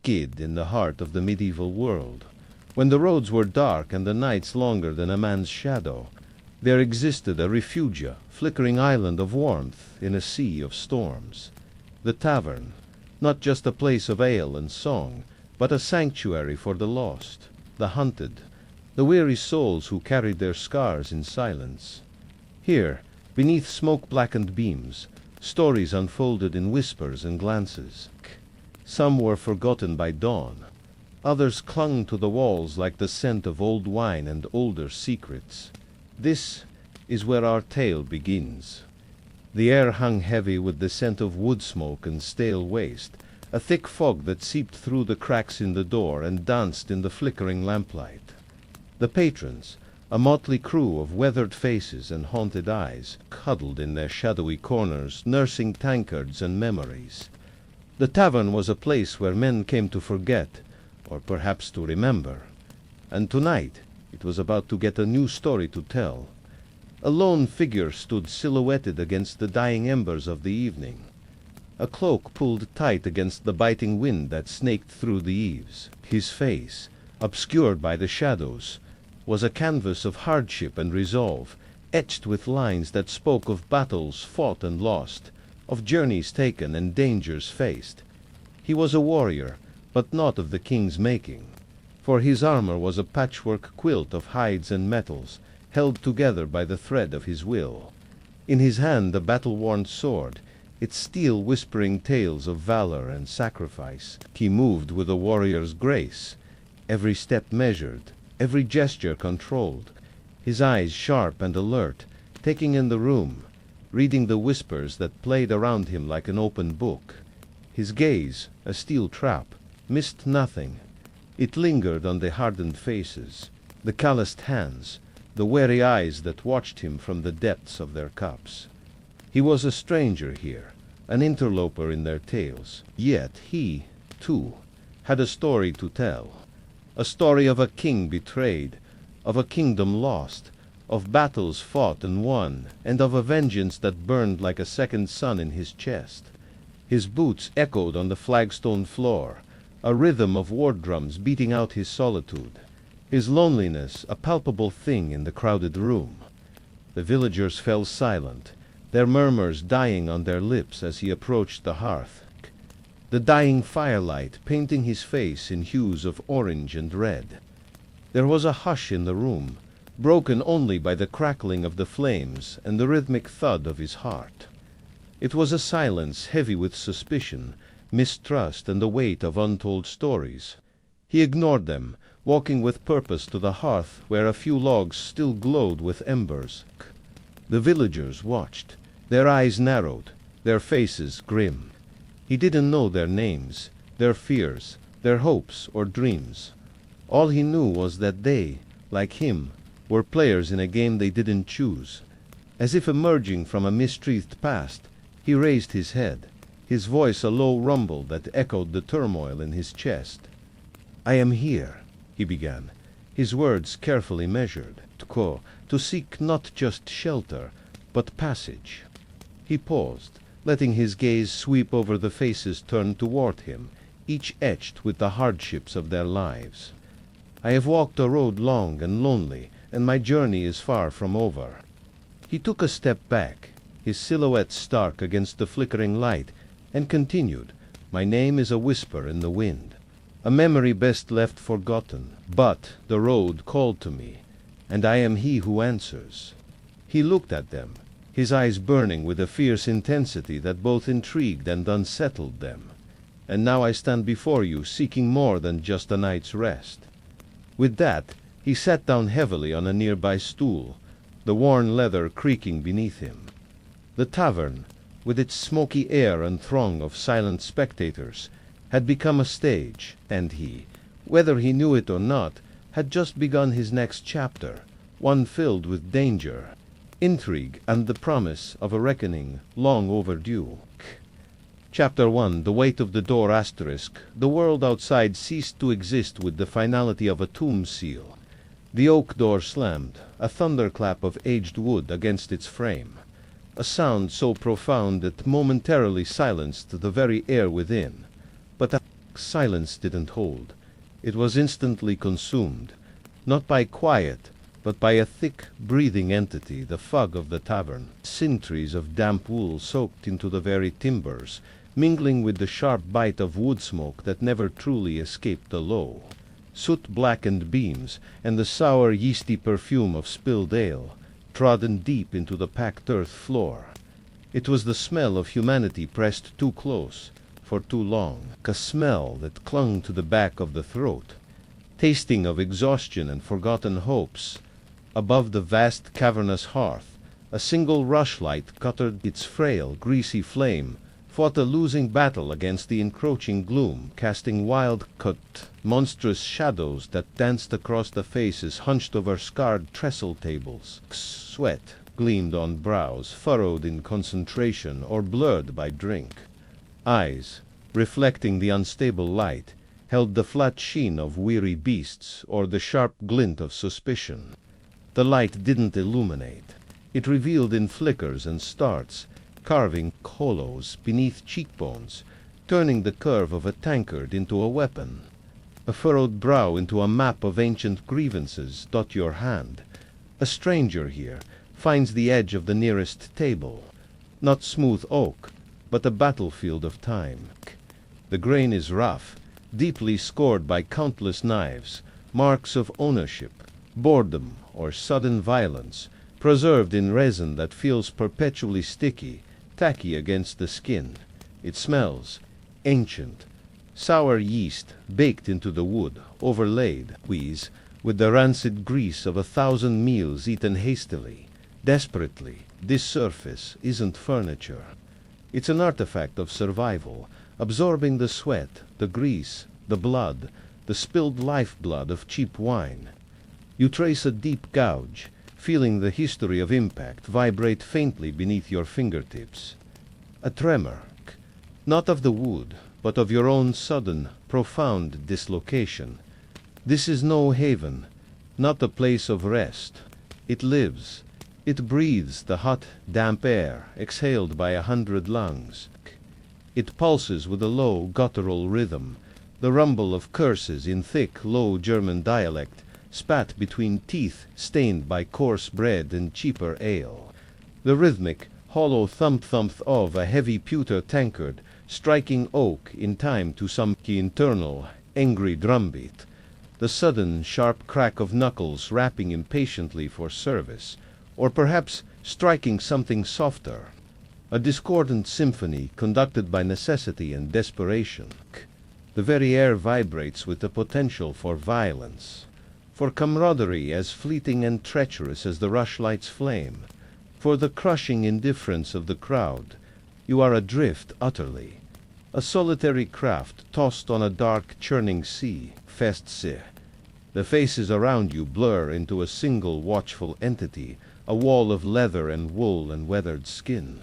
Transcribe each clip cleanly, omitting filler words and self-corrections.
skid in the heart of the medieval world. When the roads were dark and the nights longer than a man's shadow, there existed a refugia, flickering island of warmth in a sea of storms. The tavern, not just a place of ale and song, but a sanctuary for the lost, the hunted, the weary souls who carried their scars in silence. Here, beneath smoke-blackened beams, stories unfolded in whispers and glances. Some were forgotten by dawn. Others clung to the walls like the scent of old wine and older secrets. This is where our tale begins. The air hung heavy with the scent of wood smoke and stale waste, a thick fog that seeped through the cracks in the door and danced in the flickering lamplight. The patrons, a motley crew of weathered faces and haunted eyes, huddled in their shadowy corners, nursing tankards and memories. The tavern was a place where men came to forget, or perhaps to remember. And tonight it was about to get a new story to tell. A lone figure stood silhouetted against the dying embers of the evening. A cloak pulled tight against the biting wind that snaked through the eaves. His face, obscured by the shadows, was a canvas of hardship and resolve, etched with lines that spoke of battles fought and lost, of journeys taken and dangers faced. He was a warrior, but not of the king's making, for his armor was a patchwork quilt of hides and metals, held together by the thread of his will. In his hand a battle-worn sword, its steel whispering tales of valor and sacrifice. He moved with a warrior's grace, every step measured, every gesture controlled, his eyes sharp and alert, taking in the room, reading the whispers that played around him like an open book. His gaze, a steel trap, missed nothing. It lingered on the hardened faces, the calloused hands, the wary eyes that watched him from the depths of their cups. He was a stranger here, an interloper in their tales, yet he, too, had a story to tell. A story of a king betrayed, of a kingdom lost, of battles fought and won, and of a vengeance that burned like a second sun in his chest. His boots echoed on the flagstone floor, a rhythm of war drums beating out his solitude. His loneliness a palpable thing in the crowded room. The villagers fell silent, their murmurs dying on their lips as he approached the hearth, the dying firelight painting his face in hues of orange and red. There was a hush in the room, broken only by the crackling of the flames and the rhythmic thud of his heart. It was a silence heavy with suspicion, mistrust, and the weight of untold stories. He ignored them, walking with purpose to the hearth where a few logs still glowed with embers. The villagers watched, their eyes narrowed, their faces grim. He didn't know their names, their fears, their hopes or dreams. All he knew was that they, like him, were players in a game they didn't choose. As if emerging from a mistreathed past, he raised his head, his voice a low rumble that echoed the turmoil in his chest. "I am here," he began, his words carefully measured, to seek not just shelter, but passage. He paused, letting his gaze sweep over the faces turned toward him, each etched with the hardships of their lives. "I have walked a road long and lonely, and my journey is far from over." He took a step back, his silhouette stark against the flickering light, and continued, "My name is a whisper in the wind, a memory best left forgotten, but the road called to me, and I am he who answers." He looked at them, his eyes burning with a fierce intensity that both intrigued and unsettled them. "And now I stand before you seeking more than just a night's rest." With that, he sat down heavily on a nearby stool, the worn leather creaking beneath him. The tavern, with its smoky air and throng of silent spectators, had become a stage, and he, whether he knew it or not, had just begun his next chapter, one filled with danger, intrigue, and the promise of a reckoning long overdue. Chapter 1. The weight of the door asterisk. The world outside ceased to exist with the finality of a tomb seal. The oak door slammed, a thunderclap of aged wood against its frame, a sound so profound it momentarily silenced the very air within. But silence didn't hold. It was instantly consumed, not by quiet, but by a thick, breathing entity, the fog of the tavern. Centuries of damp wool soaked into the very timbers, mingling with the sharp bite of wood smoke that never truly escaped the low. Soot-blackened beams, and the sour, yeasty perfume of spilled ale, trodden deep into the packed earth floor. It was the smell of humanity pressed too close, for too long, a smell that clung to the back of the throat, tasting of exhaustion and forgotten hopes. Above the vast cavernous hearth, a single rushlight cuttered its frail, greasy flame, fought a losing battle against the encroaching gloom, casting wild-cut, monstrous shadows that danced across the faces hunched over scarred trestle tables. Sweat gleamed on brows furrowed in concentration or blurred by drink. Eyes, reflecting the unstable light, held the flat sheen of weary beasts or the sharp glint of suspicion. The light didn't illuminate. It revealed in flickers and starts, carving hollows beneath cheekbones, turning the curve of a tankard into a weapon. A furrowed brow into a map of ancient grievances dot your hand. A stranger here finds the edge of the nearest table, not smooth oak, but a battlefield of time. The grain is rough, deeply scored by countless knives, marks of ownership, boredom, or sudden violence, preserved in resin that feels perpetually sticky, tacky against the skin. It smells ancient, sour yeast baked into the wood, overlaid, with the rancid grease of 1,000 meals eaten hastily, desperately. This surface isn't furniture. It's an artifact of survival, absorbing the sweat, the grease, the blood, the spilled lifeblood of cheap wine. You trace a deep gouge, feeling the history of impact vibrate faintly beneath your fingertips. A tremor, not of the wood, but of your own sudden, profound dislocation. This is no haven, not a place of rest. It lives. It breathes the hot, damp air exhaled by 100 lungs. It pulses with a low, guttural rhythm, the rumble of curses in thick, low German dialect, spat between teeth stained by coarse bread and cheaper ale. The rhythmic, hollow thump-thump of a heavy pewter tankard striking oak in time to some internal, angry drumbeat. The sudden, sharp crack of knuckles rapping impatiently for service, or perhaps striking something softer. A discordant symphony conducted by necessity and desperation. The very air vibrates with the potential for violence, for camaraderie as fleeting and treacherous as the rushlight's flame, for the crushing indifference of the crowd. You are adrift utterly, a solitary craft tossed on a dark, churning sea. Festse. The faces around you blur into a single watchful entity, a wall of leather and wool and weathered skin.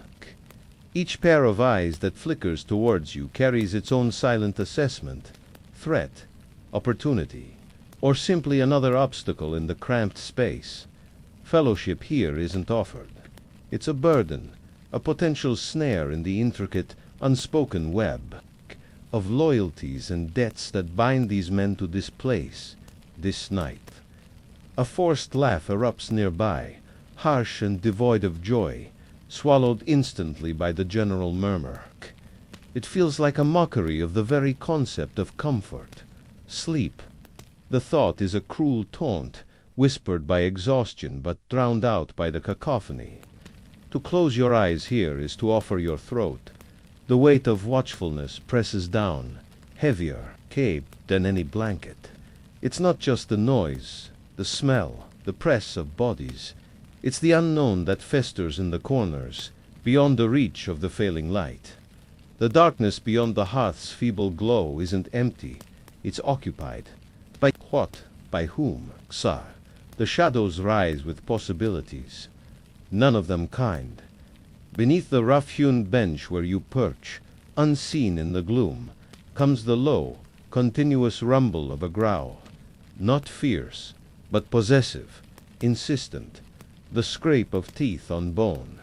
Each pair of eyes that flickers towards you carries its own silent assessment, threat, opportunity, or simply another obstacle in the cramped space. Fellowship here isn't offered. It's a burden, a potential snare in the intricate, unspoken web of loyalties and debts that bind these men to this place, this night. A forced laugh erupts nearby, harsh and devoid of joy, swallowed instantly by the general murmur. It feels like a mockery of the very concept of comfort, sleep. The thought is a cruel taunt, whispered by exhaustion but drowned out by the cacophony. To close your eyes here is to offer your throat. The weight of watchfulness presses down, heavier, caped than any blanket. It's not just the noise, the smell, the press of bodies. It's the unknown that festers in the corners, beyond the reach of the failing light. The darkness beyond the hearth's feeble glow isn't empty. It's occupied. By what? By whom? Xa. The shadows rise with possibilities, none of them kind. Beneath the rough-hewn bench where you perch, unseen in the gloom, comes the low, continuous rumble of a growl. Not fierce, but possessive, insistent. The scrape of teeth on bone.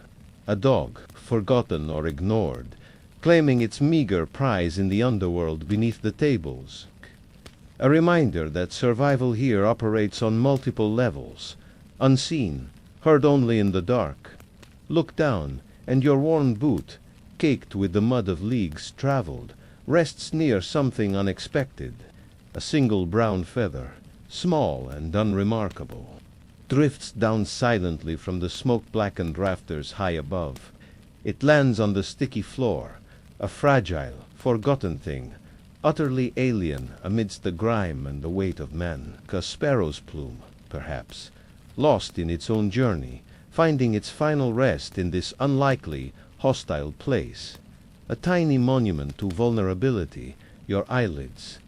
A dog, forgotten or ignored, claiming its meager prize in the underworld beneath the tables. A reminder that survival here operates on multiple levels, unseen, heard only in the dark. Look down, and your worn boot, caked with the mud of leagues traveled, rests near something unexpected. A single brown feather, small and unremarkable, drifts down silently from the smoke-blackened rafters high above. It lands on the sticky floor, a fragile, forgotten thing, utterly alien amidst the grime and the weight of men. A sparrow's plume, perhaps, lost in its own journey, finding its final rest in this unlikely, hostile place. A tiny monument to vulnerability, your eyelids.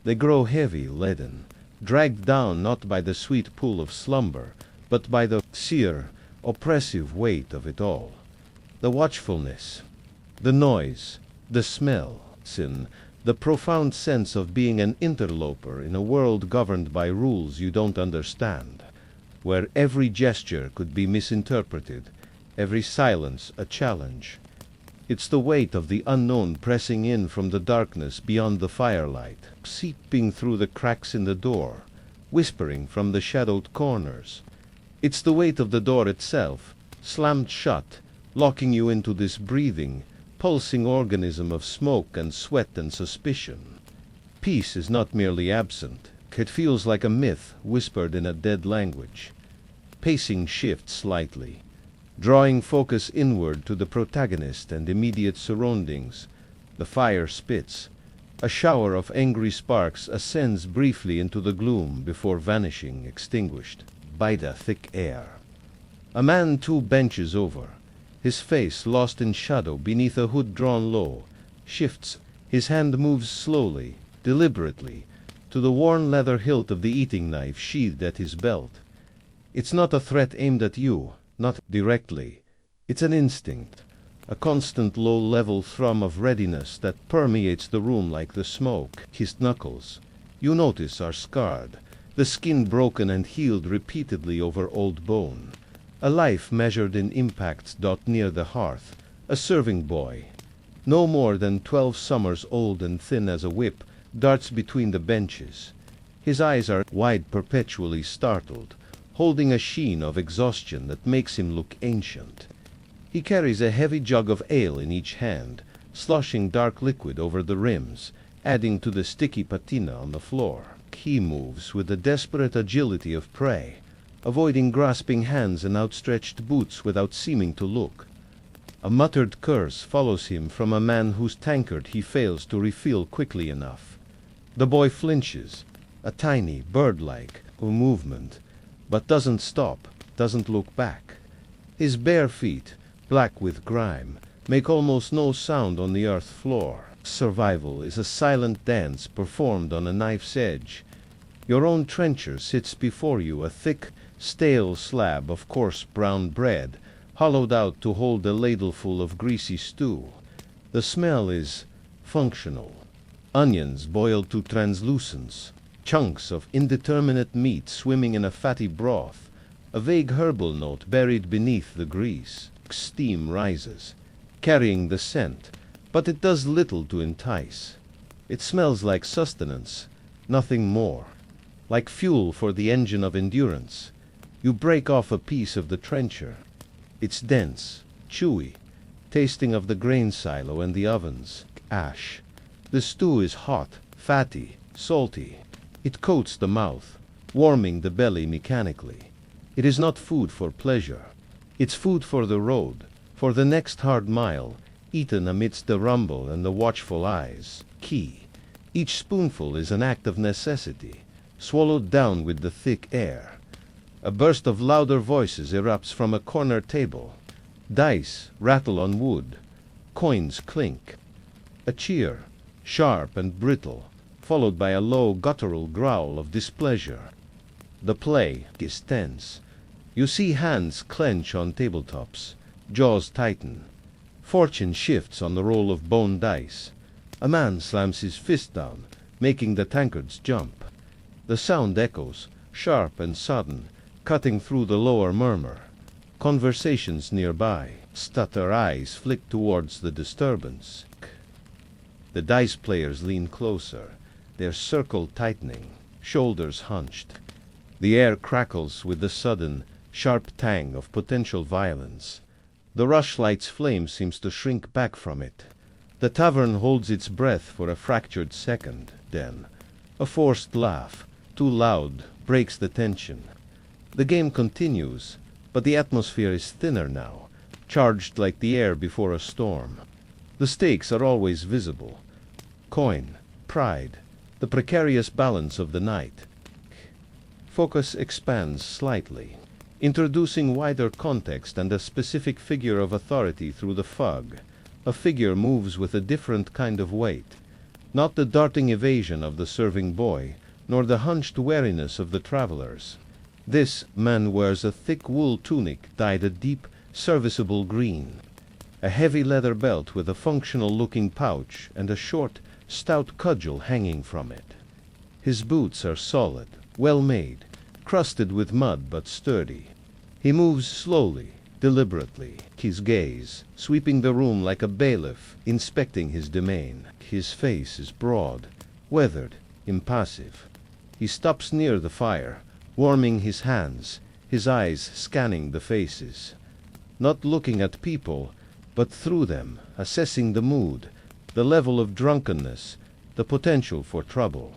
They grow heavy, leaden, dragged down not by the sweet pull of slumber, but by the sear, oppressive weight of it all. The watchfulness, the noise, the smell, the profound sense of being an interloper in a world governed by rules you don't understand, where every gesture could be misinterpreted, every silence a challenge. It's the weight of the unknown pressing in from the darkness beyond the firelight, seeping through the cracks in the door, whispering from the shadowed corners. It's the weight of the door itself, slammed shut, locking you into this breathing, pulsing organism of smoke and sweat and suspicion. Peace is not merely absent. It feels like a myth whispered in a dead language. Pacing shifts slightly, drawing focus inward to the protagonist and immediate surroundings. The fire spits. A shower of angry sparks ascends briefly into the gloom before vanishing, extinguished by the thick air. A man 2 benches over, his face lost in shadow beneath a hood drawn low, shifts. His hand moves slowly, deliberately, to the worn leather hilt of the eating knife sheathed at his belt. It's not a threat aimed at you, not directly. It's an instinct, a constant low-level thrum of readiness that permeates the room like the smoke. His knuckles, you notice, are scarred, the skin broken and healed repeatedly over old bone. A life measured in impacts near the hearth. A serving boy, no more than 12 summers old and thin as a whip, darts between the benches. His eyes are wide, perpetually startled, holding a sheen of exhaustion that makes him look ancient. He carries a heavy jug of ale in each hand, sloshing dark liquid over the rims, adding to the sticky patina on the floor. He moves with the desperate agility of prey, avoiding grasping hands and outstretched boots without seeming to look. A muttered curse follows him from a man whose tankard he fails to refill quickly enough. The boy flinches, a tiny, bird-like movement, but doesn't stop, doesn't look back. His bare feet, black with grime, make almost no sound on the earth floor. Survival is a silent dance performed on a knife's edge. Your own trencher sits before you, a thick, stale slab of coarse brown bread, hollowed out to hold a ladleful of greasy stew. The smell is functional. Onions boiled to translucence, chunks of indeterminate meat swimming in a fatty broth, a vague herbal note buried beneath the grease. Steam rises, carrying the scent, but it does little to entice. It smells like sustenance, nothing more. Like fuel for the engine of endurance. You break off a piece of the trencher. It's dense, chewy, tasting of the grain silo and the ovens. Ash. The stew is hot, fatty, salty. It coats the mouth, warming the belly mechanically. It is not food for pleasure. It's food for the road, for the next hard mile, eaten amidst the rumble and the watchful eyes. Key. Each spoonful is an act of necessity, swallowed down with the thick air. A burst of louder voices erupts from a corner table. Dice rattle on wood. Coins clink. A cheer, sharp and brittle, followed by a low guttural growl of displeasure. The play is tense. You see hands clench on tabletops, jaws tighten. Fortune shifts on the roll of bone dice. A man slams his fist down, making the tankards jump. The sound echoes, sharp and sudden, cutting through the lower murmur. Conversations nearby. Stutter eyes flick towards the disturbance. The dice players lean closer, their circle tightening, shoulders hunched. The air crackles with the sudden, sharp tang of potential violence. The rushlight's flame seems to shrink back from it. The tavern holds its breath for a fractured second, then a forced laugh, too loud, breaks the tension. The game continues, but the atmosphere is thinner now, charged like the air before a storm. The stakes are always visible. Coin, pride, the precarious balance of the night. Focus expands slightly, introducing wider context and a specific figure of authority through the fog. A figure moves with a different kind of weight, not the darting evasion of the serving boy, nor the hunched wariness of the travelers. This man wears a thick wool tunic dyed a deep, serviceable green, a heavy leather belt with a functional-looking pouch and a short, stout cudgel hanging from it. His boots are solid, well-made, crusted with mud but sturdy. He moves slowly, deliberately, his gaze sweeping the room like a bailiff inspecting his domain. His face is broad, weathered, impassive. He stops near the fire, warming his hands, his eyes scanning the faces. Not looking at people, but through them, assessing the mood, the level of drunkenness, the potential for trouble.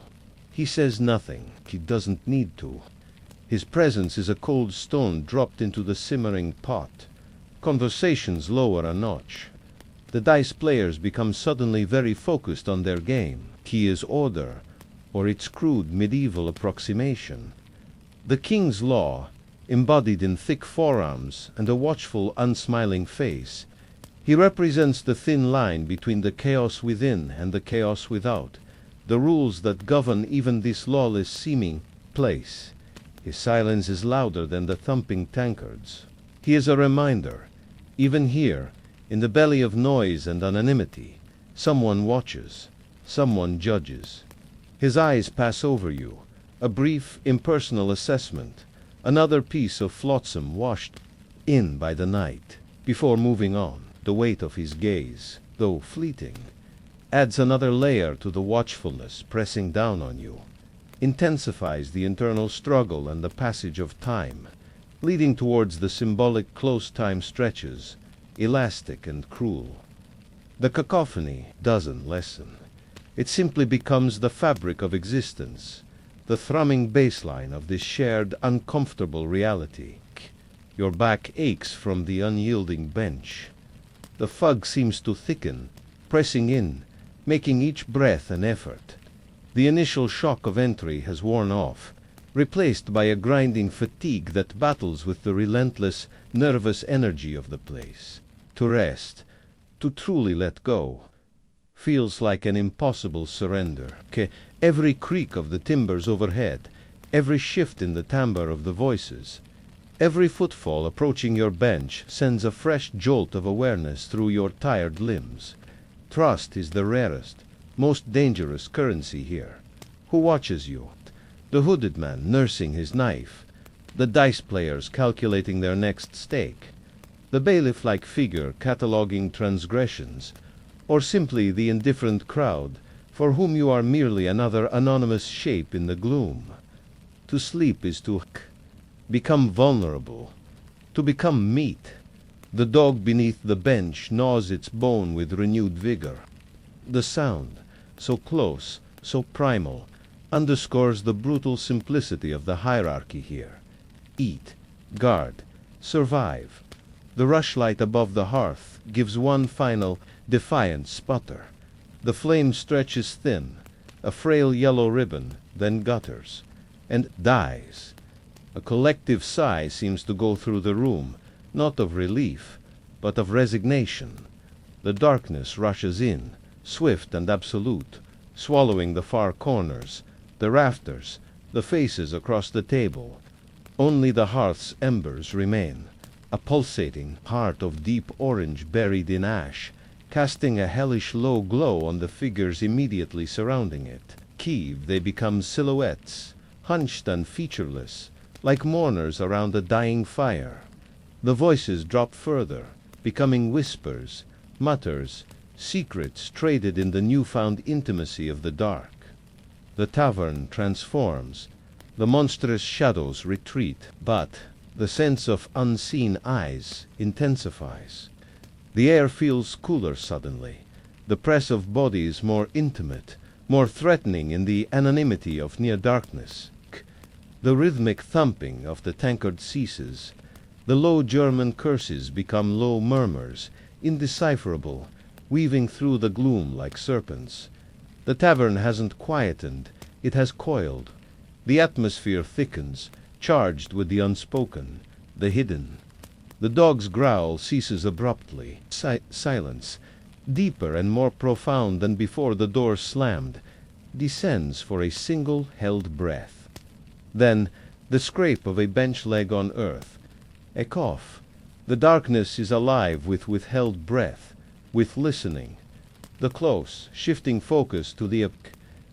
He says nothing. He doesn't need to. His presence is a cold stone dropped into the simmering pot. Conversations lower a notch. The dice players become suddenly very focused on their game. He is order, or its crude medieval approximation. The king's law, embodied in thick forearms and a watchful, unsmiling face. He represents the thin line between the chaos within and the chaos without, the rules that govern even this lawless seeming place. His silence is louder than the thumping tankards. He is a reminder. Even here, in the belly of noise and anonymity, someone watches, someone judges. His eyes pass over you, a brief, impersonal assessment, another piece of flotsam washed in by the night, before moving on. The weight of his gaze, though fleeting, adds another layer to the watchfulness pressing down on you, intensifies the internal struggle and the passage of time, leading towards the symbolic close time stretches, elastic and cruel. The cacophony doesn't lessen. It simply becomes the fabric of existence, the thrumming baseline of this shared, uncomfortable reality. Your back aches from the unyielding bench. The fog seems to thicken, pressing in, making each breath an effort. The initial shock of entry has worn off, replaced by a grinding fatigue that battles with the relentless, nervous energy of the place. To rest, to truly let go, feels like an impossible surrender. Every creak of the timbers overhead, every shift in the timbre of the voices, every footfall approaching your bench sends a fresh jolt of awareness through your tired limbs. Trust is the rarest, most dangerous currency here. Who watches you? The hooded man nursing his knife, the dice players calculating their next stake, the bailiff-like figure cataloguing transgressions, or simply the indifferent crowd for whom you are merely another anonymous shape in the gloom. To sleep is to become vulnerable, to become meat. The dog beneath the bench gnaws its bone with renewed vigor. The sound, so close, so primal, underscores the brutal simplicity of the hierarchy here. Eat, guard, survive. The rushlight above the hearth gives one final, defiant sputter. The flame stretches thin, a frail yellow ribbon, then gutters, and dies. A collective sigh seems to go through the room, not of relief, but of resignation. The darkness rushes in, swift and absolute, swallowing the far corners, the rafters, the faces across the table. Only the hearth's embers remain, a pulsating heart of deep orange buried in ash, casting a hellish low glow on the figures immediately surrounding it. Keeved, they become silhouettes, hunched and featureless, like mourners around a dying fire. The voices drop further, becoming whispers, mutters, secrets traded in the newfound intimacy of the dark. The tavern transforms, the monstrous shadows retreat, but the sense of unseen eyes intensifies. The air feels cooler suddenly, the press of bodies more intimate, more threatening in the anonymity of near darkness. The rhythmic thumping of the tankard ceases. The low German curses become low murmurs, indecipherable, weaving through the gloom like serpents. The tavern hasn't quietened, it has coiled. The atmosphere thickens, charged with the unspoken, the hidden. The dog's growl ceases abruptly. Silence, deeper and more profound than before the door slammed, descends for a single held breath. Then the scrape of a bench leg on earth. A cough. The darkness is alive with withheld breath, with listening. The close, shifting focus to the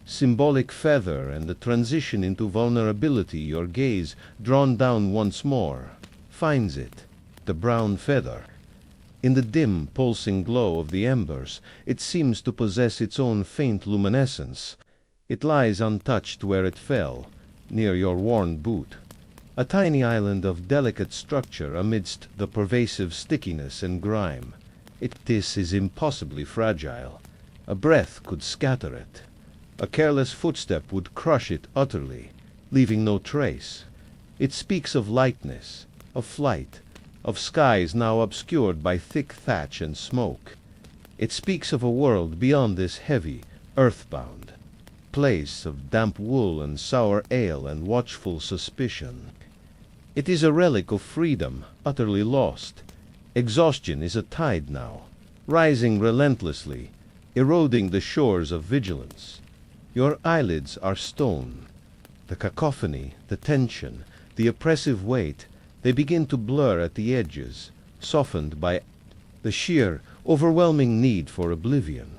symbolic feather and the transition into vulnerability, your gaze, drawn down once more, finds it, the brown feather. In the dim, pulsing glow of the embers, it seems to possess its own faint luminescence. It lies untouched where it fell, near your worn boot. A tiny island of delicate structure amidst the pervasive stickiness and grime. This is impossibly fragile. A breath could scatter it. A careless footstep would crush it utterly, leaving no trace. It speaks of lightness, of flight, of skies now obscured by thick thatch and smoke. It speaks of a world beyond this heavy, earthbound place of damp wool and sour ale and watchful suspicion. It is a relic of freedom, utterly lost. Exhaustion is a tide now, rising relentlessly, eroding the shores of vigilance. Your eyelids are stone. The cacophony, the tension, the oppressive weight, they begin to blur at the edges, softened by the sheer, overwhelming need for oblivion.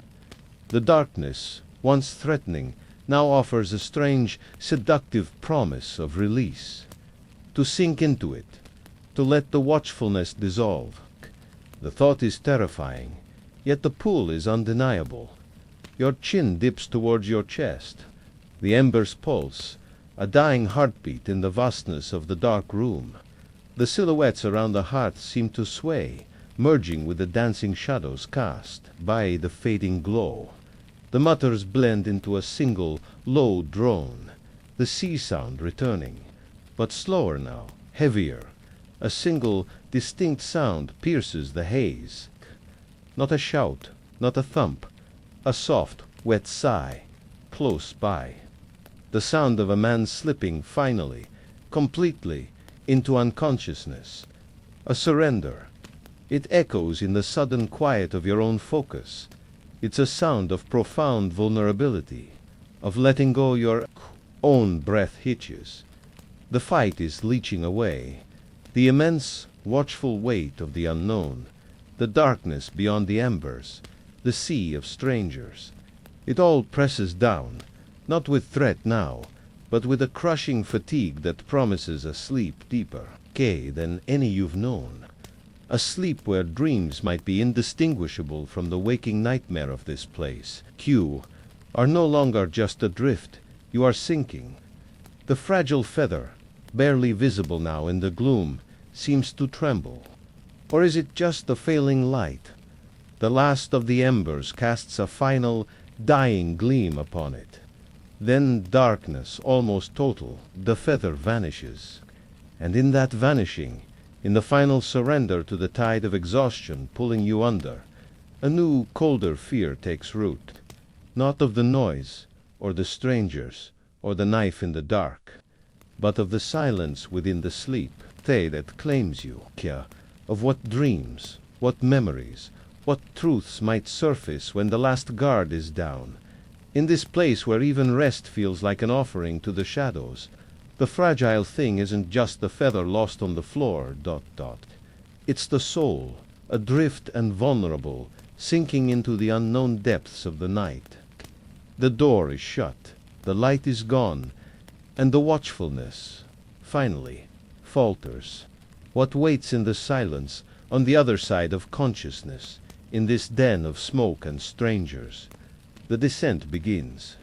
The darkness, once threatening, now offers a strange, seductive promise of release. To sink into it, to let the watchfulness dissolve. The thought is terrifying, yet the pull is undeniable. Your chin dips towards your chest. The embers pulse, a dying heartbeat in the vastness of the dark room. The silhouettes around the hearth seem to sway, merging with the dancing shadows cast by the fading glow. The mutters blend into a single, low drone, the sea sound returning, but slower now, heavier. A single, distinct sound pierces the haze. Not a shout, not a thump, a soft, wet sigh, close by. The sound of a man slipping finally, completely, into unconsciousness. A surrender. It echoes in the sudden quiet of your own focus. It's a sound of profound vulnerability, of letting go your own breath hitches. The fight is leaching away. The immense, watchful weight of the unknown, the darkness beyond the embers, the sea of strangers. It all presses down, not with threat now, but with a crushing fatigue that promises a sleep deeper than any you've known. A sleep where dreams might be indistinguishable from the waking nightmare of this place. You are no longer just adrift, you are sinking. The fragile feather, barely visible now in the gloom, seems to tremble. Or is it just the failing light? The last of the embers casts a final, dying gleam upon it. Then darkness, almost total, the feather vanishes. And in that vanishing, in the final surrender to the tide of exhaustion pulling you under, a new, colder fear takes root. Not of the noise, or the strangers, or the knife in the dark, but of the silence within the sleep, that claims you, of what dreams, what memories, what truths might surface when the last guard is down. In this place where even rest feels like an offering to the shadows, the fragile thing isn't just the feather lost on the floor, ... It's the soul, adrift and vulnerable, sinking into the unknown depths of the night. The door is shut, the light is gone, and the watchfulness, finally, falters. What waits in the silence, on the other side of consciousness, in this den of smoke and strangers. The descent begins.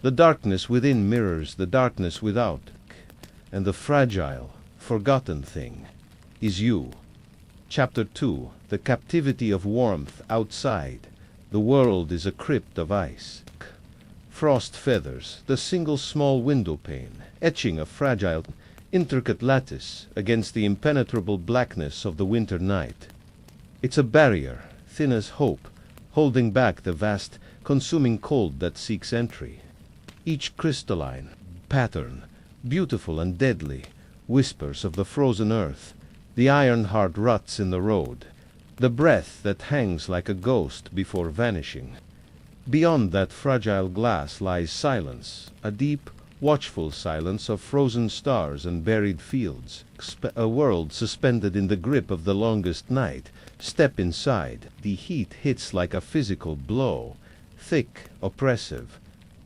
The darkness within mirrors the darkness without, and the fragile, forgotten thing is you. Chapter 2. The captivity of warmth outside. The world is a crypt of ice. Frost feathers the single small window pane, etching a fragile, intricate lattice against the impenetrable blackness of the winter night. It's a barrier, thin as hope, holding back the vast, consuming cold that seeks entry. Each crystalline pattern, beautiful and deadly, whispers of the frozen earth, the iron-hard ruts in the road, the breath that hangs like a ghost before vanishing. Beyond that fragile glass lies silence, a deep, watchful silence of frozen stars and buried fields, a world suspended in the grip of the longest night. Step inside. The heat hits like a physical blow, thick, oppressive,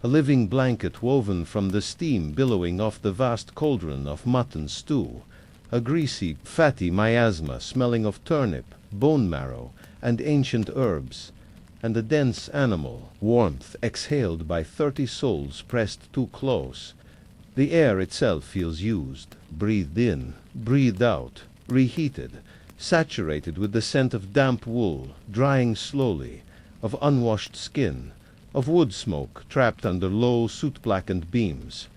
a living blanket woven from the steam billowing off the vast cauldron of mutton stew, a greasy, fatty miasma smelling of turnip, bone marrow, and ancient herbs, and a dense animal warmth exhaled by 30 souls pressed too close. The air itself feels used, breathed in, breathed out, reheated, saturated with the scent of damp wool, drying slowly, of unwashed skin, of wood smoke trapped under low, soot-blackened beams.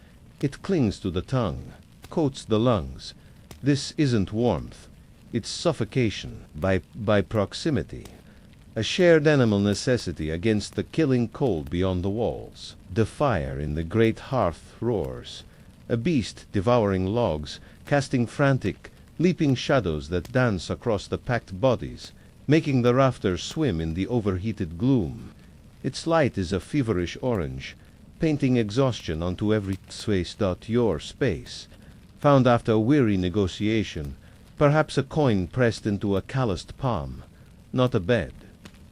It clings to the tongue, coats the lungs. This isn't warmth. It's suffocation by proximity. A shared animal necessity against the killing cold beyond the walls. The fire in the great hearth roars. A beast devouring logs, casting frantic, leaping shadows that dance across the packed bodies, making the rafters swim in the overheated gloom. Its light is a feverish orange, painting exhaustion onto every space. Your space, found after a weary negotiation, perhaps a coin pressed into a calloused palm, not a bed.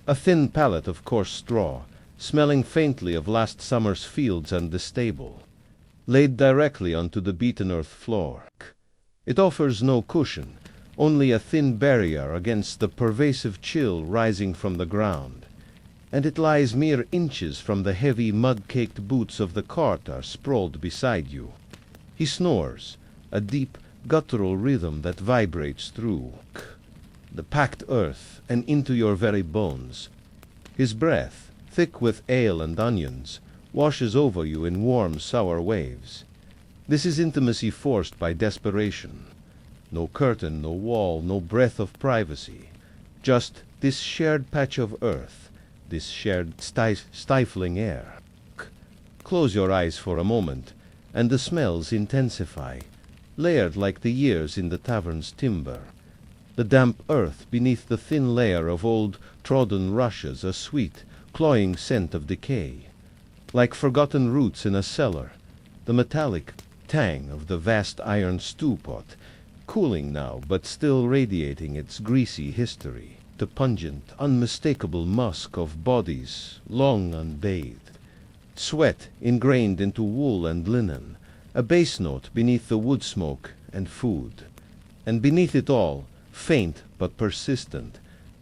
A thin pallet of coarse straw, smelling faintly of last summer's fields and the stable, laid directly onto the beaten earth floor. It offers no cushion, only a thin barrier against the pervasive chill rising from the ground, and it lies mere inches from the heavy mud-caked boots of the carter sprawled beside you. He snores, a deep, guttural rhythm that vibrates through the packed earth and into your very bones. His breath, thick with ale and onions, washes over you in warm, sour waves. This is intimacy forced by desperation. No curtain, no wall, no breath of privacy. Just this shared patch of earth, this shared stifling air. Close your eyes for a moment, and the smells intensify, layered like the years in the tavern's timber. The damp earth beneath the thin layer of old, trodden rushes, a sweet, cloying scent of decay. Like forgotten roots in a cellar, the metallic tang of the vast iron stew-pot, cooling now but still radiating its greasy history, the pungent, unmistakable musk of bodies long unbathed, sweat ingrained into wool and linen, a bass note beneath the wood smoke and food. And beneath it all, faint but persistent,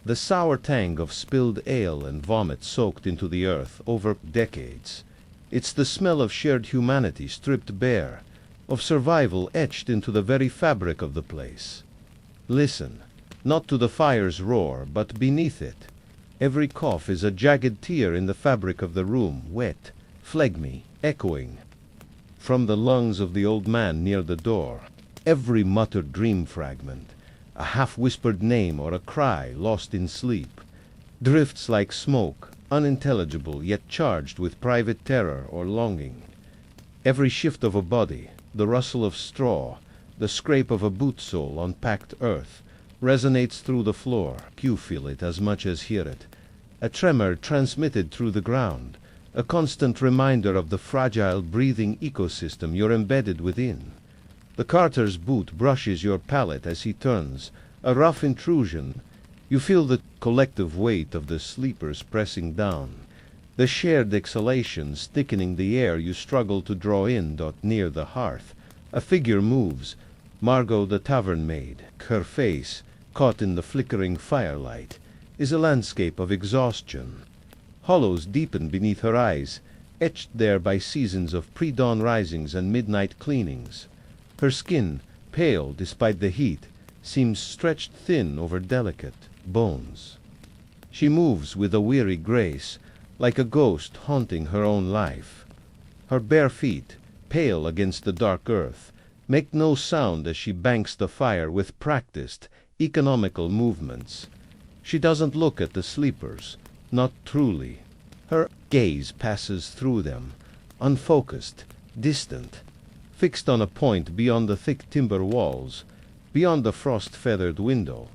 the sour tang of spilled ale and vomit soaked into the earth over decades. It's the smell of shared humanity stripped bare, of survival etched into the very fabric of the place. Listen, not to the fire's roar, but beneath it. Every cough is a jagged tear in the fabric of the room, wet, phlegmy, echoing. From the lungs of the old man near the door, every muttered dream fragment, a half-whispered name or a cry lost in sleep, drifts like smoke, unintelligible yet charged with private terror or longing. Every shift of a body, the rustle of straw, the scrape of a boot sole on packed earth, resonates through the floor. You feel it as much as hear it. A tremor transmitted through the ground, a constant reminder of the fragile, breathing ecosystem you're embedded within. The carter's boot brushes your palate as he turns, a rough intrusion. You feel the collective weight of the sleepers pressing down, the shared exhalations thickening the air you struggle to draw in. Near the hearth, a figure moves, Margot the tavern maid, her face caught in the flickering firelight. is a landscape of exhaustion. Hollows deepen beneath her eyes, etched there by seasons of pre-dawn risings and midnight cleanings. Her skin, pale despite the heat, seems stretched thin over delicate bones. She moves with a weary grace, like a ghost haunting her own life. Her bare feet, pale against the dark earth, make no sound as she banks the fire with practiced, economical movements. She doesn't look at the sleepers, not truly. Her gaze passes through them, unfocused, distant, fixed on a point beyond the thick timber walls, beyond the frost-feathered window.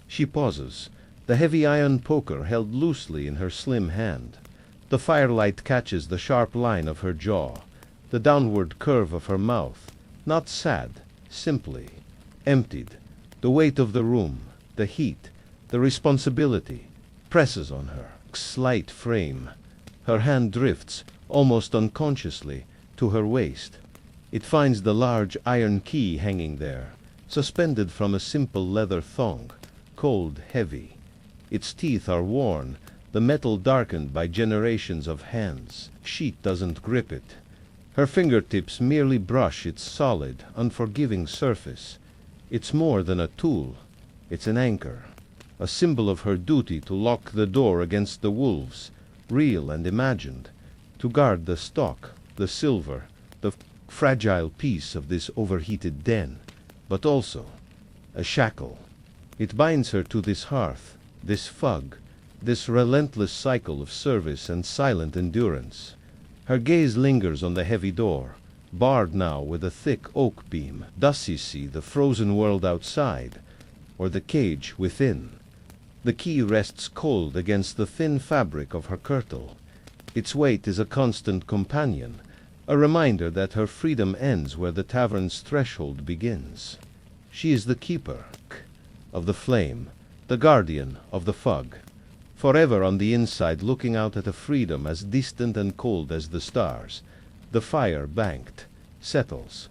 She pauses, the heavy iron poker held loosely in her slim hand. The firelight catches the sharp line of her jaw, the downward curve of her mouth, not sad, simply emptied. The weight of the room, the heat, the responsibility, presses on her slight frame. Her hand drifts, almost unconsciously, to her waist. It finds the large iron key hanging there, suspended from a simple leather thong, cold, heavy. Its teeth are worn, the metal darkened by generations of hands. Sheet doesn't grip it. Her fingertips merely brush its solid, unforgiving surface. It's more than a tool. It's an anchor, a symbol of her duty to lock the door against the wolves, real and imagined, to guard the stock, the silver, the fragile peace of this overheated den, but also a shackle. It binds her to this hearth, this fug, this relentless cycle of service and silent endurance. Her gaze lingers on the heavy door, barred now with a thick oak beam. Does she see the frozen world outside, or the cage within? The key rests cold against the thin fabric of her kirtle. Its weight is a constant companion, a reminder that her freedom ends where the tavern's threshold begins. She is the keeper of the flame, the guardian of the fug, forever on the inside looking out at a freedom as distant and cold as the stars. The fire banked, settles.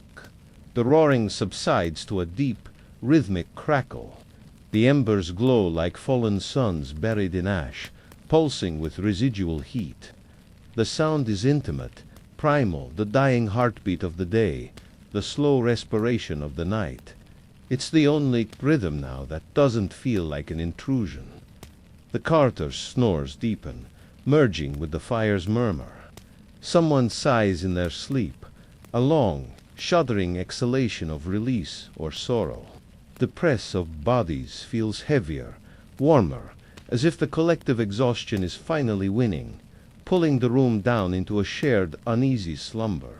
The roaring subsides to a deep, rhythmic crackle. The embers glow like fallen suns buried in ash, pulsing with residual heat. The sound is intimate, primal, the dying heartbeat of the day, the slow respiration of the night. It's the only rhythm now that doesn't feel like an intrusion. The carter's snores deepen, merging with the fire's murmur. Someone sighs in their sleep, a long, shuddering exhalation of release or sorrow. The press of bodies feels heavier, warmer, as if the collective exhaustion is finally winning, pulling the room down into a shared, uneasy slumber.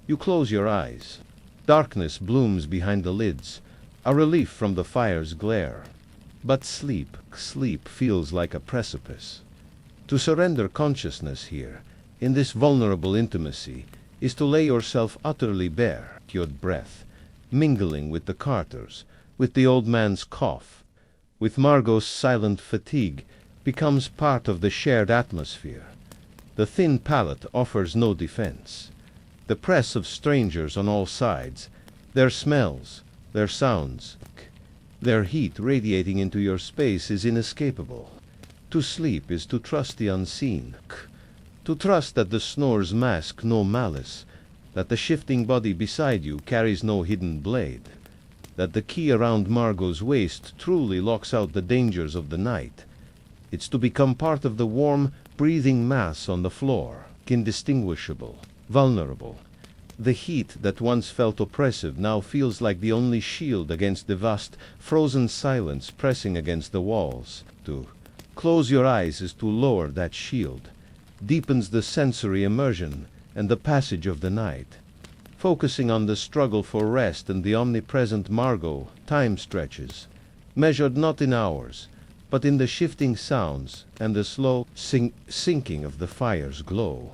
You close your eyes. Darkness blooms behind the lids, a relief from the fire's glare. But sleep feels like a precipice. To surrender consciousness here, in this vulnerable intimacy, is to lay yourself utterly bare, your breath, mingling with the carter's, with the old man's cough, with Margot's silent fatigue, becomes part of the shared atmosphere. The thin palate offers no defense. The press of strangers on all sides, their smells, their sounds, their heat radiating into your space is inescapable. To sleep is to trust the unseen, to trust that the snores mask no malice, that the shifting body beside you carries no hidden blade, that the key around Margot's waist truly locks out the dangers of the night. It's to become part of the warm, breathing mass on the floor, indistinguishable, vulnerable. The heat that once felt oppressive now feels like the only shield against the vast, frozen silence pressing against the walls. To close your eyes is to lower that shield, deepens the sensory immersion and the passage of the night. Focusing on the struggle for rest and the omnipresent Margot, time stretches, measured not in hours, but in the shifting sounds and the slow sinking of the fire's glow.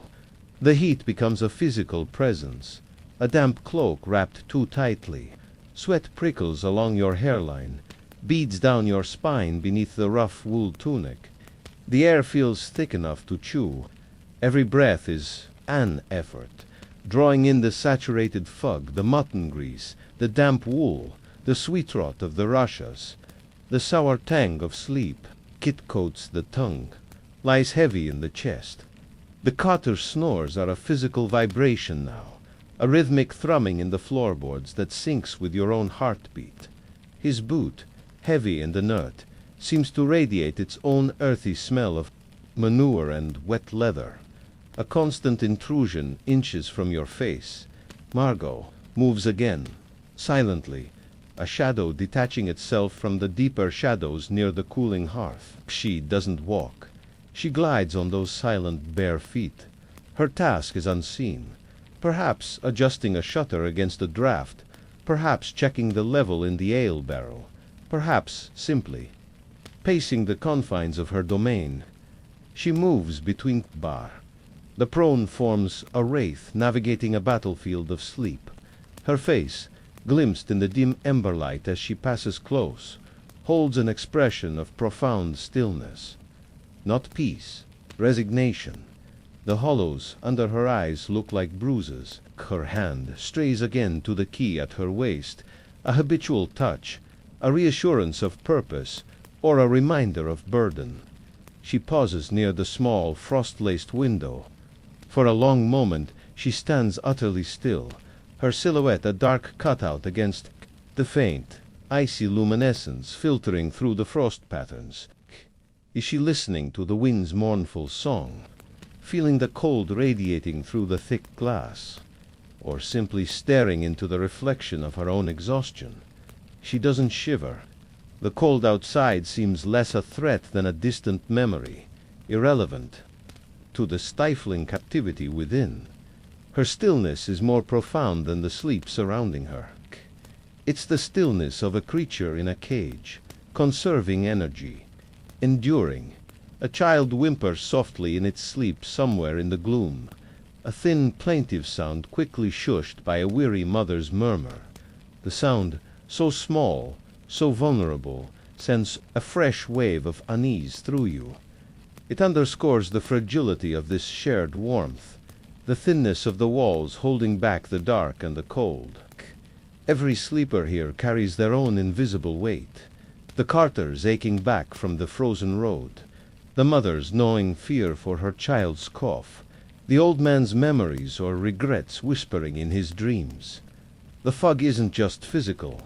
The heat becomes a physical presence, a damp cloak wrapped too tightly. Sweat prickles along your hairline, beads down your spine beneath the rough wool tunic. The air feels thick enough to chew. Every breath is an effort, drawing in the saturated fug, the mutton grease, the damp wool, the sweet rot of the rushes, the sour tang of sleep. Kit coats the tongue, lies heavy in the chest. The Carter's snores are a physical vibration now, a rhythmic thrumming in the floorboards that syncs with your own heartbeat. His boot, heavy and inert, seems to radiate its own earthy smell of manure and wet leather, a constant intrusion inches from your face. Margot moves again, silently, a shadow detaching itself from the deeper shadows near the cooling hearth. She doesn't walk. She glides on those silent bare feet. Her task is unseen, perhaps adjusting a shutter against a draft, perhaps checking the level in the ale barrel, perhaps simply pacing the confines of her domain. She moves between bar. The prone forms a wraith navigating a battlefield of sleep. Her face, glimpsed in the dim ember light as she passes close, holds an expression of profound stillness. Not peace, resignation. The hollows under her eyes look like bruises. Her hand strays again to the key at her waist, a habitual touch, a reassurance of purpose, or a reminder of burden. She pauses near the small, frost-laced window. For a long moment she stands utterly still, her silhouette a dark cutout against the faint, icy luminescence filtering through the frost patterns. Is she listening to the wind's mournful song, feeling the cold radiating through the thick glass, or simply staring into the reflection of her own exhaustion? She doesn't shiver. The cold outside seems less a threat than a distant memory, irrelevant to the stifling captivity within. Her stillness is more profound than the sleep surrounding her. It's the stillness of a creature in a cage, conserving energy, enduring. A child whimpers softly in its sleep somewhere in the gloom, a thin plaintive sound quickly shushed by a weary mother's murmur. The sound, so small, so vulnerable, sends a fresh wave of unease through you. It underscores the fragility of this shared warmth, the thinness of the walls holding back the dark and the cold. Every sleeper here carries their own invisible weight. The Carters aching back from the frozen road, the mother's gnawing fear for her child's cough, the old man's memories or regrets whispering in his dreams. The fog isn't just physical.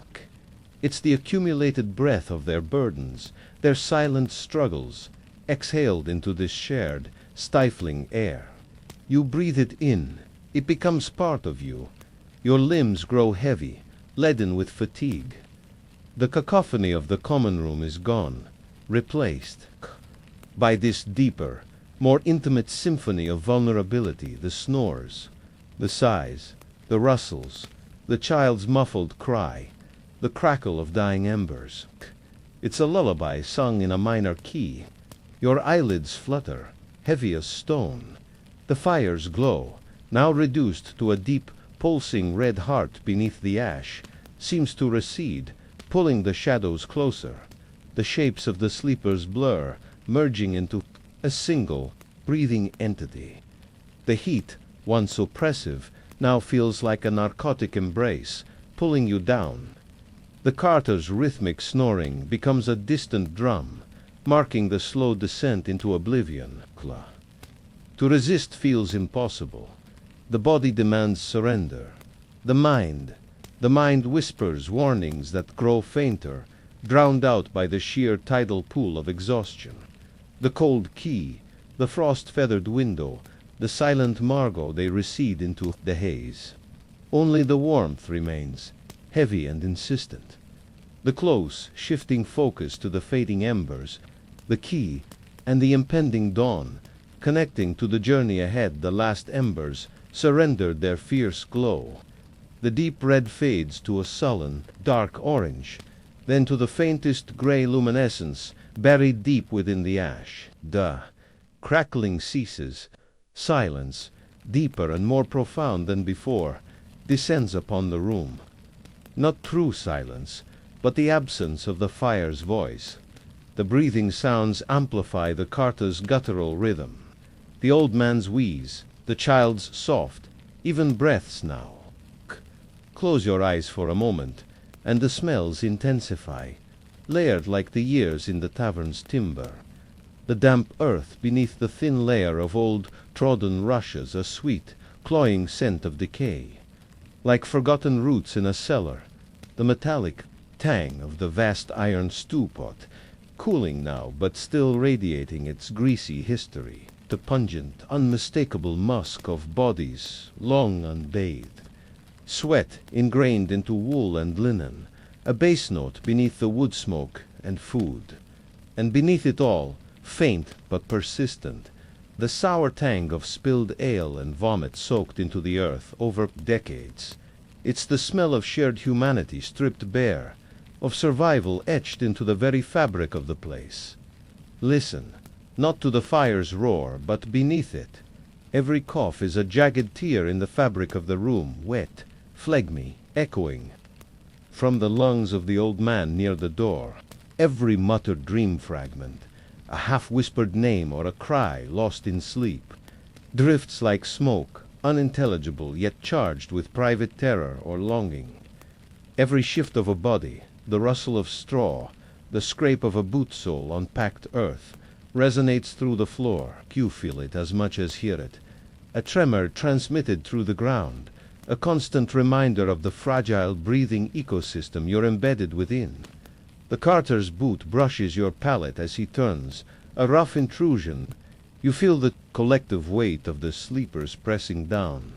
It's the accumulated breath of their burdens, their silent struggles, exhaled into this shared, stifling air. You breathe it in. It becomes part of you. Your limbs grow heavy, leaden with fatigue. The cacophony of the common room is gone, replaced by this deeper, more intimate symphony of vulnerability, the snores, the sighs, the rustles, the child's muffled cry, the crackle of dying embers. It's a lullaby sung in a minor key. Your eyelids flutter, heavy as stone. The fire's glow, now reduced to a deep, pulsing red heart beneath the ash, seems to recede, pulling the shadows closer. The shapes of the sleepers blur, merging into a single, breathing entity. The heat, once oppressive, now feels like a narcotic embrace, pulling you down. The Carter's rhythmic snoring becomes a distant drum, marking the slow descent into oblivion. To resist feels impossible. The body demands surrender. The mind whispers warnings that grow fainter, drowned out by the sheer tidal pool of exhaustion. The cold key, the frost-feathered window, the silent Margot, they recede into the haze. Only the warmth remains, heavy and insistent. The close, shifting focus to the fading embers, the key, and the impending dawn, connecting to the journey ahead. The last embers surrendered their fierce glow. The deep red fades to a sullen, dark orange, then to the faintest gray luminescence buried deep within the ash. The crackling ceases. Silence, deeper and more profound than before, descends upon the room. Not true silence, but the absence of the fire's voice. The breathing sounds amplify the Carter's guttural rhythm. The old man's wheeze, the child's soft, even breaths now. Close your eyes for a moment, and the smells intensify, layered like the years in the tavern's timber. The damp earth beneath the thin layer of old trodden rushes, a sweet, cloying scent of decay. Like forgotten roots in a cellar, the metallic tang of the vast iron stew pot, cooling now but still radiating its greasy history, the pungent, unmistakable musk of bodies long unbathed. Sweat ingrained into wool and linen, a bass note beneath the wood smoke and food. And beneath it all, faint but persistent, the sour tang of spilled ale and vomit soaked into the earth over decades. It's the smell of shared humanity stripped bare, of survival etched into the very fabric of the place. Listen, not to the fire's roar, but beneath it. Every cough is a jagged tear in the fabric of the room, wet, phlegmy, echoing. From the lungs of the old man near the door, every muttered dream fragment, a half-whispered name or a cry lost in sleep, drifts like smoke, unintelligible yet charged with private terror or longing. Every shift of a body, the rustle of straw, the scrape of a boot sole on packed earth, resonates through the floor. You feel it as much as hear it. A tremor transmitted through the ground, a constant reminder of the fragile, breathing ecosystem you're embedded within. The carter's boot brushes your palate as he turns, a rough intrusion. You feel the collective weight of the sleepers pressing down,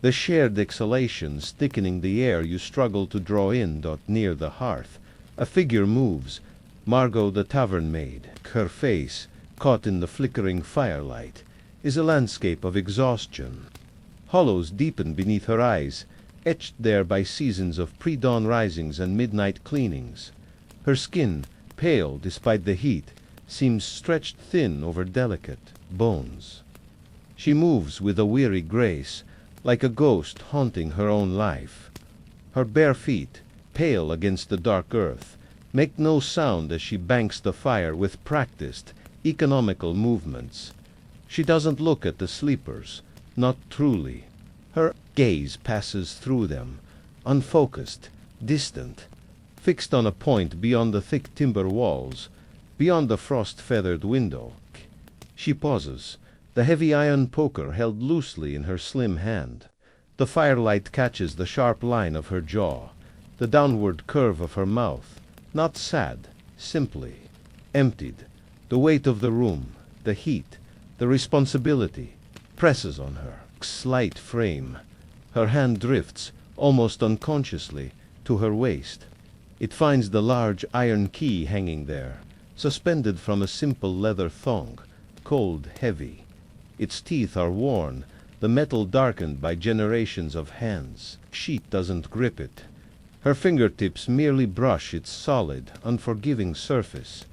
the shared exhalations thickening the air you struggle to draw in. Near the hearth, a figure moves, Margot the tavern maid. Her face, caught in the flickering firelight, is a landscape of exhaustion. Hollows deepen beneath her eyes, etched there by seasons of pre-dawn risings and midnight cleanings. Her skin, pale despite the heat, seems stretched thin over delicate bones. She moves with a weary grace, like a ghost haunting her own life. Her bare feet, pale against the dark earth, make no sound as she banks the fire with practiced, economical movements. She doesn't look at the sleepers, not truly. Her gaze passes through them, unfocused, distant, fixed on a point beyond the thick timber walls, beyond the frost-feathered window. She pauses, the heavy iron poker held loosely in her slim hand. The firelight catches the sharp line of her jaw, the downward curve of her mouth, not sad, simply emptied. The weight of the room, the heat, the responsibility, presses on her slight frame. Her hand drifts, almost unconsciously, to her waist. It finds the large iron key hanging there, suspended from a simple leather thong, cold, heavy. Its teeth are worn, the metal darkened by generations of hands. Sheet doesn't grip it. Her fingertips merely brush its solid, unforgiving surface.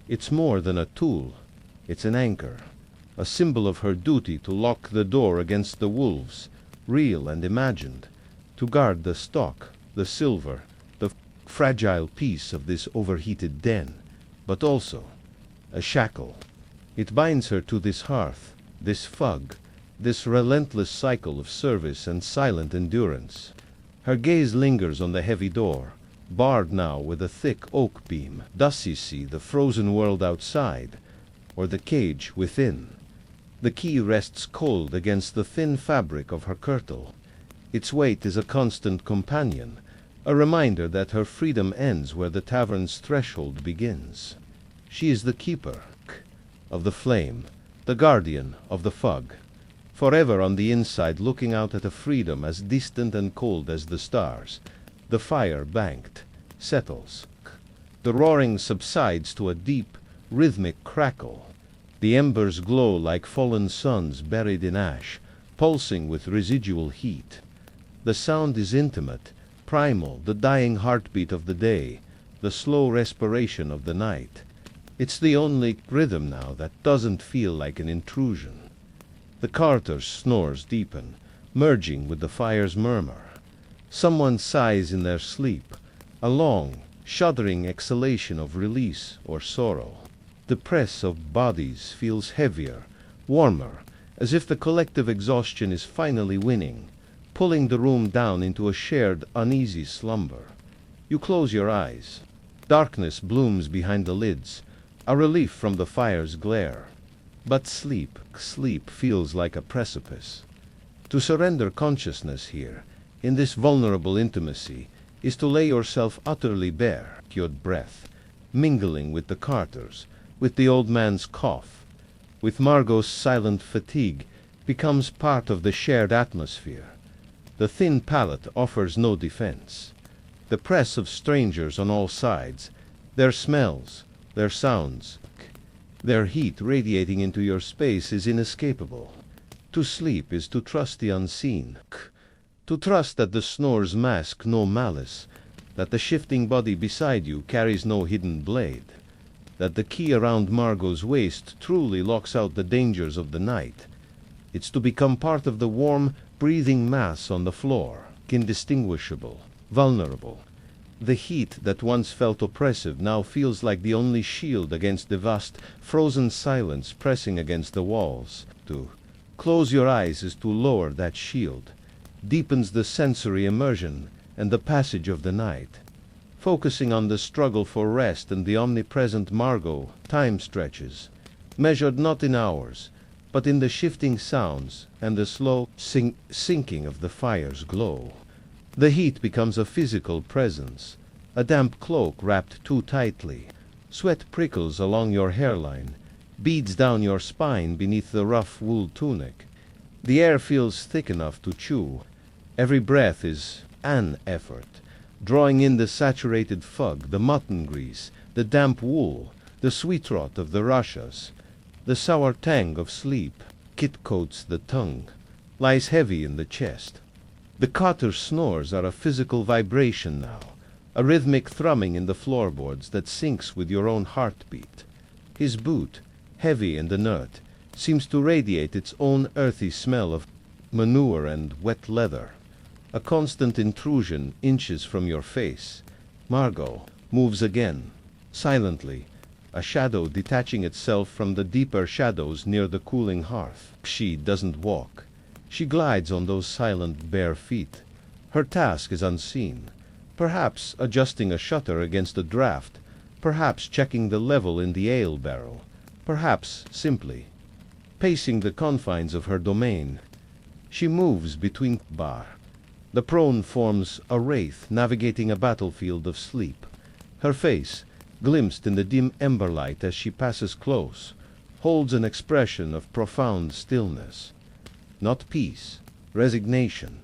It's more than a tool. It's an anchor, a symbol of her duty to lock the door against the wolves, real and imagined, to guard the stock, the silver, the fragile peace of this overheated den, but also a shackle. It binds her to this hearth, this fug, this relentless cycle of service and silent endurance. Her gaze lingers on the heavy door, barred now with a thick oak beam. Does she see the frozen world outside, or the cage within? The key rests cold against the thin fabric of her kirtle. Its weight is a constant companion, a reminder that her freedom ends where the tavern's threshold begins. She is the keeper of the flame, the guardian of the fug, forever on the inside looking out at a freedom as distant and cold as the stars. The fire banked, settles. The roaring subsides to a deep, rhythmic crackle. The embers glow like fallen suns buried in ash, pulsing with residual heat. The sound is intimate, primal, the dying heartbeat of the day, the slow respiration of the night. It's the only rhythm now that doesn't feel like an intrusion. The carter's snores deepen, merging with the fire's murmur. Someone sighs in their sleep, a long, shuddering exhalation of release or sorrow. The press of bodies feels heavier, warmer, as if the collective exhaustion is finally winning, pulling the room down into a shared, uneasy slumber. You close your eyes. Darkness blooms behind the lids, a relief from the fire's glare. But sleep feels like a precipice. To surrender consciousness here, in this vulnerable intimacy, is to lay yourself utterly bare, your breath, mingling with the Carter's, with the old man's cough, with Margot's silent fatigue, becomes part of the shared atmosphere. The thin palate offers no defense. The press of strangers on all sides, their smells, their sounds, their heat radiating into your space is inescapable. To sleep is to trust the unseen, to trust that the snores mask no malice, that the shifting body beside you carries no hidden blade, that the key around Margot's waist truly locks out the dangers of the night. It's to become part of the warm, breathing mass on the floor, indistinguishable, vulnerable. The heat that once felt oppressive now feels like the only shield against the vast, frozen silence pressing against the walls. To close your eyes is to lower that shield, deepens the sensory immersion and the passage of the night. Focusing on the struggle for rest and the omnipresent Margot, time stretches, measured not in hours, but in the shifting sounds and the slow sinking of the fire's glow. The heat becomes a physical presence, a damp cloak wrapped too tightly. Sweat prickles along your hairline, beads down your spine beneath the rough wool tunic. The air feels thick enough to chew. Every breath is an effort, drawing in the saturated fug, the mutton grease, the damp wool, the sweet rot of the Russias. The sour tang of sleep kit coats the tongue, lies heavy in the chest. The Carter's snores are a physical vibration now, a rhythmic thrumming in the floorboards that syncs with your own heartbeat. His boot, heavy and inert, seems to radiate its own earthy smell of manure and wet leather, a constant intrusion inches from your face. Margot moves again, silently, a shadow detaching itself from the deeper shadows near the cooling hearth. She doesn't walk. She glides on those silent bare feet. Her task is unseen, perhaps adjusting a shutter against a draft, perhaps checking the level in the ale barrel, perhaps simply pacing the confines of her domain. She moves between bar. The prone forms a wraith navigating a battlefield of sleep. Her face, glimpsed in the dim emberlight as she passes close, holds an expression of profound stillness. Not peace, resignation.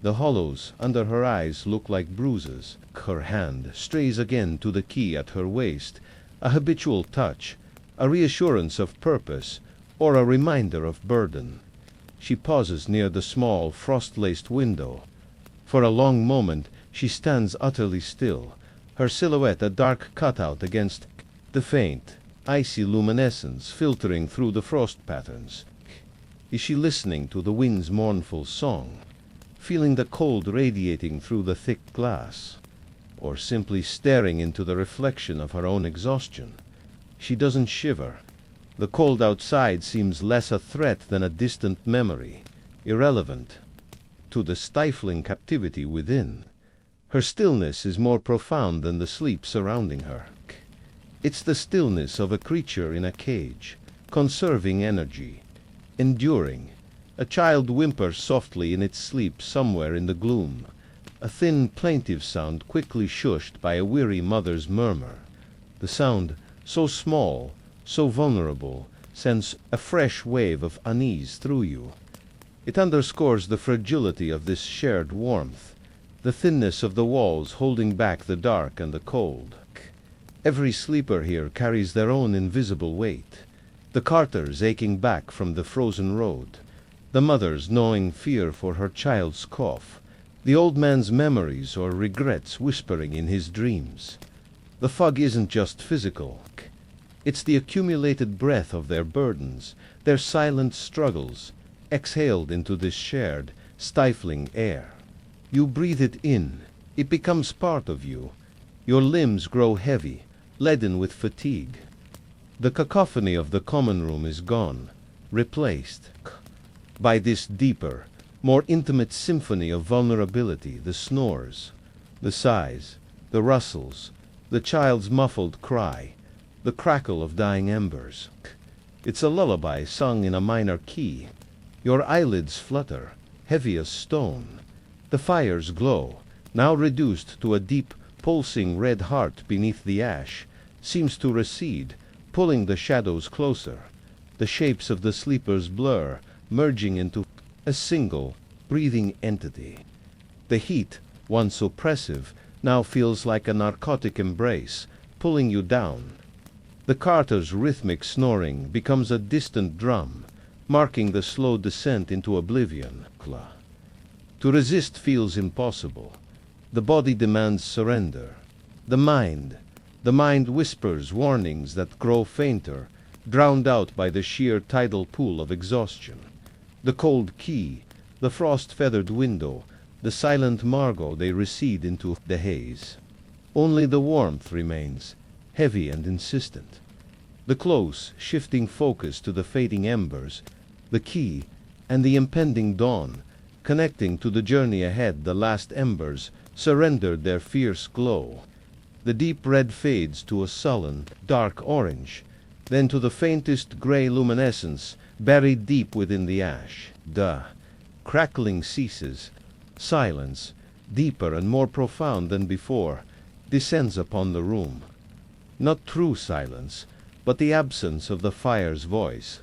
The hollows under her eyes look like bruises. Her hand strays again to the key at her waist, a habitual touch, a reassurance of purpose, or a reminder of burden. She pauses near the small, frost-laced window. For a long moment she stands utterly still, her silhouette a dark cutout against the faint, icy luminescence filtering through the frost patterns. Is she listening to the wind's mournful song, feeling the cold radiating through the thick glass, or simply staring into the reflection of her own exhaustion? She doesn't shiver. The cold outside seems less a threat than a distant memory, irrelevant to the stifling captivity within. Her stillness is more profound than the sleep surrounding her. It's the stillness of a creature in a cage, conserving energy, enduring. A child whimpers softly in its sleep somewhere in the gloom, a thin plaintive sound quickly shushed by a weary mother's murmur. The sound, so small, so vulnerable, sends a fresh wave of unease through you. It underscores the fragility of this shared warmth, the thinness of the walls holding back the dark and the cold. Every sleeper here carries their own invisible weight. The Carters aching back from the frozen road, the mother's gnawing fear for her child's cough, the old man's memories or regrets whispering in his dreams. The fog isn't just physical. It's the accumulated breath of their burdens, their silent struggles, exhaled into this shared, stifling air. You breathe it in. It becomes part of you. Your limbs grow heavy, leaden with fatigue. The cacophony of the common room is gone, replaced by this deeper, more intimate symphony of vulnerability, the snores, the sighs, the rustles, the child's muffled cry, the crackle of dying embers. It's a lullaby sung in a minor key. Your eyelids flutter, heavy as stone. The fire's glow, now reduced to a deep, pulsing red heart beneath the ash, seems to recede, pulling the shadows closer. The shapes of the sleepers blur, merging into a single, breathing entity. The heat, once oppressive, now feels like a narcotic embrace, pulling you down. The carter's rhythmic snoring becomes a distant drum, marking the slow descent into oblivion. To resist feels impossible. The body demands surrender. The mind whispers warnings that grow fainter, drowned out by the sheer tidal pool of exhaustion. The cold key, the frost-feathered window, the silent Margot, they recede into the haze. Only the warmth remains, heavy and insistent. The close, shifting focus to the fading embers, the key, and the impending dawn, connecting to the journey ahead. The last embers surrendered their fierce glow. The deep red fades to a sullen, dark orange, then to the faintest gray luminescence buried deep within the ash. The crackling ceases. Silence, deeper and more profound than before, descends upon the room. Not true silence, but the absence of the fire's voice.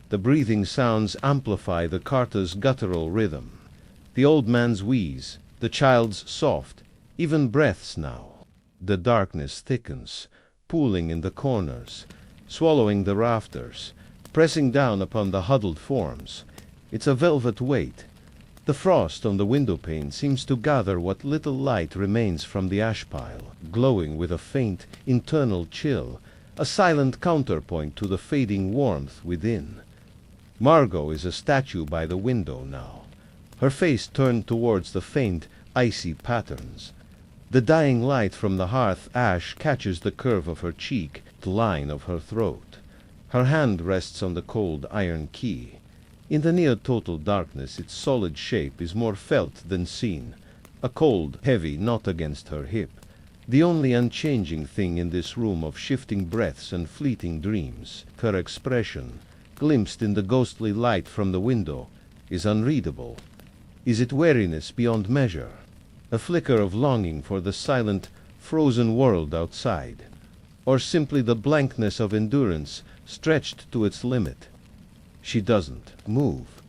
The breathing sounds amplify the carter's guttural rhythm. The old man's wheeze, the child's soft, even breaths now. The darkness thickens, pooling in the corners, swallowing the rafters, pressing down upon the huddled forms. It's a velvet weight. The frost on the window pane seems to gather what little light remains from the ash pile, glowing with a faint, internal chill, a silent counterpoint to the fading warmth within. Margot is a statue by the window now, her face turned towards the faint, icy patterns. The dying light from the hearth ash catches the curve of her cheek, the line of her throat. Her hand rests on the cold iron key. In the near-total darkness its solid shape is more felt than seen, a cold, heavy knot against her hip. The only unchanging thing in this room of shifting breaths and fleeting dreams, her expression, glimpsed in the ghostly light from the window, is unreadable. Is it weariness beyond measure? A flicker of longing for the silent, frozen world outside? Or simply the blankness of endurance stretched to its limit? She doesn't move.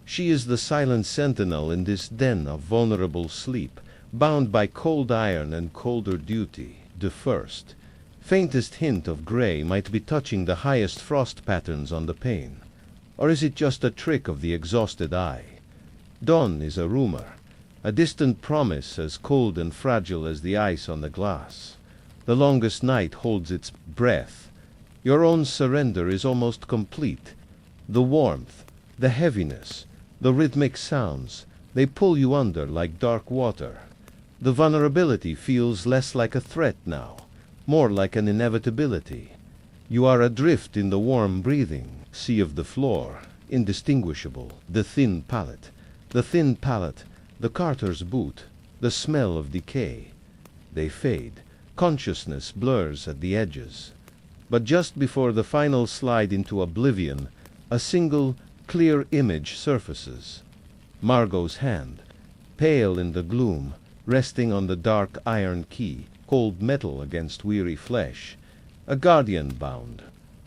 She is the silent sentinel in this den of vulnerable sleep, bound by cold iron and colder duty. The first, faintest hint of gray might be touching the highest frost patterns on the pane. Or is it just a trick of the exhausted eye? Dawn is a rumor, a distant promise as cold and fragile as the ice on the glass. The longest night holds its breath. Your own surrender is almost complete. The warmth, the heaviness, the rhythmic sounds, they pull you under like dark water. The vulnerability feels less like a threat now, more like an inevitability. You are adrift in the warm breathing sea of the floor, indistinguishable. The thin pallet, the carter's boot, the smell of decay. They fade. Consciousness blurs at the edges. But just before the final slide into oblivion, a single, clear image surfaces. Margot's hand, pale in the gloom, resting on the dark iron key, cold metal against weary flesh. A guardian bound,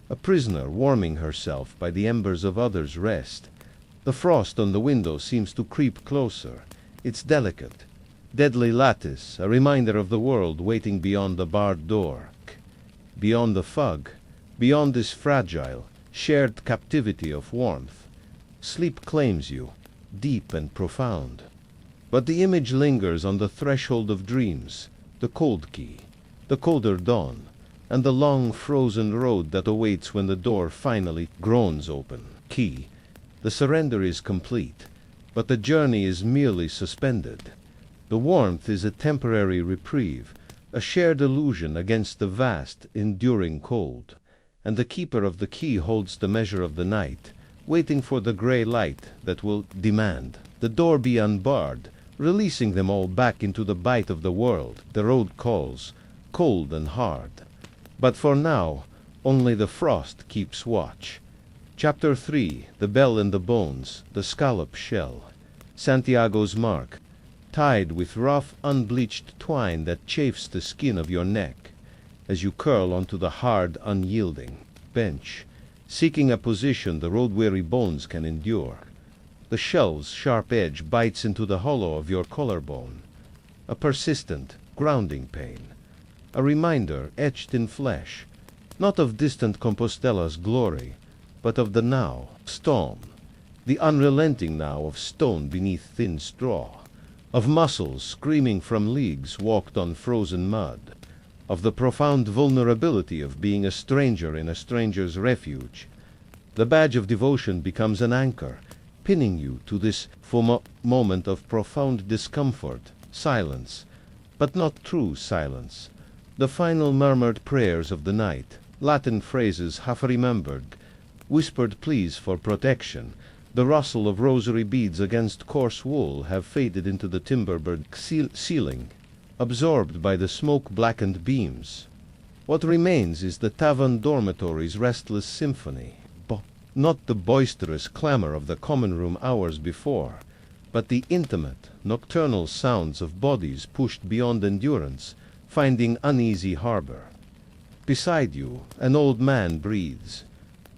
a prisoner warming herself by the embers of others' rest. The frost on the window seems to creep closer. Its delicate, deadly lattice, a reminder of the world waiting beyond the barred door. Beyond the fog, beyond this fragile, shared captivity of warmth. Sleep claims you, deep and profound. But the image lingers on the threshold of dreams, the cold key, the colder dawn, and the long frozen road that awaits when the door finally groans open. Key, the surrender is complete, but the journey is merely suspended. The warmth is a temporary reprieve, a shared illusion against the vast, enduring cold. And the keeper of the key holds the measure of the night, waiting for the gray light that will demand the door be unbarred, releasing them all back into the bite of the world. The road calls, cold and hard. But for now, Only the frost keeps watch. Chapter 3. The Bell and the Bones, the Scallop Shell. Santiago's Mark. Tied with rough, unbleached twine that chafes the skin of your neck, as you curl onto the hard, unyielding bench, seeking a position the road-weary bones can endure. The shell's sharp edge bites into the hollow of your collarbone. A persistent, grounding pain. A reminder etched in flesh, not of distant Compostella's glory, but of the now, storm, the unrelenting now of stone beneath thin straw, of muscles screaming from leagues walked on frozen mud, of the profound vulnerability of being a stranger in a stranger's refuge. The badge of devotion becomes an anchor, pinning you to this moment of profound discomfort, silence, but not true silence. The final murmured prayers of the night, Latin phrases half remembered, whispered pleas for protection, the rustle of rosary beads against coarse wool have faded into the timber-bird ceiling, absorbed by the smoke-blackened beams. What remains is the Tavern dormitory's restless symphony, not the boisterous clamor of the common room hours before, but the intimate, nocturnal sounds of bodies pushed beyond endurance, finding uneasy harbor. Beside you, an old man breathes,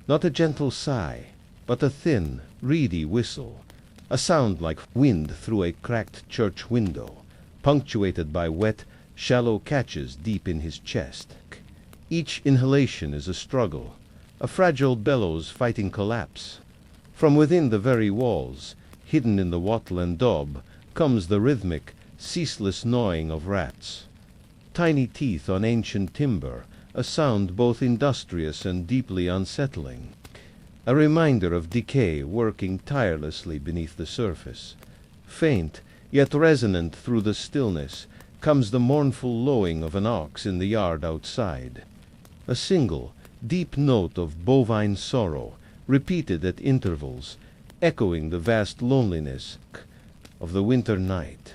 not a gentle sigh, but a thin, reedy whistle, a sound like wind through a cracked church window, punctuated by wet, shallow catches deep in his chest. Each inhalation is a struggle, a fragile bellows fighting collapse. From within the very walls, hidden in the wattle and daub, comes the rhythmic, ceaseless gnawing of rats. Tiny teeth on ancient timber, a sound both industrious and deeply unsettling. A reminder of decay working tirelessly beneath the surface. Faint, yet resonant through the stillness, comes the mournful lowing of an ox in the yard outside. A single, deep note of bovine sorrow, repeated at intervals, echoing the vast loneliness of the winter night.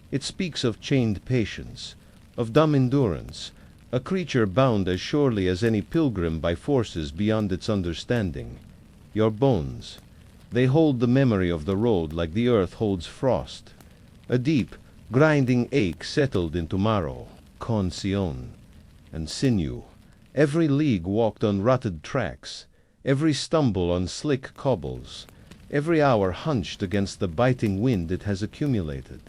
It speaks of chained patience, of dumb endurance, a creature bound as surely as any pilgrim by forces beyond its understanding. Your bones, they hold the memory of the road like the earth holds frost. A deep, grinding ache settled into marrow, consion, and sinew. Every league walked on rutted tracks, every stumble on slick cobbles, every hour hunched against the biting wind it has accumulated.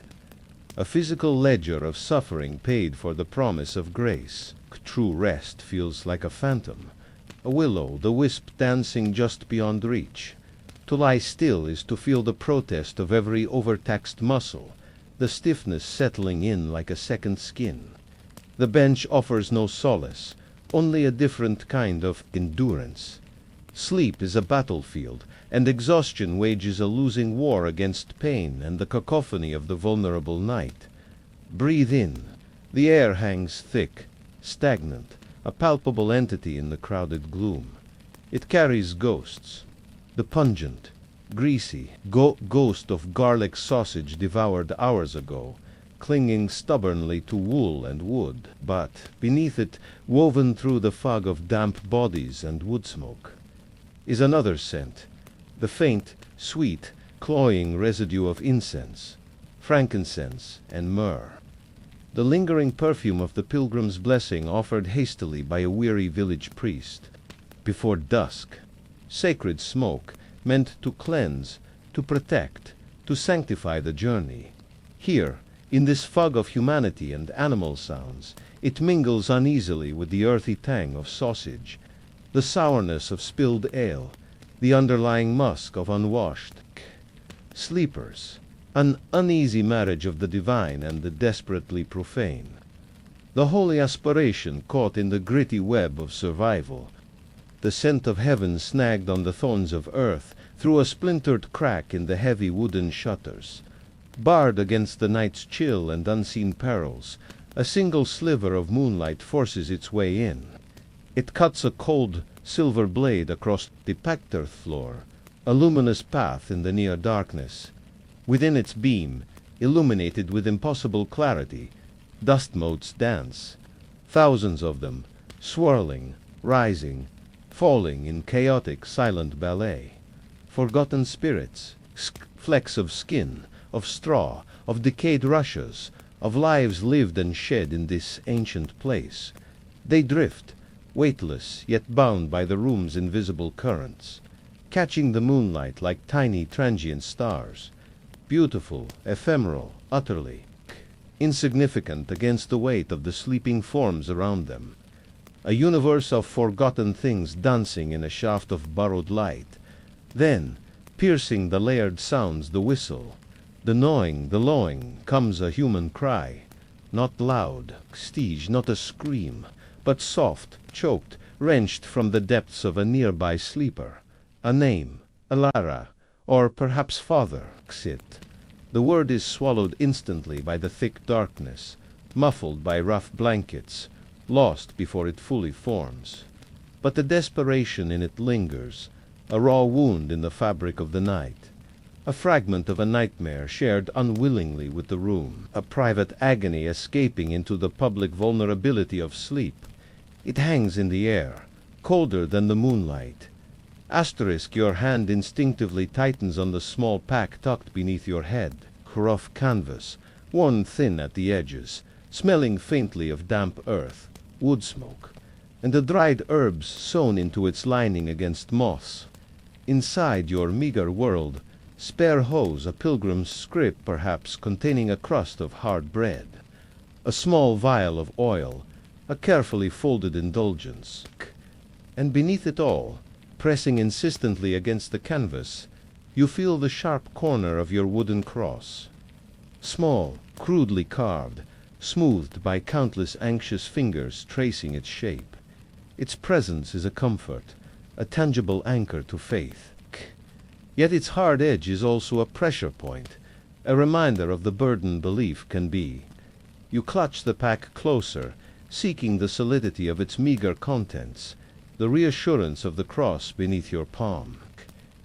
A physical ledger of suffering paid for the promise of grace. True rest feels like a phantom, a willow, the wisp dancing just beyond reach. To lie still is to feel the protest of every overtaxed muscle, the stiffness settling in like a second skin. The bench offers no solace, only a different kind of endurance. Sleep is a battlefield, and exhaustion wages a losing war against pain and the cacophony of the vulnerable night. Breathe in. The air hangs thick, stagnant, a palpable entity in the crowded gloom. It carries ghosts. The pungent, greasy ghost of garlic sausage devoured hours ago, clinging stubbornly to wool and wood, but beneath it, woven through the fog of damp bodies and wood smoke, is another scent, the faint, sweet, cloying residue of incense, frankincense, and myrrh. The lingering perfume of the pilgrim's blessing offered hastily by a weary village priest. Before dusk, sacred smoke, meant to cleanse, to protect, to sanctify the journey. Here, in this fog of humanity and animal sounds, it mingles uneasily with the earthy tang of sausage, the sourness of spilled ale, the underlying musk of unwashed sleepers, an uneasy marriage of the divine and the desperately profane. The holy aspiration caught in the gritty web of survival, the scent of heaven snagged on the thorns of earth through a splintered crack in the heavy wooden shutters. Barred against the night's chill and unseen perils, a single sliver of moonlight forces its way in. It cuts a cold silver blade across the packed earth floor, a luminous path in the near darkness. Within its beam, illuminated with impossible clarity, dust motes dance, thousands of them, swirling, rising, falling in chaotic, silent ballet. Forgotten spirits, flecks of skin, of straw, of decayed rushes, of lives lived and shed in this ancient place. They drift, weightless yet bound by the room's invisible currents, catching the moonlight like tiny transient stars, beautiful, ephemeral, utterly insignificant against the weight of the sleeping forms around them. A universe of forgotten things dancing in a shaft of borrowed light. Then, piercing the layered sounds, the whistle, the gnawing, the lowing, comes a human cry. Not loud, stige, not a scream, but soft, choked, wrenched from the depths of a nearby sleeper. A name, Alara, or perhaps father, Xit. The word is swallowed instantly by the thick darkness, muffled by rough blankets, lost before it fully forms. But the desperation in it lingers, a raw wound in the fabric of the night, a fragment of a nightmare shared unwillingly with the room, a private agony escaping into the public vulnerability of sleep. It hangs in the air, colder than the moonlight. Asterisk, your hand instinctively tightens on the small pack tucked beneath your head, rough canvas, worn thin at the edges, smelling faintly of damp earth, wood smoke, and the dried herbs sewn into its lining against moss. Inside your meager world, spare hose, a pilgrim's scrip perhaps containing a crust of hard bread, a small vial of oil, a carefully folded indulgence. And beneath it all, pressing insistently against the canvas, you feel the sharp corner of your wooden cross. Small, crudely carved, smoothed by countless anxious fingers tracing its shape. Its presence is a comfort, a tangible anchor to faith. Yet its hard edge is also a pressure point, a reminder of the burden belief can be. You clutch the pack closer, seeking the solidity of its meager contents, the reassurance of the cross beneath your palm.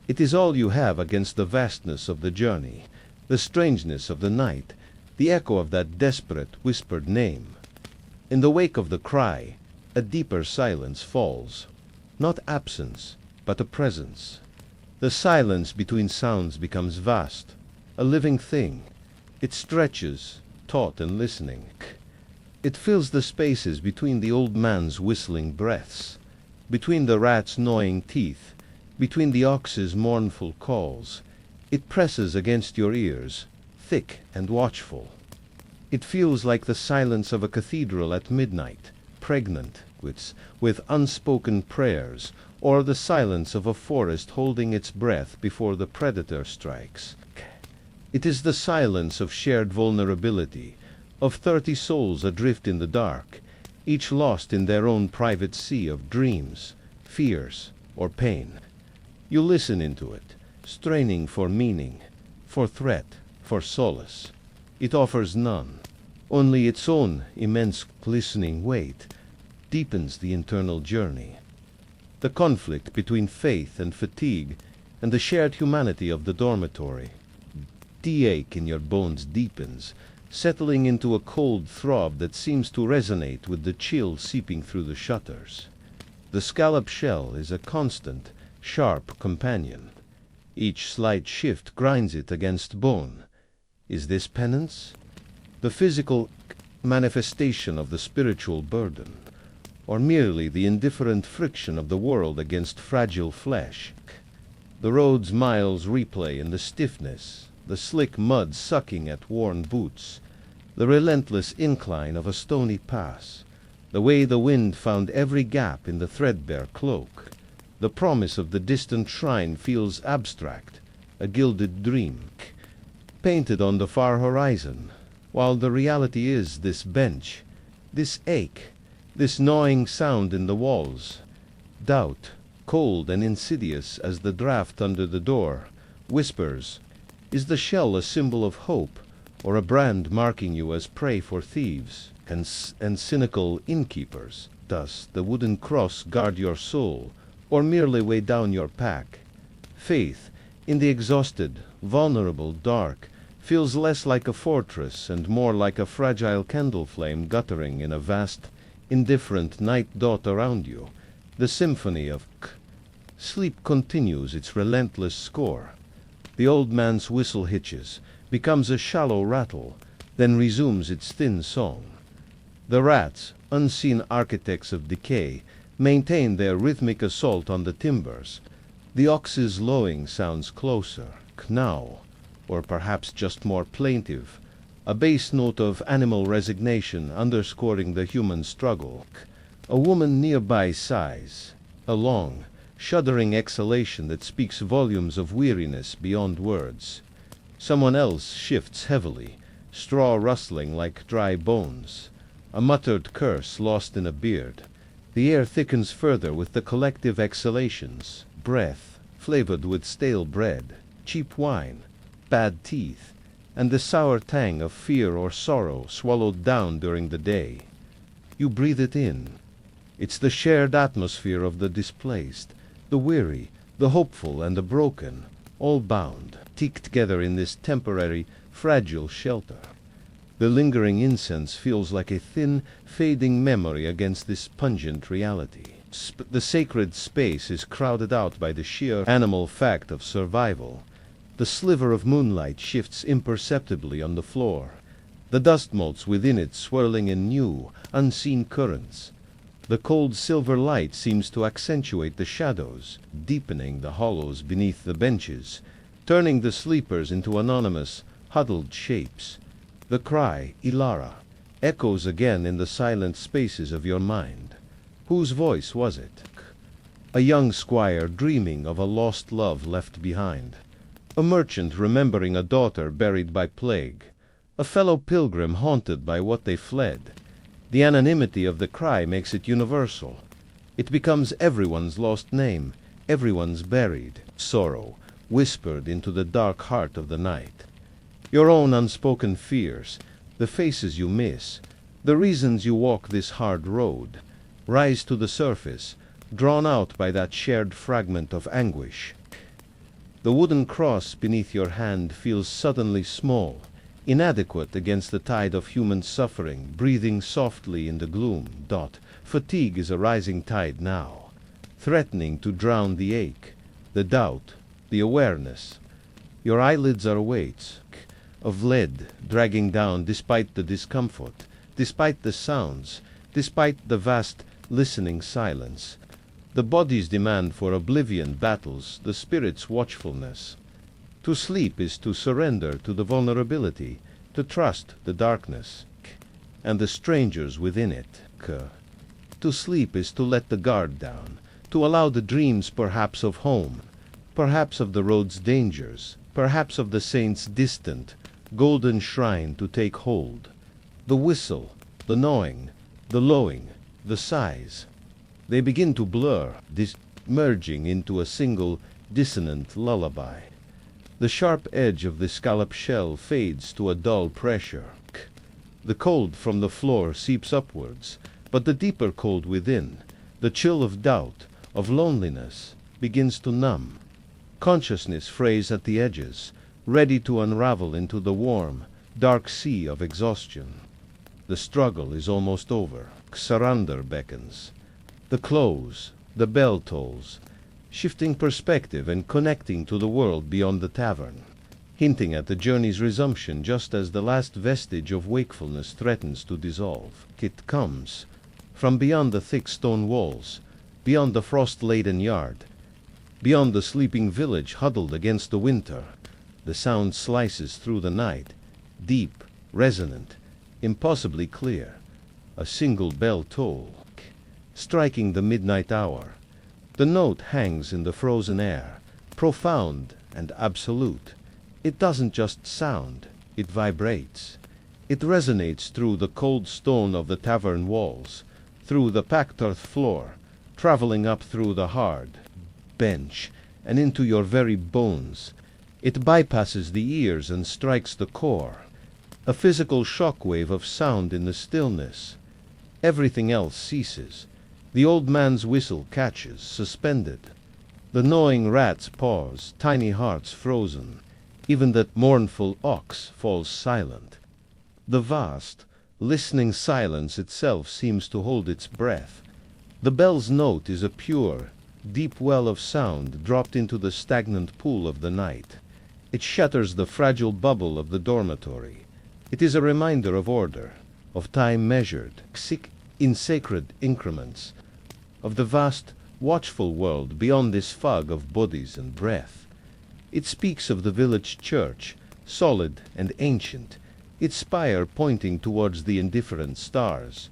It is all you have against the vastness of the journey, the strangeness of the night, the echo of that desperate, whispered name. In the wake of the cry, a deeper silence falls. Not absence, but a presence. The silence between sounds becomes vast, a living thing. It stretches, taut and listening. It fills the spaces between the old man's whistling breaths, between the rat's gnawing teeth, between the ox's mournful calls. It presses against your ears, thick and watchful. It feels like the silence of a cathedral at midnight, pregnant with unspoken prayers, or the silence of a forest holding its breath before the predator strikes. It is the silence of shared vulnerability, of 30 souls adrift in the dark, each lost in their own private sea of dreams, fears, or pain. You listen into it, straining for meaning, for threat, for solace. It offers none. Only its own immense glistening weight deepens the internal journey. The conflict between faith and fatigue, and the shared humanity of the dormitory. The ache in your bones deepens, settling into a cold throb that seems to resonate with the chill seeping through the shutters. The scallop shell is a constant, sharp companion. Each slight shift grinds it against bone. Is this penance? The physical manifestation of the spiritual burden, or merely the indifferent friction of the world against fragile flesh? The road's miles replay in the stiffness, the slick mud sucking at worn boots, the relentless incline of a stony pass, the way the wind found every gap in the threadbare cloak. The promise of the distant shrine feels abstract, a gilded dream, painted on the far horizon, while the reality is this bench, this ache, this gnawing sound in the walls. Doubt, cold and insidious as the draught under the door, whispers, is the shell a symbol of hope, or a brand marking you as prey for thieves and cynical innkeepers? Does the wooden cross guard your soul, or merely weigh down your pack? Faith, in the exhausted, vulnerable dark, feels less like a fortress and more like a fragile candle flame guttering in a vast, indifferent night dot around you. the symphony of k. Sleep continues its relentless score. The old man's whistle hitches, becomes a shallow rattle, then resumes its thin song. The rats, unseen architects of decay, maintain their rhythmic assault on the timbers. The ox's lowing sounds closer, now, or perhaps just more plaintive, a bass note of animal resignation underscoring the human struggle. A woman nearby sighs, a long, shuddering exhalation that speaks volumes of weariness beyond words. Someone else shifts heavily, straw rustling like dry bones, a muttered curse lost in a beard. The air thickens further with the collective exhalations, breath flavored with stale bread, cheap wine, bad teeth, and the sour tang of fear or sorrow swallowed down during the day. You breathe it in. It's the shared atmosphere of the displaced, the weary, the hopeful, and the broken, all bound, ticked together in this temporary, fragile shelter. The lingering incense feels like a thin, fading memory against this pungent reality. The sacred space is crowded out by the sheer animal fact of survival. The sliver of moonlight shifts imperceptibly on the floor, the dust motes within it swirling in new, unseen currents. The cold silver light seems to accentuate the shadows, deepening the hollows beneath the benches, turning the sleepers into anonymous, huddled shapes. The cry, Ilara, echoes again in the silent spaces of your mind. Whose voice was it? A young squire dreaming of a lost love left behind. A merchant remembering a daughter buried by plague. A fellow pilgrim haunted by what they fled. The anonymity of the cry makes it universal. It becomes everyone's lost name, everyone's buried sorrow, whispered into the dark heart of the night. Your own unspoken fears, the faces you miss, the reasons you walk this hard road, rise to the surface, drawn out by that shared fragment of anguish. The wooden cross beneath your hand feels suddenly small, inadequate against the tide of human suffering, breathing softly in the gloom. Fatigue is a rising tide now, threatening to drown the ache, the doubt, the awareness. Your eyelids are weights of lead dragging down despite the discomfort, despite the sounds, despite the vast listening silence. The body's demand for oblivion battles the spirit's watchfulness. To sleep is to surrender to the vulnerability, to trust the darkness and the strangers within it. To sleep is to let the guard down, to allow the dreams perhaps of home, perhaps of the road's dangers, perhaps of the saint's distant, golden shrine to take hold. The whistle, the gnawing, the lowing, the sighs, they begin to blur, merging into a single dissonant lullaby. The sharp edge of the scallop shell fades to a dull pressure. The cold from the floor seeps upwards, but the deeper cold within, the chill of doubt, of loneliness, begins to numb. Consciousness frays at the edges, ready to unravel into the warm, dark sea of exhaustion. The struggle is almost over. Surrender beckons. The close, the bell tolls, shifting perspective and connecting to the world beyond the tavern, hinting at the journey's resumption just as the last vestige of wakefulness threatens to dissolve. It comes from beyond the thick stone walls, beyond the frost-laden yard, beyond the sleeping village huddled against the winter. The sound slices through the night, deep, resonant, impossibly clear. A single bell toll, striking the midnight hour. The note hangs in the frozen air, profound and absolute. It doesn't just sound, it vibrates. It resonates through the cold stone of the tavern walls, through the packed earth floor, traveling up through the hard bench and into your very bones. It bypasses the ears and strikes the core. A physical shockwave of sound in the stillness. Everything else ceases. The old man's whistle catches, suspended. The gnawing rats pause, tiny hearts frozen. Even that mournful ox falls silent. The vast, listening silence itself seems to hold its breath. The bell's note is a pure, deep well of sound dropped into the stagnant pool of the night. It shatters the fragile bubble of the dormitory. It is a reminder of order, of time measured, in sacred increments, of the vast, watchful world beyond this fog of bodies and breath. It speaks of the village church, solid and ancient, its spire pointing towards the indifferent stars.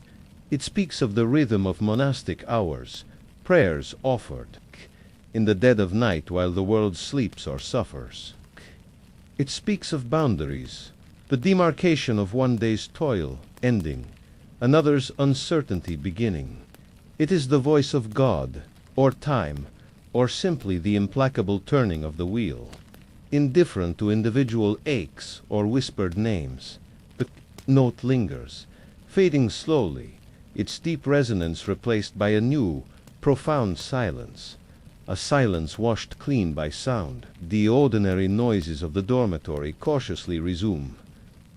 It speaks of the rhythm of monastic hours, prayers offered in the dead of night while the world sleeps or suffers. It speaks of boundaries, the demarcation of one day's toil ending, another's uncertainty beginning. It is the voice of God, or time, or simply the implacable turning of the wheel. Indifferent to individual aches or whispered names, the note lingers, fading slowly, its deep resonance replaced by a new, profound silence. A silence washed clean by sound. The ordinary noises of the dormitory cautiously resume.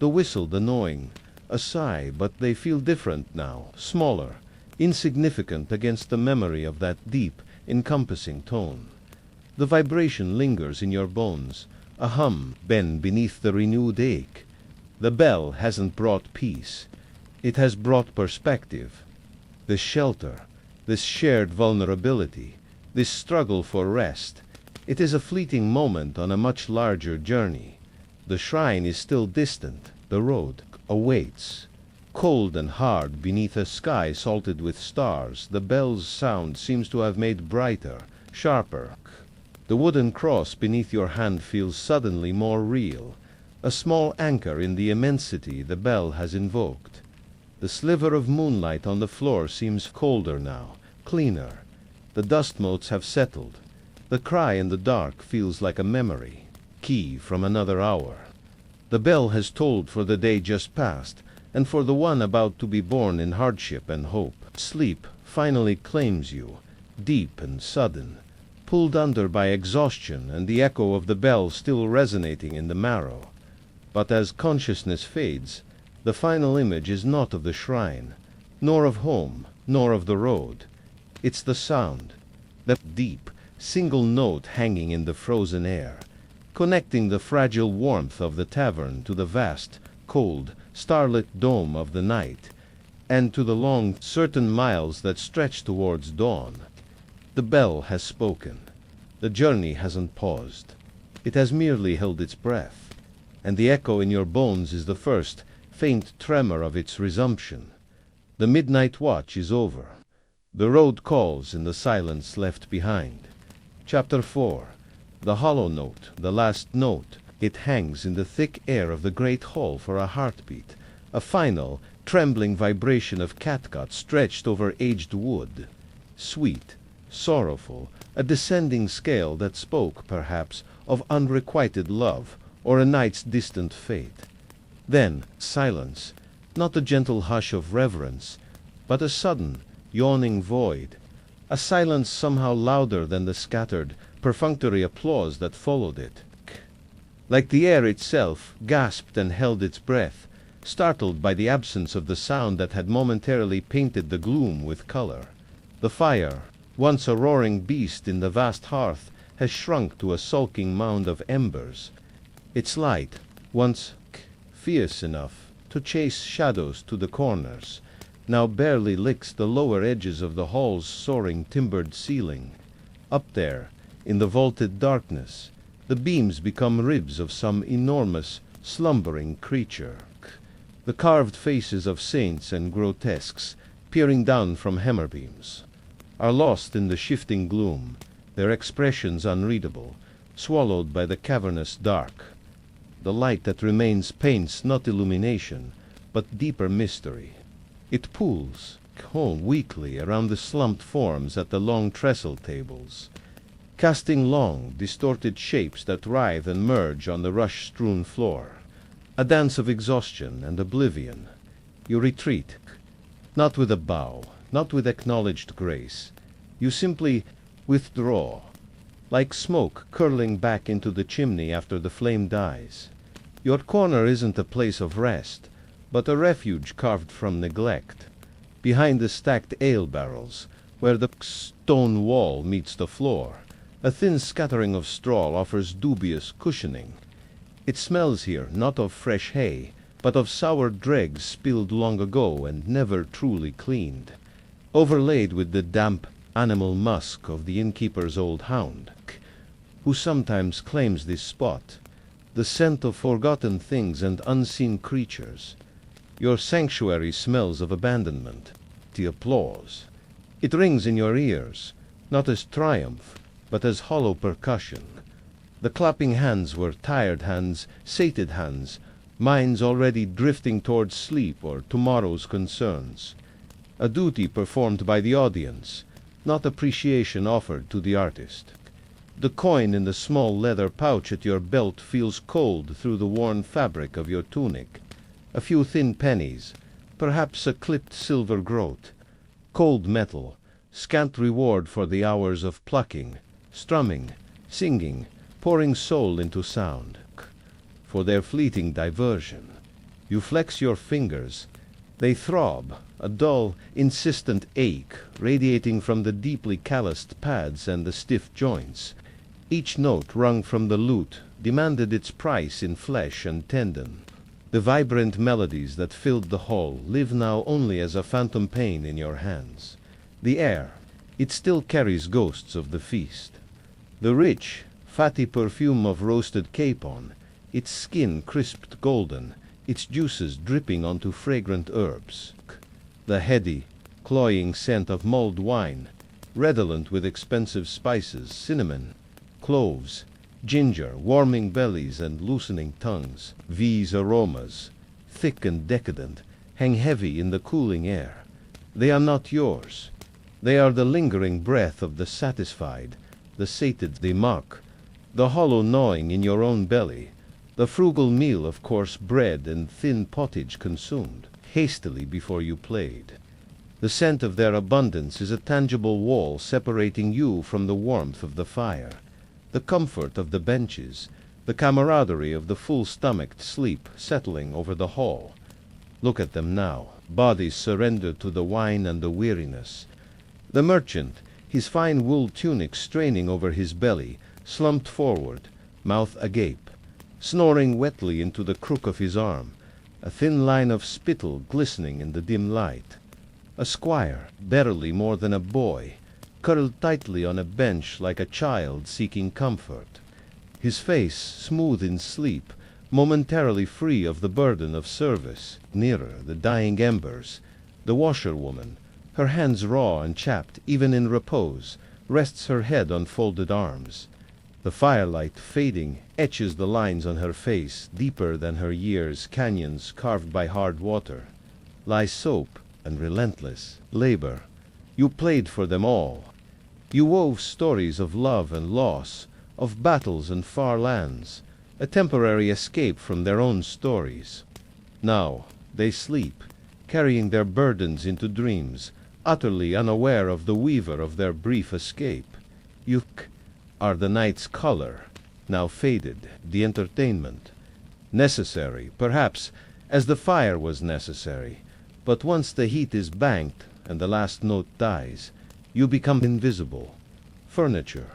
The whistle, the gnawing, a sigh, but they feel different now, smaller, insignificant against the memory of that deep, encompassing tone. The vibration lingers in your bones, a hum bend beneath the renewed ache. The bell hasn't brought peace. It has brought perspective. This shelter, this shared vulnerability, this struggle for rest, it is a fleeting moment on a much larger journey. The shrine is still distant. The road awaits. Cold and hard beneath a sky salted with stars, the bell's sound seems to have made brighter, sharper. The wooden cross beneath your hand feels suddenly more real, a small anchor in the immensity the bell has invoked. The sliver of moonlight on the floor seems colder now, cleaner. The dust motes have settled. The cry in the dark feels like a memory, key from another hour. The bell has tolled for the day just past, and for the one about to be born in hardship and hope. Sleep finally claims you, deep and sudden, pulled under by exhaustion and the echo of the bell still resonating in the marrow. But as consciousness fades, the final image is not of the shrine, nor of home, nor of the road. It's the sound, that deep, single note hanging in the frozen air, connecting the fragile warmth of the tavern to the vast, cold, starlit dome of the night, and to the long, certain miles that stretch towards dawn. The bell has spoken. The journey hasn't paused. It has merely held its breath, and the echo in your bones is the first, faint tremor of its resumption. The midnight watch is over. The road calls in the silence left behind. Chapter 4. The hollow note, the last note. It hangs in the thick air of the great hall for a heartbeat, a final, trembling vibration of catgut stretched over aged wood. Sweet, sorrowful, a descending scale that spoke, perhaps, of unrequited love or a night's distant fate. Then silence, not the gentle hush of reverence, but a sudden, yawning void, a silence somehow louder than the scattered, perfunctory applause that followed it. Like the air itself, gasped and held its breath, startled by the absence of the sound that had momentarily painted the gloom with color. The fire, once a roaring beast in the vast hearth, has shrunk to a sulking mound of embers. Its light, once fierce enough to chase shadows to the corners, now barely licks the lower edges of the hall's soaring timbered ceiling. Up there, in the vaulted darkness, the beams become ribs of some enormous, slumbering creature. The carved faces of saints and grotesques, peering down from hammer beams, are lost in the shifting gloom, their expressions unreadable, swallowed by the cavernous dark. The light that remains paints not illumination, but deeper mystery. It pools, weakly around the slumped forms at the long trestle tables, casting long, distorted shapes that writhe and merge on the rush-strewn floor. A dance of exhaustion and oblivion. You retreat, not with a bow, not with acknowledged grace. You simply withdraw, like smoke curling back into the chimney after the flame dies. Your corner isn't a place of rest, but a refuge carved from neglect. Behind the stacked ale barrels, where the stone wall meets the floor. A thin scattering of straw offers dubious cushioning. It smells here not of fresh hay, but of sour dregs spilled long ago and never truly cleaned, overlaid with the damp animal musk of the innkeeper's old hound, who sometimes claims this spot, the scent of forgotten things and unseen creatures. Your sanctuary smells of abandonment, the applause. It rings in your ears, not as triumph, but as hollow percussion. The clapping hands were tired hands, sated hands, minds already drifting towards sleep or tomorrow's concerns. A duty performed by the audience, not appreciation offered to the artist. The coin in the small leather pouch at your belt feels cold through the worn fabric of your tunic. A few thin pennies, perhaps a clipped silver groat. Cold metal, scant reward for the hours of plucking, strumming, singing, pouring soul into sound. For their fleeting diversion. You flex your fingers. They throb, a dull, insistent ache radiating from the deeply calloused pads and the stiff joints. Each note wrung from the lute demanded its price in flesh and tendon. The vibrant melodies that filled the hall live now only as a phantom pain in your hands. The air, it still carries ghosts of the feast. The rich, fatty perfume of roasted capon, its skin crisped golden, its juices dripping onto fragrant herbs. The heady, cloying scent of mulled wine, redolent with expensive spices, cinnamon, cloves, ginger, warming bellies and loosening tongues. These aromas, thick and decadent, hang heavy in the cooling air. They are not yours. They are the lingering breath of the satisfied, the sated they mock, the hollow gnawing in your own belly, the frugal meal of coarse bread and thin pottage consumed hastily before you played. The scent of their abundance is a tangible wall separating you from the warmth of the fire, the comfort of the benches, the camaraderie of the full-stomached sleep settling over the hall. Look at them now, bodies surrendered to the wine and the weariness. The merchant, his fine wool tunic straining over his belly, slumped forward, mouth agape, snoring wetly into the crook of his arm, a thin line of spittle glistening in the dim light. A squire, barely more than a boy, curled tightly on a bench like a child seeking comfort, his face smooth in sleep, momentarily free of the burden of service. Nearer, the dying embers, the washerwoman, her hands raw and chapped even in repose, rests her head on folded arms. The firelight, fading, etches the lines on her face deeper than her years, canyons carved by hard water. Lies soap and relentless labor. You played for them all. You wove stories of love and loss, of battles and far lands, a temporary escape from their own stories. Now they sleep, carrying their burdens into dreams, utterly unaware of the weaver of their brief escape. You are the night's color, now faded, the entertainment. Necessary, perhaps, as the fire was necessary, but once the heat is banked and the last note dies, you become invisible. Furniture,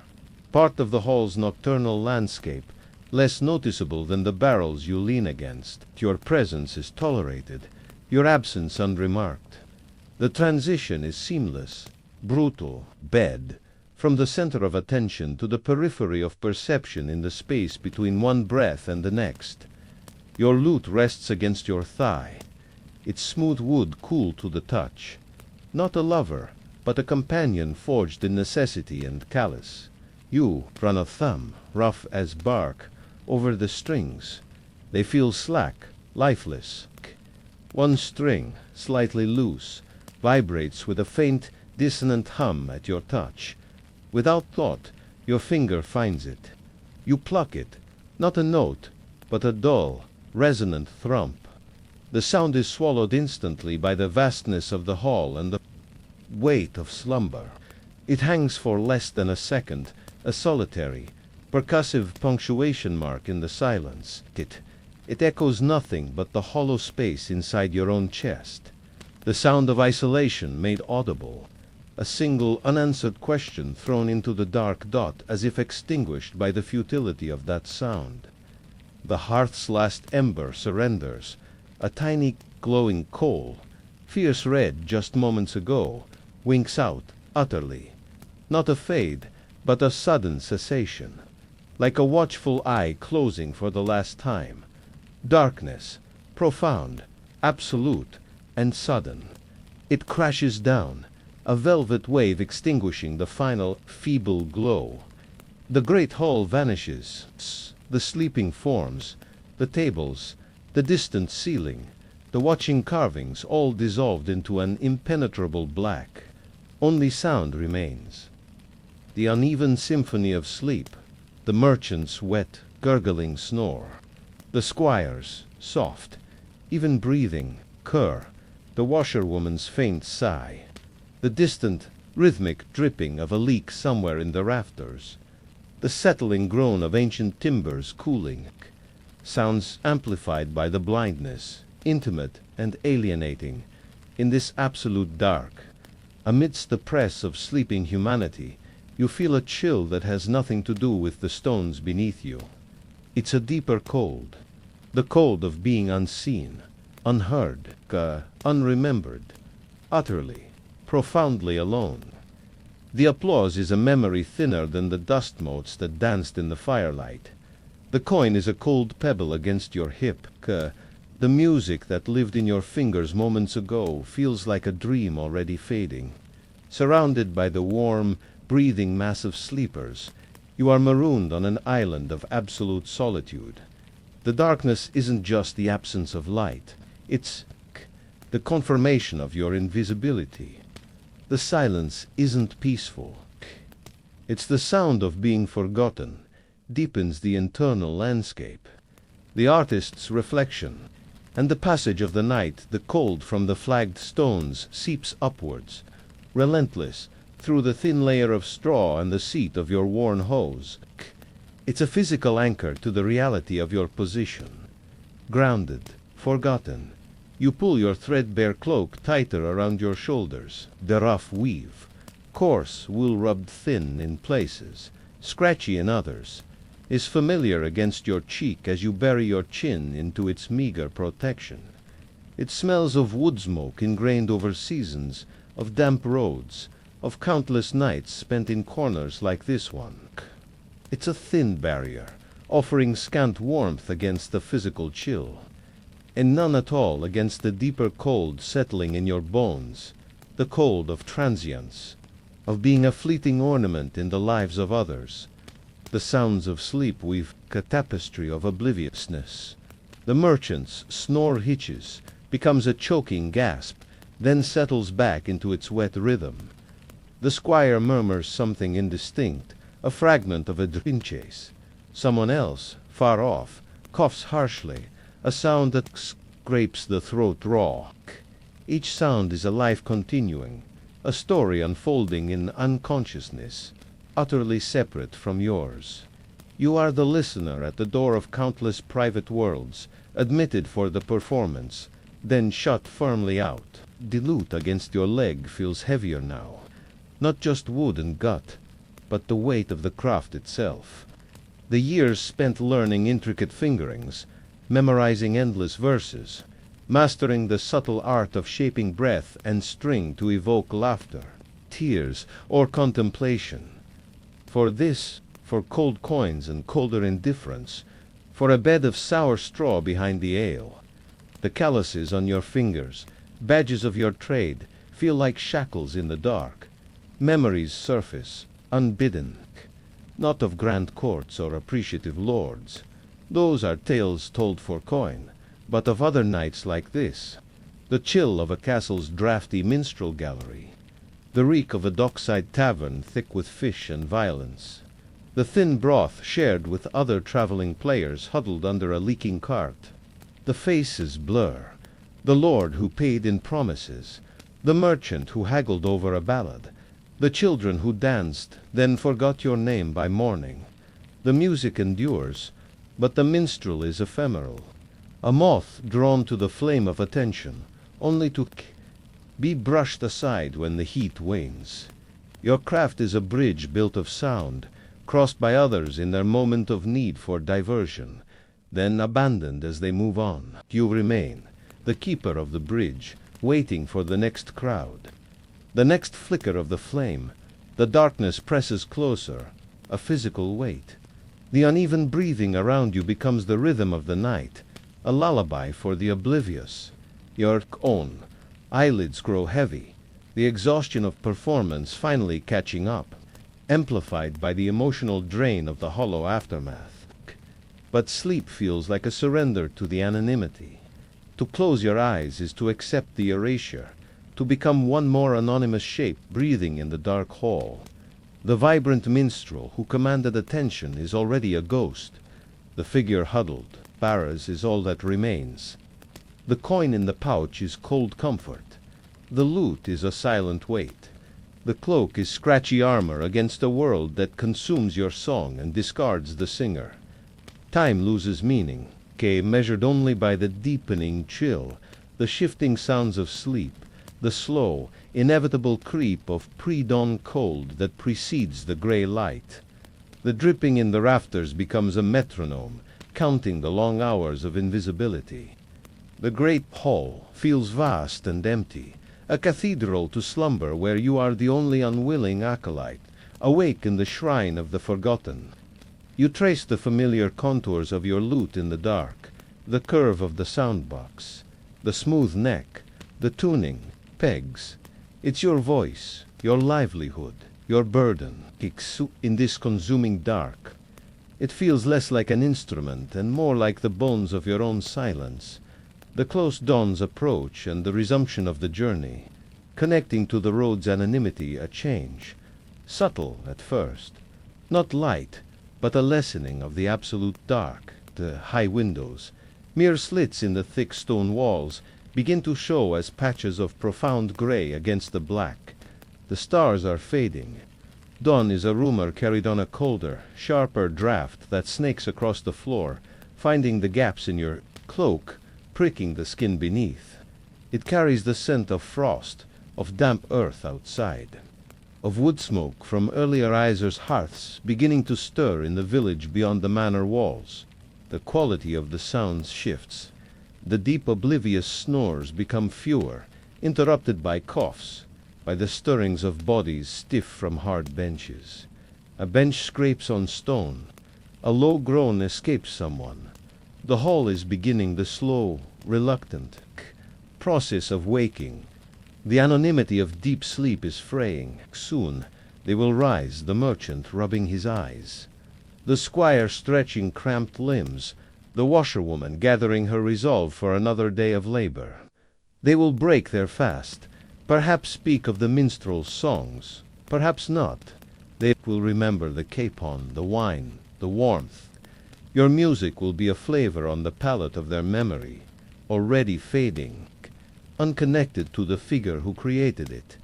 part of the hall's nocturnal landscape, less noticeable than the barrels you lean against. Your presence is tolerated, your absence unremarked. The transition is seamless, brutal, bed, from the center of attention to the periphery of perception in the space between one breath and the next. Your lute rests against your thigh, its smooth wood cool to the touch. Not a lover, but a companion forged in necessity and callous. You run a thumb, rough as bark, over the strings. They feel slack, lifeless. One string, slightly loose, vibrates with a faint, dissonant hum at your touch. Without thought, your finger finds it. You pluck it, not a note, but a dull, resonant thump. The sound is swallowed instantly by the vastness of the hall and the weight of slumber. It hangs for less than a second, a solitary, percussive punctuation mark in the silence. It echoes nothing but the hollow space inside your own chest. The sound of isolation made audible. a single unanswered question thrown into the dark dot as if extinguished by the futility of that sound. The hearth's last ember surrenders, a tiny glowing coal, fierce red just moments ago, winks out utterly. Not a fade, but a sudden cessation, like a watchful eye closing for the last time. Darkness, profound, absolute, and sudden. It crashes down, a velvet wave extinguishing the final feeble glow. The great hall vanishes, the sleeping forms, the tables, the distant ceiling, the watching carvings all dissolved into an impenetrable black. Only sound remains. The uneven symphony of sleep, the merchant's wet, gurgling snore, the squire's soft, even breathing cur, the washerwoman's faint sigh, the distant, rhythmic dripping of a leak somewhere in the rafters, the settling groan of ancient timbers cooling, sounds amplified by the blindness, intimate and alienating, in this absolute dark. Amidst the press of sleeping humanity, you feel a chill that has nothing to do with the stones beneath you. It's a deeper cold, the cold of being unseen, unheard, unremembered, utterly, profoundly alone. The applause is a memory thinner than the dust motes that danced in the firelight. The coin is a cold pebble against your hip. The music that lived in your fingers moments ago feels like a dream already fading. Surrounded by the warm, breathing mass of sleepers, you are marooned on an island of absolute solitude. The darkness isn't just the absence of light. It's the confirmation of your invisibility. The silence isn't peaceful. It's the sound of being forgotten, deepens the internal landscape. The artist's reflection, and the passage of the night, the cold from the flagged stones seeps upwards, relentless, through the thin layer of straw and the seat of your worn hose. It's a physical anchor to the reality of your position. Grounded, forgotten, you pull your threadbare cloak tighter around your shoulders. The rough weave, coarse wool rubbed thin in places, scratchy in others, is familiar against your cheek as you bury your chin into its meager protection. It smells of wood smoke ingrained over seasons, of damp roads, of countless nights spent in corners like this one. It's a thin barrier, offering scant warmth against the physical chill, and none at all against the deeper cold settling in your bones, the cold of transience, of being a fleeting ornament in the lives of others. The sounds of sleep weave a tapestry of obliviousness. The merchant's snore hitches, becomes a choking gasp, then settles back into its wet rhythm. The squire murmurs something indistinct, a fragment of a dream chase. Someone else, far off, coughs harshly, a sound that scrapes the throat raw. Each sound is a life continuing, a story unfolding in unconsciousness, utterly separate from yours. You are the listener at the door of countless private worlds, admitted for the performance, then shut firmly out. Dilute against your leg feels heavier now. Not just wood and gut, but the weight of the craft itself. The years spent learning intricate fingerings, memorizing endless verses, mastering the subtle art of shaping breath and string to evoke laughter, tears, or contemplation. For this, for cold coins and colder indifference, for a bed of sour straw behind the ale. The calluses on your fingers, badges of your trade, feel like shackles in the dark. Memories surface, unbidden, not of grand courts or appreciative lords. Those are tales told for coin, but of other nights like this. The chill of a castle's draughty minstrel gallery. The reek of a dockside tavern thick with fish and violence. The thin broth shared with other traveling players huddled under a leaking cart. The faces blur. The lord who paid in promises. The merchant who haggled over a ballad. The children who danced, then forgot your name by morning. The music endures, but the minstrel is ephemeral. A moth drawn to the flame of attention, only to be brushed aside when the heat wanes. Your craft is a bridge built of sound, crossed by others in their moment of need for diversion, then abandoned as they move on. You remain, the keeper of the bridge, waiting for the next crowd. The next flicker of the flame, the darkness presses closer, a physical weight. The uneven breathing around you becomes the rhythm of the night, a lullaby for the oblivious. Your own eyelids grow heavy, the exhaustion of performance finally catching up, amplified by the emotional drain of the hollow aftermath. But sleep feels like a surrender to the anonymity. To close your eyes is to accept the erasure, to become one more anonymous shape breathing in the dark hall. The vibrant minstrel who commanded attention is already a ghost. The figure huddled, Barras, is all that remains. The coin in the pouch is cold comfort. The lute is a silent weight. The cloak is scratchy armor against a world that consumes your song and discards the singer. Time loses meaning, measured only by the deepening chill, the shifting sounds of sleep, the slow, inevitable creep of pre-dawn cold that precedes the gray light. The dripping in the rafters becomes a metronome, counting the long hours of invisibility. The great hall feels vast and empty, a cathedral to slumber where you are the only unwilling acolyte, awake in the shrine of the forgotten. You trace the familiar contours of your lute in the dark, the curve of the soundbox, the smooth neck, the tuning, pegs. It's your voice, your livelihood, your burden, in this consuming dark. It feels less like an instrument and more like the bones of your own silence. The close dawn's approach and the resumption of the journey, connecting to the road's anonymity a change, subtle at first, not light, but a lessening of the absolute dark. The high windows, mere slits in the thick stone walls, begin to show as patches of profound gray against the black. The stars are fading. Dawn is a rumor carried on a colder, sharper draft that snakes across the floor, finding the gaps in your cloak, pricking the skin beneath. It carries the scent of frost, of damp earth outside, of wood smoke from earlier Iser's hearths beginning to stir in the village beyond the manor walls. The quality of the sounds shifts. The deep oblivious snores become fewer, interrupted by coughs, by the stirrings of bodies stiff from hard benches. A bench scrapes on stone. A low groan escapes someone. The hall is beginning the slow, reluctant process of waking. The anonymity of deep sleep is fraying. Soon they will rise, the merchant rubbing his eyes, the squire stretching cramped limbs, the washerwoman gathering her resolve for another day of labor. They will break their fast, perhaps speak of the minstrel's songs, perhaps not. They will remember the capon, the wine, the warmth. Your music will be a flavor on the palate of their memory, already fading, unconnected to the figure who created it.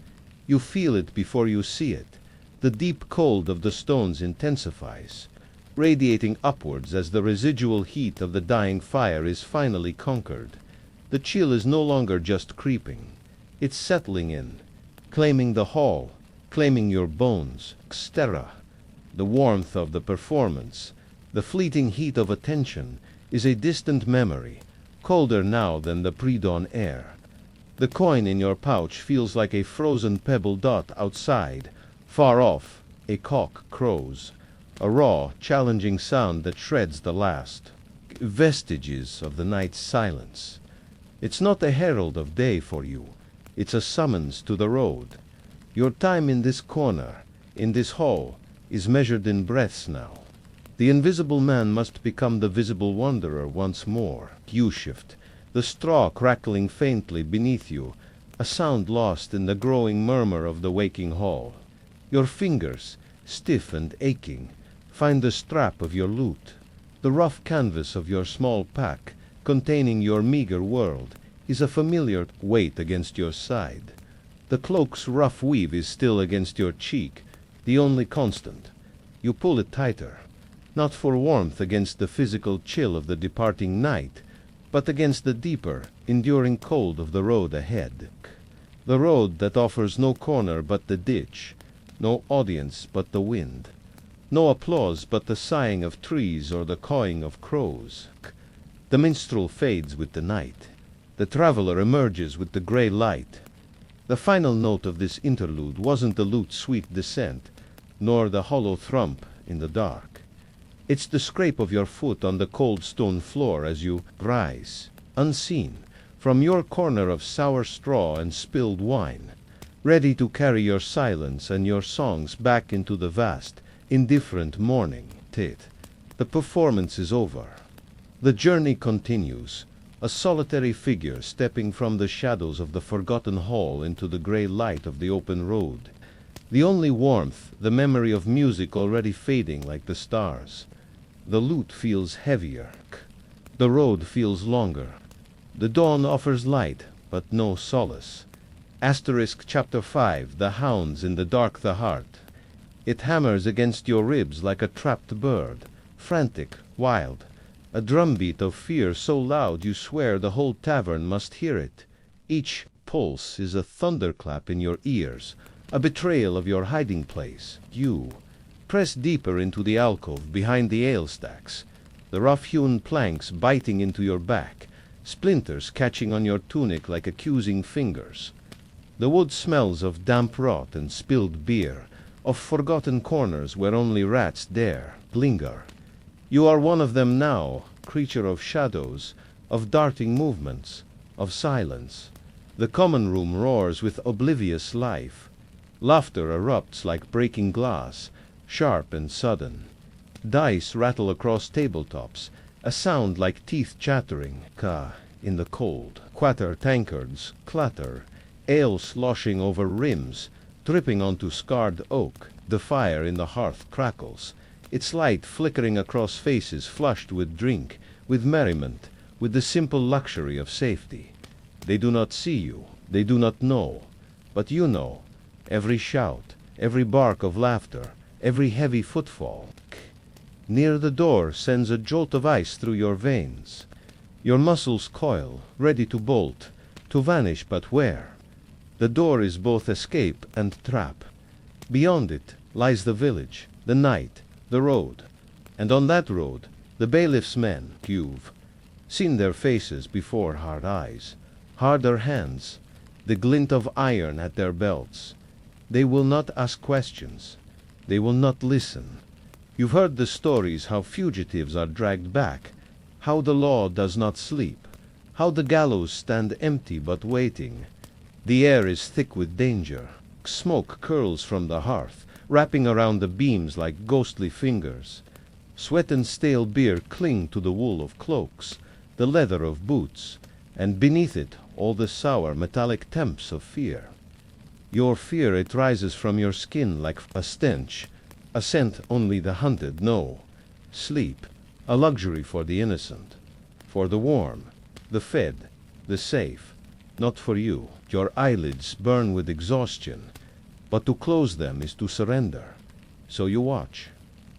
You feel it before you see it. The deep cold of the stones intensifies, radiating upwards as the residual heat of the dying fire is finally conquered. The chill is no longer just creeping. It's settling in, claiming the hall, claiming your bones. Xterra, the warmth of the performance, the fleeting heat of attention, is a distant memory, colder now than the pre-dawn air. The coin in your pouch feels like a frozen pebble dot outside. Far off, a cock crows, a raw, challenging sound that shreds the last vestiges of the night's silence. It's not a herald of day for you. It's a summons to the road. Your time in this corner, in this hall, is measured in breaths now. The invisible man must become the visible wanderer once more. You shift, the straw crackling faintly beneath you, a sound lost in the growing murmur of the waking hall. Your fingers, stiff and aching, find the strap of your lute. The rough canvas of your small pack, containing your meager world, is a familiar weight against your side. The cloak's rough weave is still against your cheek, the only constant. You pull it tighter, not for warmth against the physical chill of the departing night, but against the deeper, enduring cold of the road ahead. The road that offers no corner but the ditch, no audience but the wind, no applause but the sighing of trees or the cawing of crows. The minstrel fades with the night. The traveler emerges with the grey light. The final note of this interlude wasn't the lute's sweet descent, nor the hollow thump in the dark. It's the scrape of your foot on the cold stone floor as you rise, unseen, from your corner of sour straw and spilled wine, ready to carry your silence and your songs back into the vast, indifferent morning. The performance is over. The journey continues, a solitary figure stepping from the shadows of the forgotten hall into the grey light of the open road. The only warmth, the memory of music already fading like the stars. The lute feels heavier. The road feels longer. The dawn offers light, but no solace. Chapter 5, The Hounds in the Dark the Heart. It hammers against your ribs like a trapped bird, frantic, wild. A drumbeat of fear so loud you swear the whole tavern must hear it. Each pulse is a thunderclap in your ears, a betrayal of your hiding place. You press deeper into the alcove behind the ale stacks, the rough-hewn planks biting into your back, splinters catching on your tunic like accusing fingers. The wood smells of damp rot and spilled beer, of forgotten corners where only rats dare linger. You are one of them now, creature of shadows, of darting movements, of silence. The common room roars with oblivious life. Laughter erupts like breaking glass, sharp and sudden. Dice rattle across tabletops, a sound like teeth chattering. In the cold. Quatter tankards, clatter, ale sloshing over rims, dripping onto scarred oak. The fire in the hearth crackles, its light flickering across faces flushed with drink, with merriment, with the simple luxury of safety. They do not see you, they do not know, but you know. Every shout, every bark of laughter, every heavy footfall. Near the door sends a jolt of ice through your veins. Your muscles coil, ready to bolt, to vanish, but where? The door is both escape and trap. Beyond it lies the village, the night, the road, and on that road the bailiff's men. You've seen their faces before, hard eyes, harder hands, the glint of iron at their belts. They will not ask questions. They will not listen. You've heard the stories how fugitives are dragged back, how the law does not sleep, how the gallows stand empty but waiting. The air is thick with danger. Smoke curls from the hearth, wrapping around the beams like ghostly fingers. Sweat and stale beer cling to the wool of cloaks, the leather of boots, and beneath it all the sour metallic temps of fear. Your fear, it rises from your skin like a stench, a scent only the hunted know. Sleep, a luxury for the innocent, for the warm, the fed, the safe, not for you. Your eyelids burn with exhaustion, but to close them is to surrender. So you watch.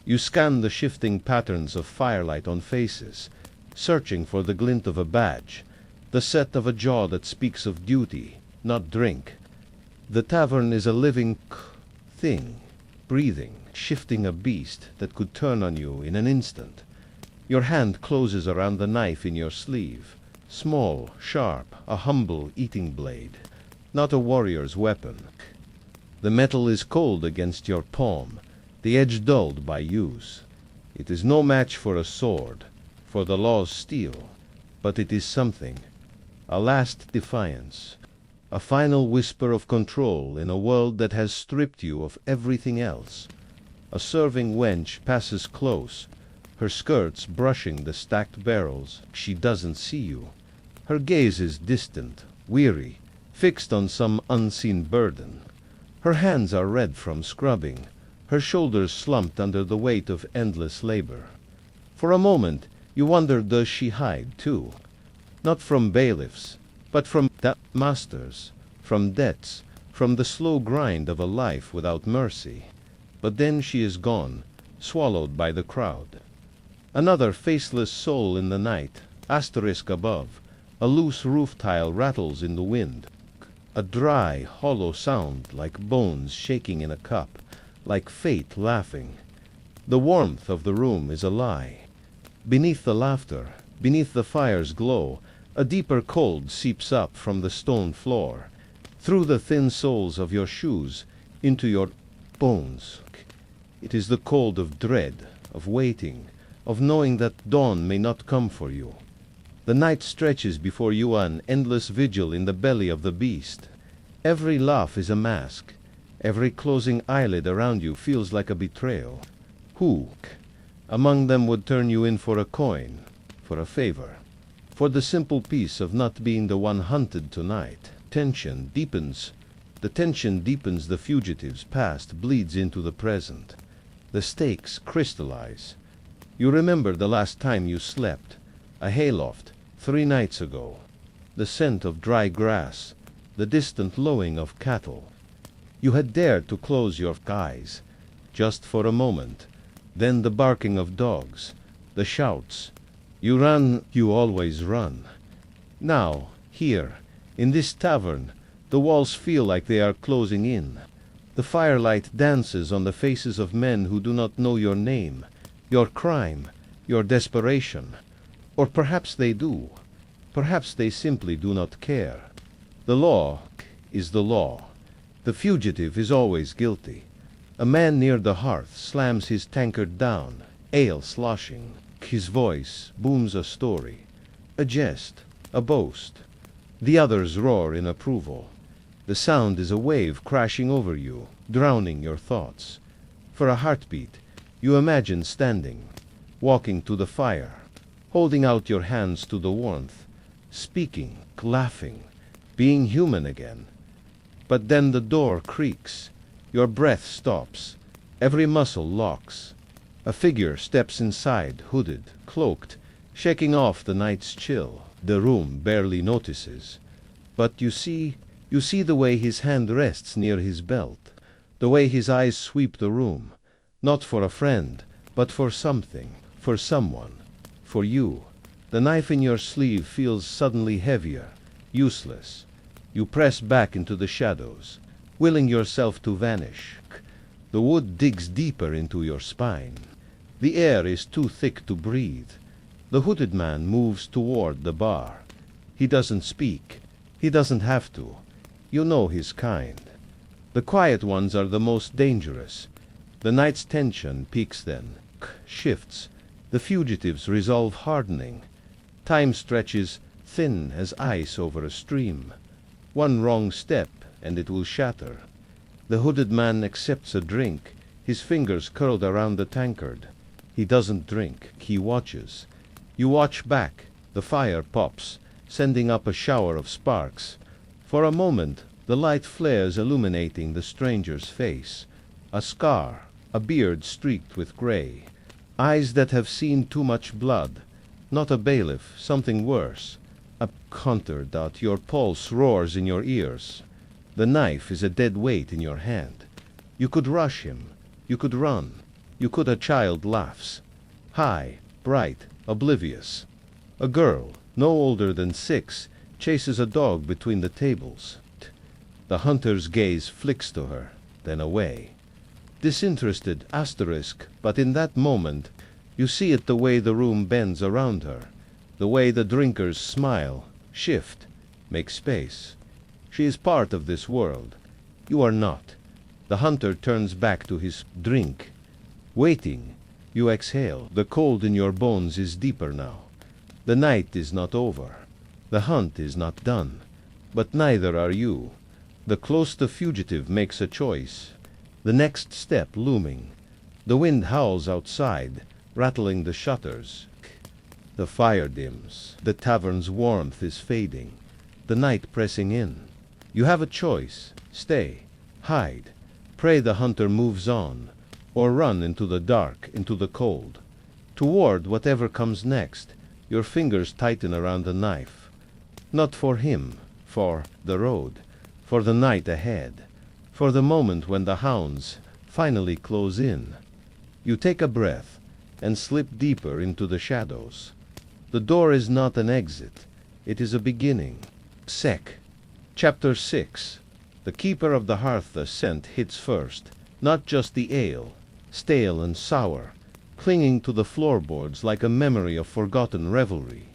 You scan the shifting patterns of firelight on faces, searching for the glint of a badge, the set of a jaw that speaks of duty, not drink. The tavern is a living thing, breathing, shifting, a beast that could turn on you in an instant. Your hand closes around the knife in your sleeve, small, sharp, a humble eating blade, not a warrior's weapon. The metal is cold against your palm, the edge dulled by use. It is no match for a sword, for the law's steel, but it is something, a last defiance, a final whisper of control in a world that has stripped you of everything else. A serving wench passes close, her skirts brushing the stacked barrels. She doesn't see you. Her gaze is distant, weary, fixed on some unseen burden. Her hands are red from scrubbing, her shoulders slumped under the weight of endless labor. For a moment you wonder, does she hide too? Not from bailiffs, but from masters, from debts, from the slow grind of a life without mercy. But then she is gone, swallowed by the crowd. Another faceless soul in the night, asterisk above, a loose roof tile rattles in the wind. A dry, hollow sound like bones shaking in a cup, like fate laughing. The warmth of the room is a lie. Beneath the laughter, beneath the fire's glow, a deeper cold seeps up from the stone floor, through the thin soles of your shoes, into your bones. It is the cold of dread, of waiting, of knowing that dawn may not come for you. The night stretches before you an endless vigil in the belly of the beast. Every laugh is a mask. Every closing eyelid around you feels like a betrayal. Who among them would turn you in for a coin, for a favor, for the simple peace of not being the one hunted tonight? Tension deepens. The tension deepens. The fugitive's past bleeds into the present. The stakes crystallize. You remember the last time you slept, a hayloft, 3 nights ago. The scent of dry grass, the distant lowing of cattle. You had dared to close your eyes, just for a moment. Then the barking of dogs, the shouts. You ran, you always run. Now, here, in this tavern, the walls feel like they are closing in. The firelight dances on the faces of men who do not know your name, your crime, your desperation. Or perhaps they do. Perhaps they simply do not care. The law is the law. The fugitive is always guilty. A man near the hearth slams his tankard down, ale sloshing. His voice booms a story, a jest, a boast. The others roar in approval. The sound is a wave crashing over you, drowning your thoughts. For a heartbeat, you imagine standing, walking to the fire, holding out your hands to the warmth, speaking, laughing, being human again. But then the door creaks. Your breath stops. Every muscle locks. A figure steps inside, hooded, cloaked, shaking off the night's chill. The room barely notices. But you see the way his hand rests near his belt, the way his eyes sweep the room, not for a friend, but for something, for someone, for you. The knife in your sleeve feels suddenly heavier, useless. You press back into the shadows, willing yourself to vanish. The wood digs deeper into your spine. The air is too thick to breathe. The hooded man moves toward the bar. He doesn't speak. He doesn't have to. You know his kind. The quiet ones are the most dangerous. The night's tension peaks then, shifts. The fugitive's resolve hardening. Time stretches thin as ice over a stream. One wrong step and it will shatter. The hooded man accepts a drink, his fingers curled around the tankard. He doesn't drink, he watches. You watch back. The fire pops, sending up a shower of sparks. For a moment, the light flares, illuminating the stranger's face. A scar, a beard streaked with gray. Eyes that have seen too much blood. Not a bailiff, something worse. A hunter that your pulse roars in your ears. The knife is a dead weight in your hand. You could rush him. You could run. You could. A child laughs. High, bright, oblivious. A girl, no older than 6, chases a dog between the tables. The hunter's gaze flicks to her, then away. Disinterested asterisk, but in that moment, you see it the way the room bends around her, the way the drinkers smile, shift, make space. She is part of this world. You are not. The hunter turns back to his drink. Waiting, you exhale. The cold in your bones is deeper now. The night is not over. The hunt is not done. But neither are you. The close the fugitive makes a choice. The next step looming. The wind howls outside, rattling the shutters. The fire dims. The tavern's warmth is fading. The night pressing in. You have a choice. Stay. Hide. Pray the hunter moves on. Or run into the dark, into the cold. Toward whatever comes next, your fingers tighten around the knife. Not for him. For the road. For the night ahead. For the moment when the hounds finally close in. You take a breath and slip deeper into the shadows. The door is not an exit. It is a beginning. Sec. Chapter 6. The keeper of the hearth the scent hits first, not just the ale, stale and sour, clinging to the floorboards like a memory of forgotten revelry.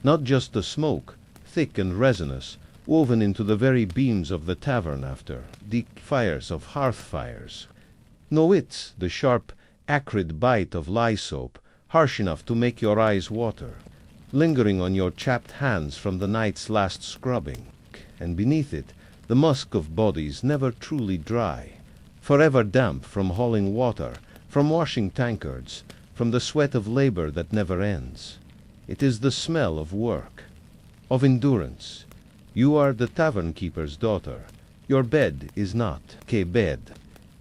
Not just the smoke, thick and resinous, woven into the very beams of the tavern after the fires of hearth fires. No, it's the sharp, acrid bite of lye soap, harsh enough to make your eyes water, lingering on your chapped hands from the night's last scrubbing, and beneath it the musk of bodies never truly dry, forever damp from hauling water, from washing tankards, from the sweat of labor that never ends. It is the smell of work, of endurance. You are the tavern keeper's daughter. Your bed is not a bed.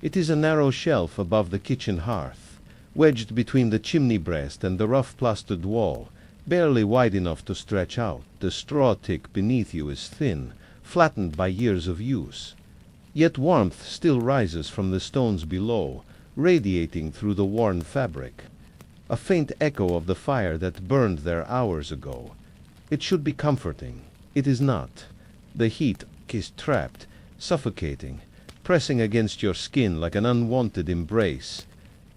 It is a narrow shelf above the kitchen hearth, wedged between the chimney breast and the rough-plastered wall, barely wide enough to stretch out. The straw tick beneath you is thin, flattened by years of use. Yet warmth still rises from the stones below, radiating through the worn fabric. A faint echo of the fire that burned there hours ago. It should be comforting. It is not. The heat is trapped, suffocating, pressing against your skin like an unwanted embrace.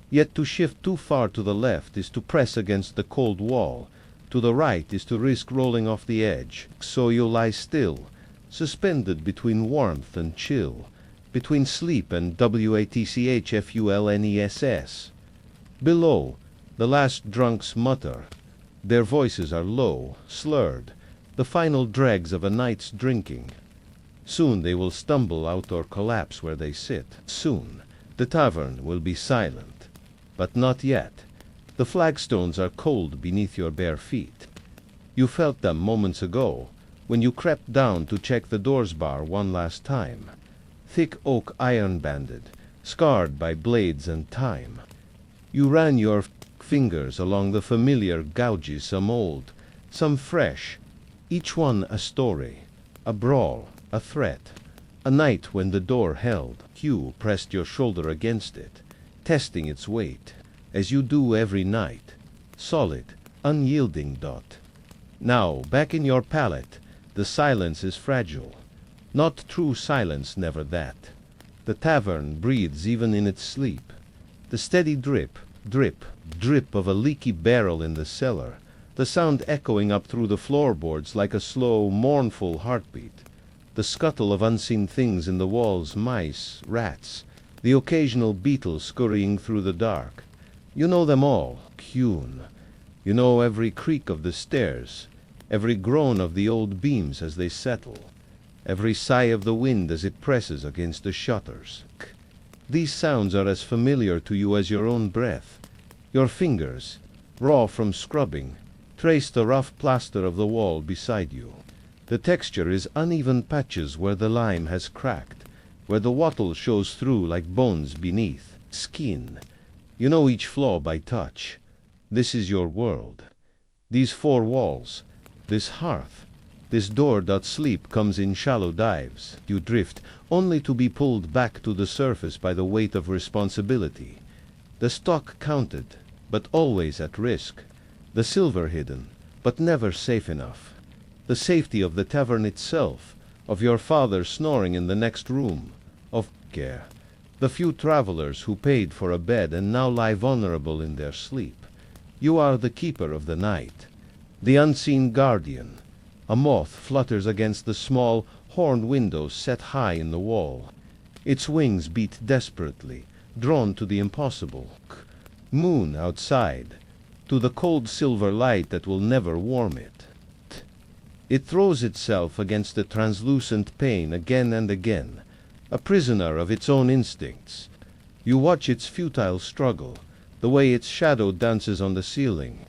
Yet to shift too far to the left is to press against the cold wall. To the right is to risk rolling off the edge. So you lie still, suspended between warmth and chill, between sleep and watchfulness. Below, the last drunks mutter. Their voices are low, slurred, the final dregs of a night's drinking. Soon they will stumble out or collapse where they sit. Soon the tavern will be silent. But not yet. The flagstones are cold beneath your bare feet. You felt them moments ago, when you crept down to check the doors bar one last time. Thick oak iron-banded, scarred by blades and time. You ran your fingers along the familiar gouges, some old, some fresh, each one a story, a brawl, a threat, a night when the door held. You pressed your shoulder against it, testing its weight, as you do every night. Solid, unyielding dot. Now, back in your palate, the silence is fragile. Not true silence, never that. The tavern breathes even in its sleep. The steady drip, drip, drip of a leaky barrel in the cellar, the sound echoing up through the floorboards like a slow, mournful heartbeat. The scuttle of unseen things in the walls, mice, rats, the occasional beetle scurrying through the dark. You know them all, Kuhn. You know every creak of the stairs, every groan of the old beams as they settle, every sigh of the wind as it presses against the shutters. These sounds are as familiar to you as your own breath. Your fingers, raw from scrubbing, trace the rough plaster of the wall beside you. The texture is uneven patches where the lime has cracked, where the wattle shows through like bones beneath. Skin. You know each flaw by touch. This is your world. These four walls, this hearth, this door that sleep comes in shallow dives. You drift, only to be pulled back to the surface by the weight of responsibility. The stock counted, but always at risk. The silver hidden, but never safe enough. The safety of the tavern itself, of your father snoring in the next room, of care. The few travelers who paid for a bed and now lie vulnerable in their sleep. You are the keeper of the night, the unseen guardian. A moth flutters against the small, horned windows set high in the wall. Its wings beat desperately, drawn to the impossible. Moon outside, to the cold silver light that will never warm it. It throws itself against the translucent pane again and again, a prisoner of its own instincts. You watch its futile struggle, the way its shadow dances on the ceiling.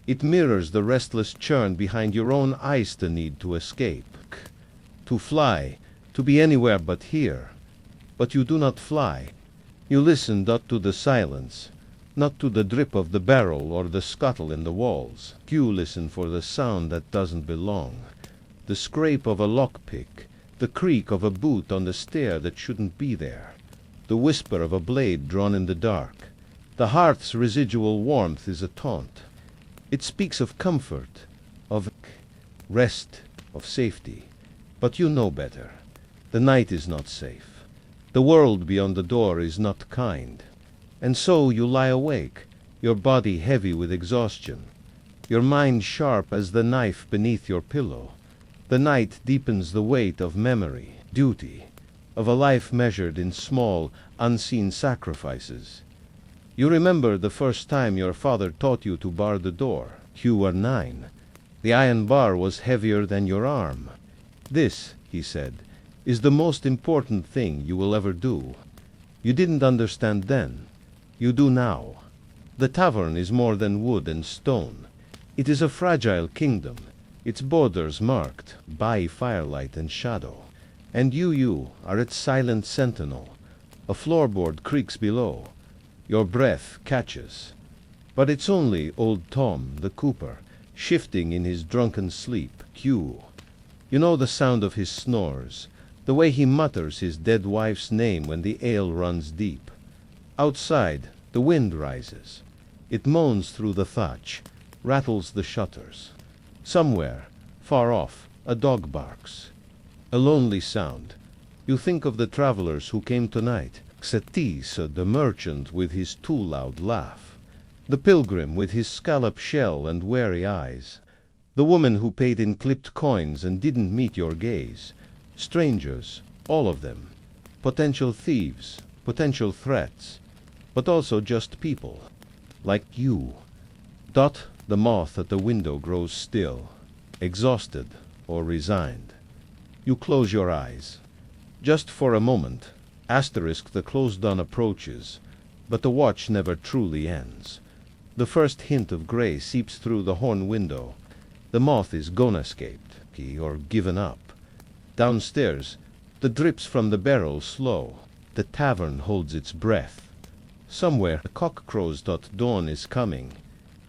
It mirrors the restless churn behind your own eyes, the need to escape, to fly, to be anywhere but here. But you do not fly. You listen not to the silence, not to the drip of the barrel or the scuttle in the walls. You listen for the sound that doesn't belong, the scrape of a lockpick, the creak of a boot on the stair that shouldn't be there, the whisper of a blade drawn in the dark. The hearth's residual warmth is a taunt. It speaks of comfort, of rest, of safety. But you know better. The night is not safe. The world beyond the door is not kind. And so you lie awake, your body heavy with exhaustion, your mind sharp as the knife beneath your pillow. The night deepens the weight of memory, duty, of a life measured in small, unseen sacrifices. You remember the first time your father taught you to bar the door. You were 9. The iron bar was heavier than your arm. "This," he said, "is the most important thing you will ever do." You didn't understand then. You do now. The tavern is more than wood and stone. It is a fragile kingdom, its borders marked by firelight and shadow. And you are its silent sentinel. A floorboard creaks below. Your breath catches. But it's only old Tom, the cooper, shifting in his drunken sleep. You know the sound of his snores, the way he mutters his dead wife's name when the ale runs deep. Outside, the wind rises. It moans through the thatch, rattles the shutters. Somewhere, far off, a dog barks. A lonely sound. You think of the travelers who came tonight. Xetis, the merchant with his too loud laugh. The pilgrim with his scallop shell and wary eyes. The woman who paid in clipped coins and didn't meet your gaze. Strangers, all of them. Potential thieves, potential threats. But also just people. Like you. Dot, the moth at the window, grows still, exhausted or resigned. You close your eyes. Just for a moment. Asterisk the closed dawn approaches, but the watch never truly ends. The first hint of gray seeps through the horn window. The moth is gone-escaped, or given up. Downstairs, the drips from the barrel slow. The tavern holds its breath. Somewhere a cock crows that dawn is coming.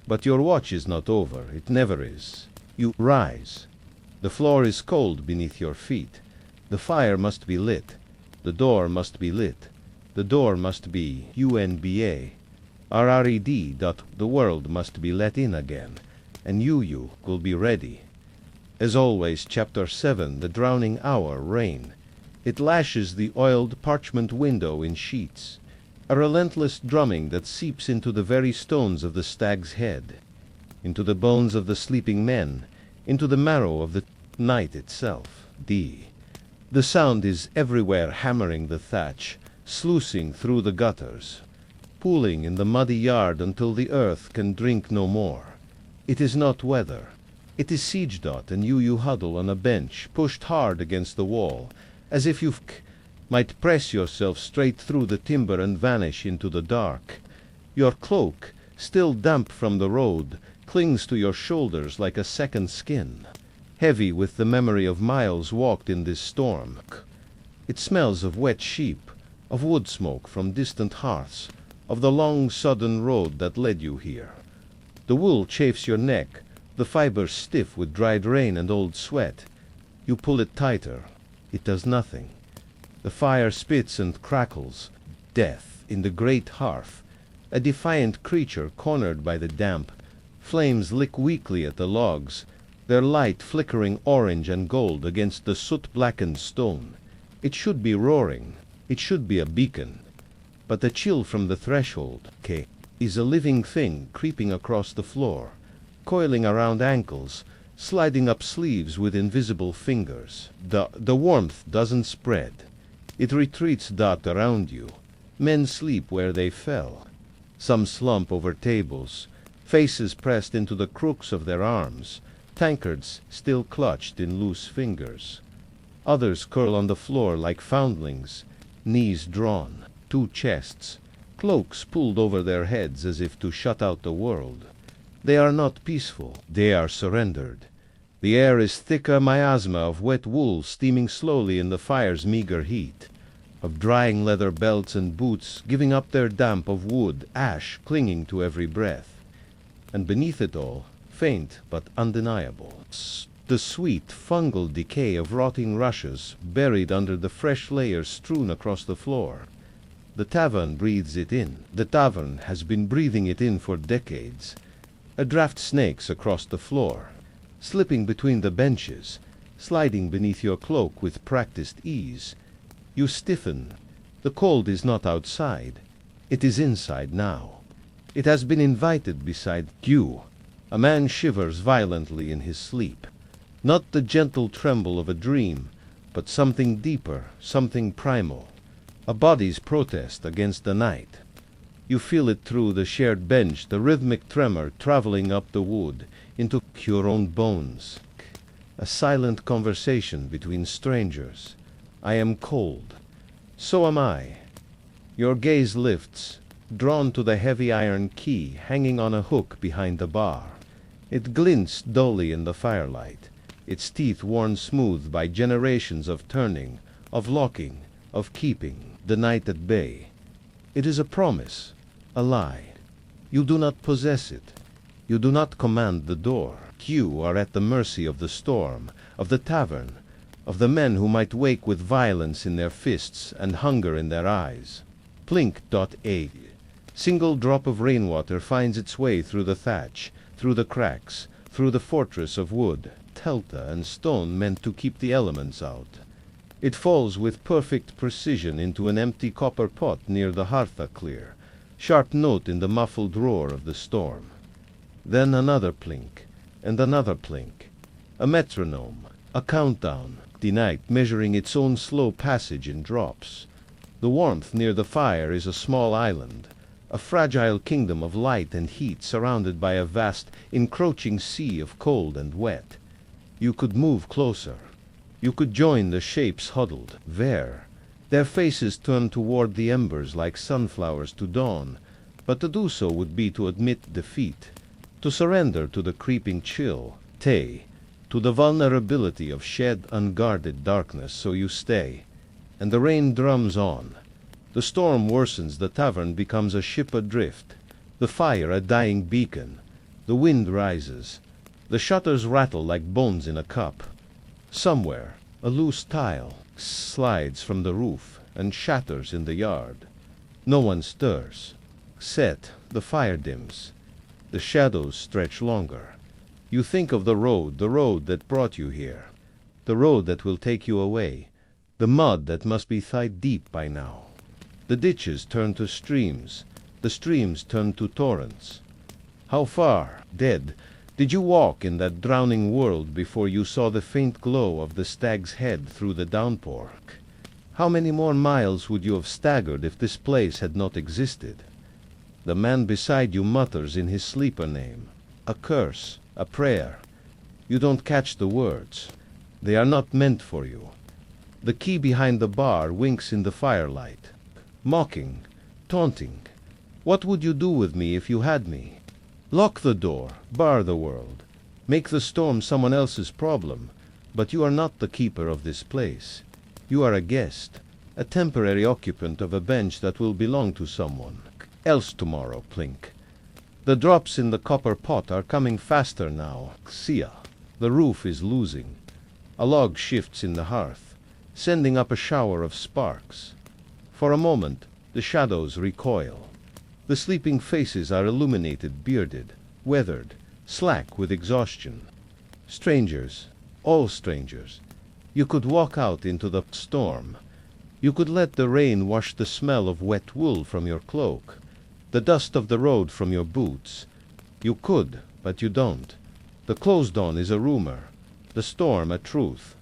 But your watch is not over, it never is. You rise. The floor is cold beneath your feet. The fire must be lit. The door must be lit. The door must be UNBA. RRED. The world must be let in again. And you will be ready. As always, Chapter 7, The Drowning Hour, Rain. It lashes the oiled parchment window in sheets. A relentless drumming that seeps into the very stones of the stag's head, into the bones of the sleeping men, into the marrow of the night itself. The sound is everywhere, hammering the thatch, sluicing through the gutters, pooling in the muddy yard until the earth can drink no more. It is not weather. It is siege. And you huddle on a bench, pushed hard against the wall, as if you might press yourself straight through the timber and vanish into the dark. Your cloak, still damp from the road, clings to your shoulders like a second skin, heavy with the memory of miles walked in this storm. It smells of wet sheep, of wood smoke from distant hearths, of the long sodden road that led you here. The wool chafes your neck, the fibers stiff with dried rain and old sweat. You pull it tighter. It does nothing. The fire spits and crackles. Death in the great hearth. A defiant creature cornered by the damp. Flames lick weakly at the logs, their light flickering orange and gold against the soot-blackened stone. It should be roaring. It should be a beacon. But the chill from the threshold is a living thing creeping across the floor, coiling around ankles, sliding up sleeves with invisible fingers. The warmth doesn't spread. It retreats around you. Men sleep where they fell. Some slump over tables, faces pressed into the crooks of their arms, tankards still clutched in loose fingers. Others curl on the floor like foundlings, knees drawn, two chests, cloaks pulled over their heads as if to shut out the world. They are not peaceful, they are surrendered. The air is thick a miasma of wet wool steaming slowly in the fire's meager heat, of drying leather belts and boots giving up their damp, of wood, ash clinging to every breath. And beneath it all, faint but undeniable, the sweet fungal decay of rotting rushes buried under the fresh layers strewn across the floor. The tavern breathes it in. The tavern has been breathing it in for decades. A draft snakes across the floor, slipping between the benches, sliding beneath your cloak with practiced ease. You stiffen. The cold is not outside. It is inside now. It has been invited beside you. A man shivers violently in his sleep. Not the gentle tremble of a dream, but something deeper, something primal. A body's protest against the night. You feel it through the shared bench, the rhythmic tremor traveling up the wood into your own bones. A silent conversation between strangers. I am cold. So am I. Your gaze lifts, drawn to the heavy iron key hanging on a hook behind the bar. It glints dully in the firelight, its teeth worn smooth by generations of turning, of locking, of keeping the night at bay. It is a promise, a lie. You do not possess it. You do not command the door. You are at the mercy of the storm, of the tavern, of the men who might wake with violence in their fists and hunger in their eyes. Plink.a. Single drop of rainwater finds its way through the thatch, through the cracks, through the fortress of wood, telta and stone meant to keep the elements out. It falls with perfect precision into an empty copper pot near the hearth clear, sharp note in the muffled roar of the storm. Then another plink, and another plink. A metronome, a countdown, the night measuring its own slow passage in drops. The warmth near the fire is a small island, a fragile kingdom of light and heat surrounded by a vast, encroaching sea of cold and wet. You could move closer. You could join the shapes huddled, there, their faces turned toward the embers like sunflowers to dawn, but to do so would be to admit defeat, to surrender to the creeping chill, to the vulnerability of shed unguarded darkness. So you stay, and the rain drums on. The storm worsens, the tavern becomes a ship adrift, the fire a dying beacon. The wind rises. The shutters rattle like bones in a cup. Somewhere, a loose tile slides from the roof and shatters in the yard. No one stirs. Set, the fire dims. The shadows stretch longer. You think of the road that brought you here, the road that will take you away, the mud that must be thigh-deep by now. The ditches turn to streams, the streams turn to torrents. How far, dead, did you walk in that drowning world before you saw the faint glow of the stag's head through the downpour? How many more miles would you have staggered if this place had not existed? The man beside you mutters in his sleeper name, a curse, a prayer. You don't catch the words. They are not meant for you. The key behind the bar winks in the firelight, mocking, taunting. What would you do with me if you had me? Lock the door, bar the world, make the storm someone else's problem, but you are not the keeper of this place. You are a guest, a temporary occupant of a bench that will belong to someone else tomorrow, plink. The drops in the copper pot are coming faster now, xia. The roof is losing. A log shifts in the hearth, sending up a shower of sparks. For a moment, the shadows recoil. The sleeping faces are illuminated, bearded, weathered, slack with exhaustion. Strangers, all strangers. You could walk out into the storm. You could let the rain wash the smell of wet wool from your cloak, the dust of the road from your boots. You could, but you don't. The closed dawn is a rumor, the storm a truth,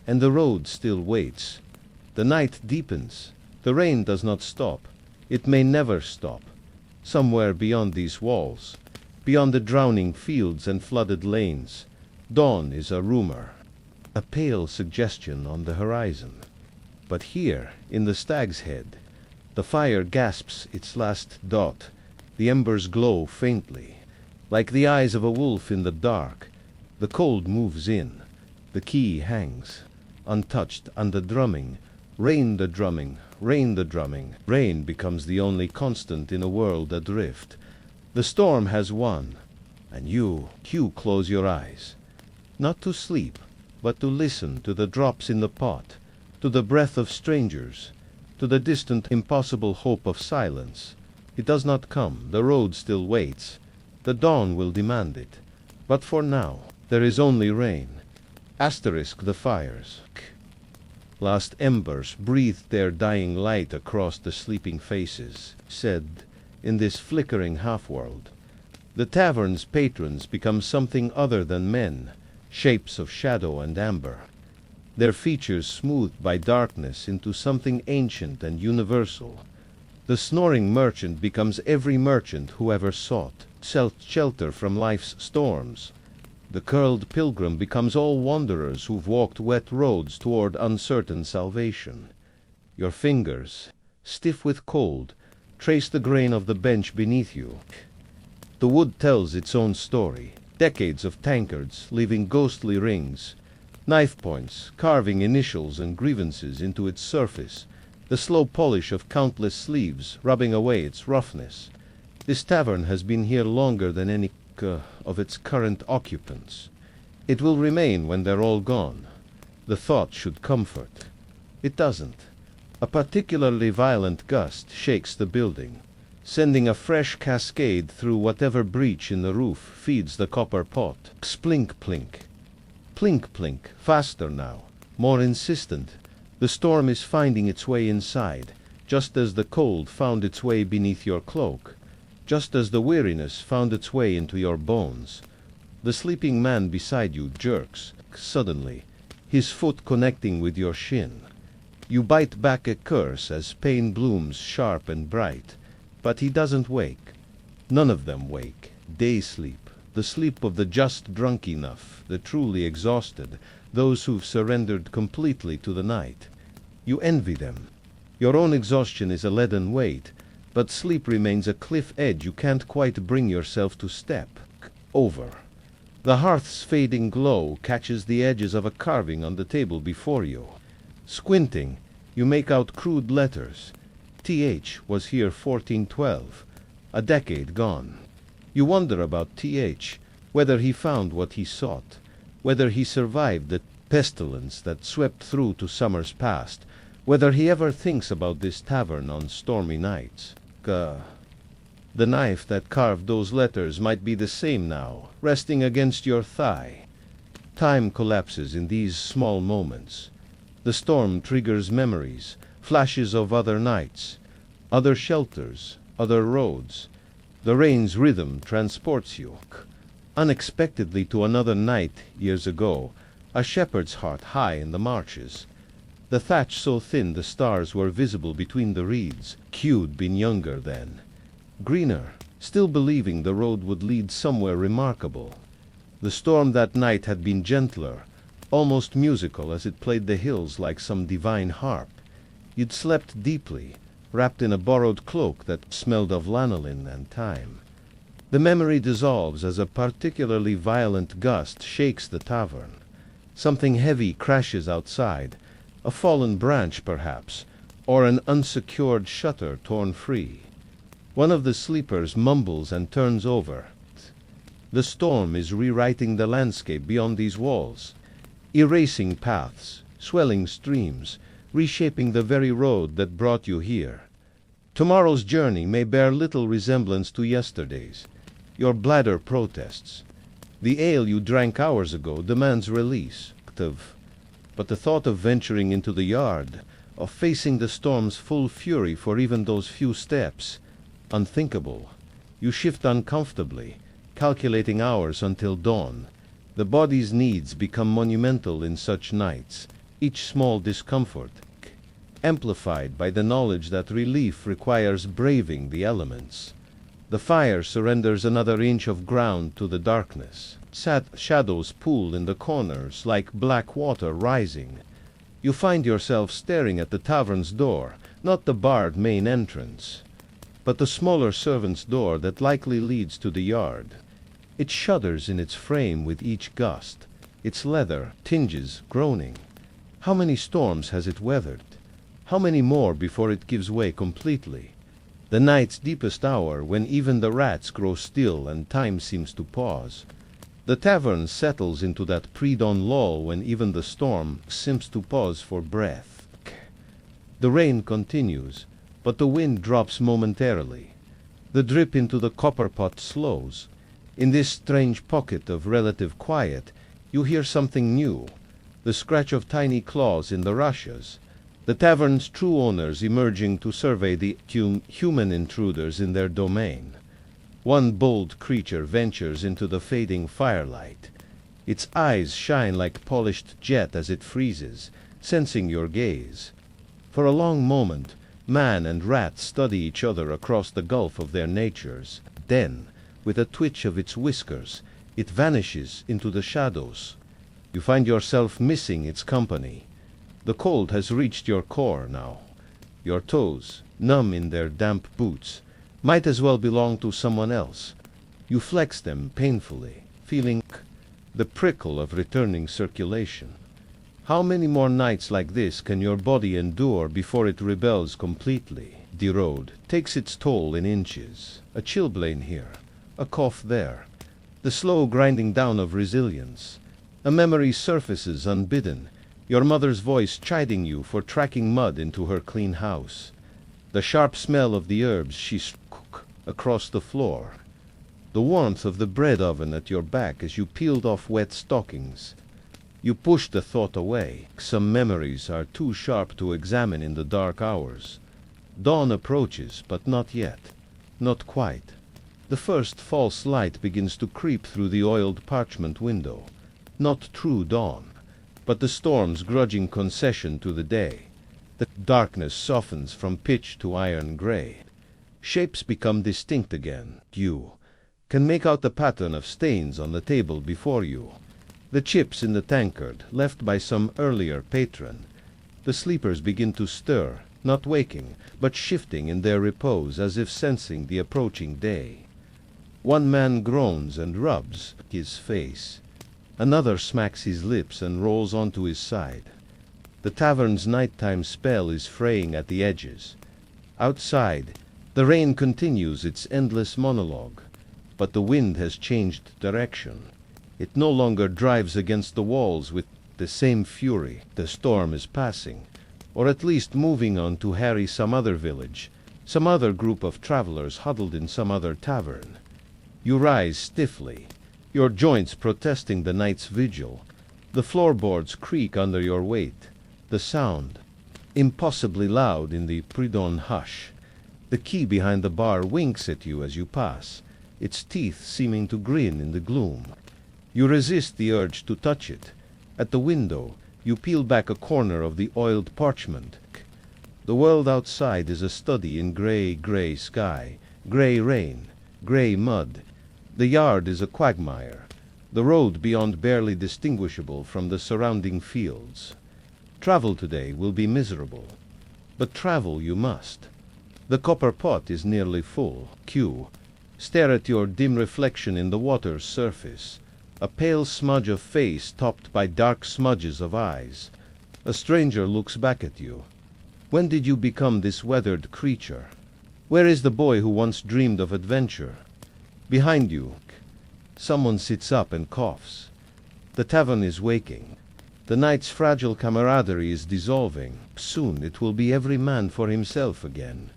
and the road still waits. The night deepens. The rain does not stop. It may never stop. Somewhere beyond these walls, beyond the drowning fields and flooded lanes, dawn is a rumor, a pale suggestion on the horizon. But here, in the stag's head, the fire gasps its last dot. The embers glow faintly, like the eyes of a wolf in the dark. The cold moves in. The key hangs, untouched, and the drumming. Rain the drumming, rain the drumming. Rain becomes the only constant in a world adrift. The storm has won, and you close your eyes. Not to sleep, but to listen to the drops in the pot, to the breath of strangers, to the distant impossible hope of silence. It does not come, the road still waits. The dawn will demand it. But for now, there is only rain. Asterisk the fires. Last embers breathed their dying light across the sleeping faces, said, in this flickering half-world. The tavern's patrons become something other than men, shapes of shadow and amber, their features smoothed by darkness into something ancient and universal. The snoring merchant becomes every merchant who ever sought shelter from life's storms. The curled pilgrim becomes all wanderers who've walked wet roads toward uncertain salvation. Your fingers, stiff with cold, trace the grain of the bench beneath you. The wood tells its own story, decades of tankards leaving ghostly rings, knife points carving initials and grievances into its surface, the slow polish of countless sleeves rubbing away its roughness. This tavern has been here longer than any of its current occupants. It will remain when they're all gone. The thought should comfort. It doesn't. A particularly violent gust shakes the building, sending a fresh cascade through whatever breach in the roof feeds the copper pot. Splink-plink. Plink-plink, faster now, more insistent. The storm is finding its way inside, just as the cold found its way beneath your cloak, just as the weariness found its way into your bones. The sleeping man beside you jerks, suddenly, his foot connecting with your shin. You bite back a curse as pain blooms sharp and bright, but he doesn't wake. None of them wake. Day sleep, the sleep of the just drunk enough, the truly exhausted, those who've surrendered completely to the night. You envy them. Your own exhaustion is a leaden weight, but sleep remains a cliff edge you can't quite bring yourself to step over. The hearth's fading glow catches the edges of a carving on the table before you. Squinting, you make out crude letters. Th was here 1412, a decade gone. You wonder about Th, whether he found what he sought, whether he survived the pestilence that swept through to summers past, whether he ever thinks about this tavern on stormy nights. The knife that carved those letters might be the same now, resting against your thigh. Time collapses in these small moments. The storm triggers memories, flashes of other nights, other shelters, other roads. The rain's rhythm transports you unexpectedly to another night years ago, a shepherd's hut high in the marches. The thatch so thin the stars were visible between the reeds. Cu'd been younger then. Greener, still believing the road would lead somewhere remarkable. The storm that night had been gentler, almost musical as it played the hills like some divine harp. You'd slept deeply, wrapped in a borrowed cloak that smelled of lanolin and thyme. The memory dissolves as a particularly violent gust shakes the tavern. Something heavy crashes outside, a fallen branch perhaps, or an unsecured shutter torn free. One of the sleepers mumbles and turns over. The storm is rewriting the landscape beyond these walls, erasing paths, swelling streams, reshaping the very road that brought you here. Tomorrow's journey may bear little resemblance to yesterday's. Your bladder protests. The ale you drank hours ago demands release. But the thought of venturing into the yard, of facing the storm's full fury for even those few steps, unthinkable. You shift uncomfortably, calculating hours until dawn. The body's needs become monumental in such nights, each small discomfort amplified by the knowledge that relief requires braving the elements. The fire surrenders another inch of ground to the darkness. Shadows pool in the corners like black water rising. You find yourself staring at the tavern's door, not the barred main entrance, but the smaller servant's door that likely leads to the yard. It shudders in its frame with each gust. Its leather tinges, groaning. How many storms has it weathered? How many more before it gives way completely? The night's deepest hour, when even the rats grow still and time seems to pause. The tavern settles into that pre-dawn lull when even the storm seems to pause for breath. The rain continues, but the wind drops momentarily. The drip into the copper pot slows. In this strange pocket of relative quiet, you hear something new, the scratch of tiny claws in the rushes, the tavern's true owners emerging to survey the human intruders in their domain. One bold creature ventures into the fading firelight. Its eyes shine like polished jet as it freezes, sensing your gaze. For a long moment, man and rat study each other across the gulf of their natures. Then, with a twitch of its whiskers, it vanishes into the shadows. You find yourself missing its company. The cold has reached your core now. Your toes, numb in their damp boots, might as well belong to someone else. You flex them painfully, feeling the prickle of returning circulation. How many more nights like this can your body endure before it rebels completely? The road takes its toll in inches. A chilblain here, a cough there. The slow grinding down of resilience. A memory surfaces unbidden, your mother's voice chiding you for tracking mud into her clean house. The sharp smell of the herbs she cooked across the floor. The warmth of the bread oven at your back as you peeled off wet stockings. You push the thought away. Some memories are too sharp to examine in the dark hours. Dawn approaches, but not yet. Not quite. The first false light begins to creep through the oiled parchment window. Not true dawn, but the storm's grudging concession to the day. The darkness softens from pitch to iron gray. Shapes become distinct again. You can make out the pattern of stains on the table before you. The chips in the tankard, left by some earlier patron. The sleepers begin to stir, not waking, but shifting in their repose as if sensing the approaching day. One man groans and rubs his face. Another smacks his lips and rolls onto his side. The tavern's nighttime spell is fraying at the edges. Outside, the rain continues its endless monologue, but the wind has changed direction. It no longer drives against the walls with the same fury. The storm is passing, or at least moving on to harry some other village, some other group of travelers huddled in some other tavern. You rise stiffly, your joints protesting the night's vigil. The floorboards creak under your weight. The sound, impossibly loud in the pre-dawn hush. The key behind the bar winks at you as you pass, its teeth seeming to grin in the gloom. You resist the urge to touch it. At the window, you peel back a corner of the oiled parchment. The world outside is a study in gray sky, gray rain, gray mud. The yard is a quagmire, the road beyond barely distinguishable from the surrounding fields. Travel today will be miserable, but travel you must. The copper pot is nearly full. Stare at your dim reflection in the water's surface. A pale smudge of face topped by dark smudges of eyes. A stranger looks back at you. When did you become this weathered creature? Where is the boy who once dreamed of adventure? Behind you, someone sits up and coughs. The tavern is waking. The night's fragile camaraderie is dissolving. Soon it will be every man for himself again.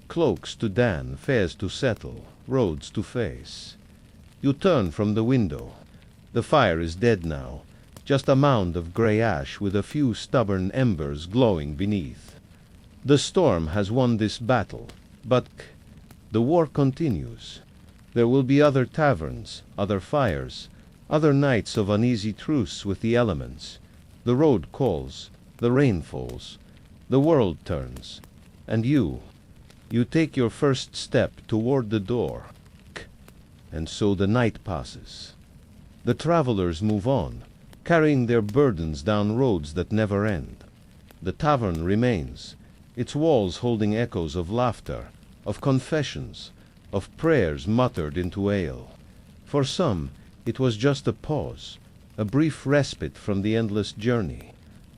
Cloaks to dan, fares to settle, roads to face. You turn from the window. The fire is dead now, just a mound of grey ash with a few stubborn embers glowing beneath. The storm has won this battle, but the war continues. There will be other taverns, other fires, other nights of uneasy truce with the elements. The road calls, the rain falls, the world turns, and you take your first step toward the door. And so the night passes. The travelers move on, carrying their burdens down roads that never end. The tavern remains, its walls holding echoes of laughter, of confessions, of prayers muttered into ale. For some, it was just a pause, a brief respite from the endless journey,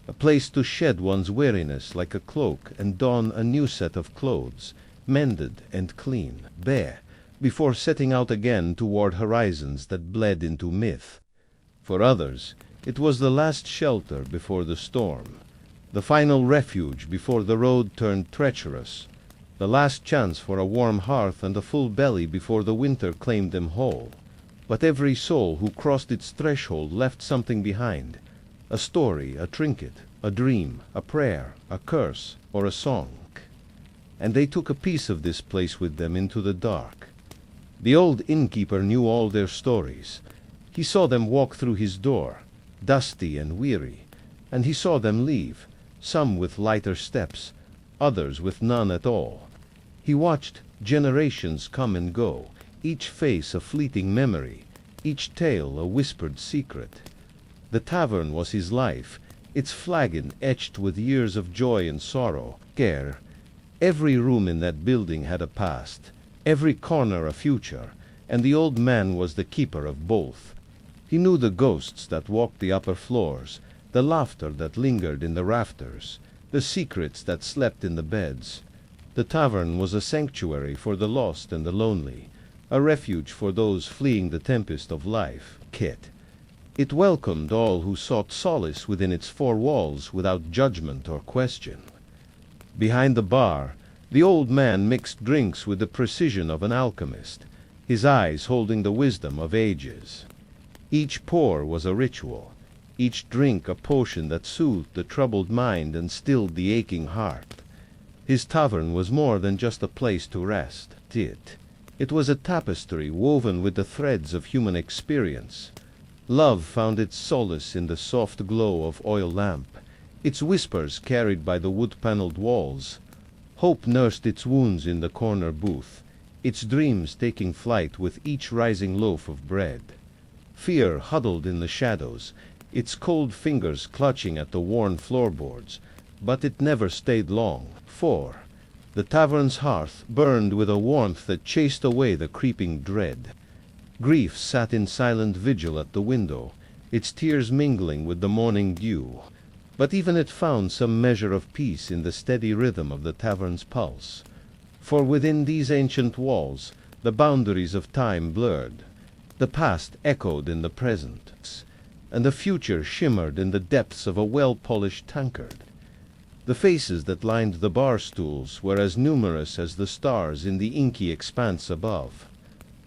a place to shed one's weariness like a cloak and don a new set of clothes, mended and clean, bare, before setting out again toward horizons that bled into myth. For others, it was the last shelter before the storm, the final refuge before the road turned treacherous, the last chance for a warm hearth and a full belly before the winter claimed them whole. But every soul who crossed its threshold left something behind, a story, a trinket, a dream, a prayer, a curse, or a song. And they took a piece of this place with them into the dark. The old innkeeper knew all their stories. He saw them walk through his door, dusty and weary, and he saw them leave, some with lighter steps, others with none at all. He watched generations come and go, each face a fleeting memory, each tale a whispered secret. The tavern was his life, its flagon etched with years of joy and sorrow, care. Every room in that building had a past, every corner a future, and the old man was the keeper of both. He knew the ghosts that walked the upper floors, the laughter that lingered in the rafters, the secrets that slept in the beds. The tavern was a sanctuary for the lost and the lonely, a refuge for those fleeing the tempest of life. It welcomed all who sought solace within its four walls without judgment or question. Behind the bar, the old man mixed drinks with the precision of an alchemist, his eyes holding the wisdom of ages. Each pour was a ritual, each drink a potion that soothed the troubled mind and stilled the aching heart. His tavern was more than just a place to rest. It was a tapestry woven with the threads of human experience. Love found its solace in the soft glow of oil lamp, its whispers carried by the wood-paneled walls. Hope nursed its wounds in the corner booth, its dreams taking flight with each rising loaf of bread. Fear huddled in the shadows, its cold fingers clutching at the worn floorboards, but it never stayed long, for the tavern's hearth burned with a warmth that chased away the creeping dread. Grief sat in silent vigil at the window, its tears mingling with the morning dew. But even it found some measure of peace in the steady rhythm of the tavern's pulse. For within these ancient walls the boundaries of time blurred. The past echoed in the present, and the future shimmered in the depths of a well-polished tankard. The faces that lined the bar stools were as numerous as the stars in the inky expanse above.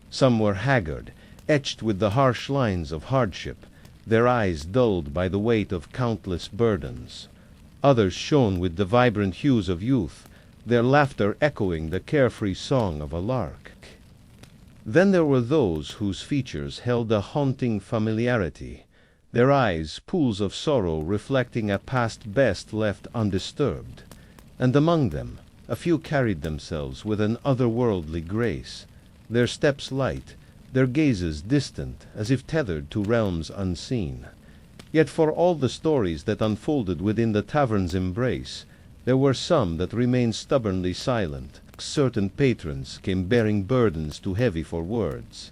Some were haggard, etched with the harsh lines of hardship, their eyes dulled by the weight of countless burdens. Others shone with the vibrant hues of youth, their laughter echoing the carefree song of a lark. Then there were those whose features held a haunting familiarity, their eyes pools of sorrow reflecting a past best left undisturbed. And among them a few carried themselves with an otherworldly grace, their steps light, their gazes distant, as if tethered to realms unseen. Yet for all the stories that unfolded within the tavern's embrace, there were some that remained stubbornly silent. Certain patrons came bearing burdens too heavy for words,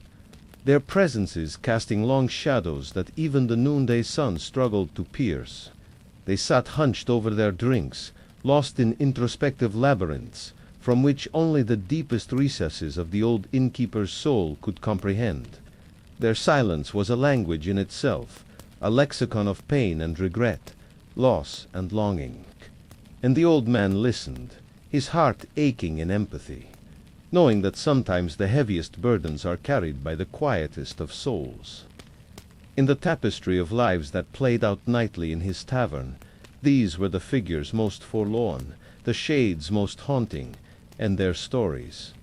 their presences casting long shadows that even the noonday sun struggled to pierce. They sat hunched over their drinks, lost in introspective labyrinths, from which only the deepest recesses of the old innkeeper's soul could comprehend. Their silence was a language in itself, a lexicon of pain and regret, loss and longing. And the old man listened, his heart aching in empathy, knowing that sometimes the heaviest burdens are carried by the quietest of souls. In the tapestry of lives that played out nightly in his tavern, these were the figures most forlorn, the shades most haunting, and their stories,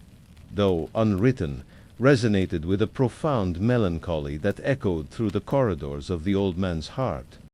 though unwritten, resonated with a profound melancholy that echoed through the corridors of the old man's heart.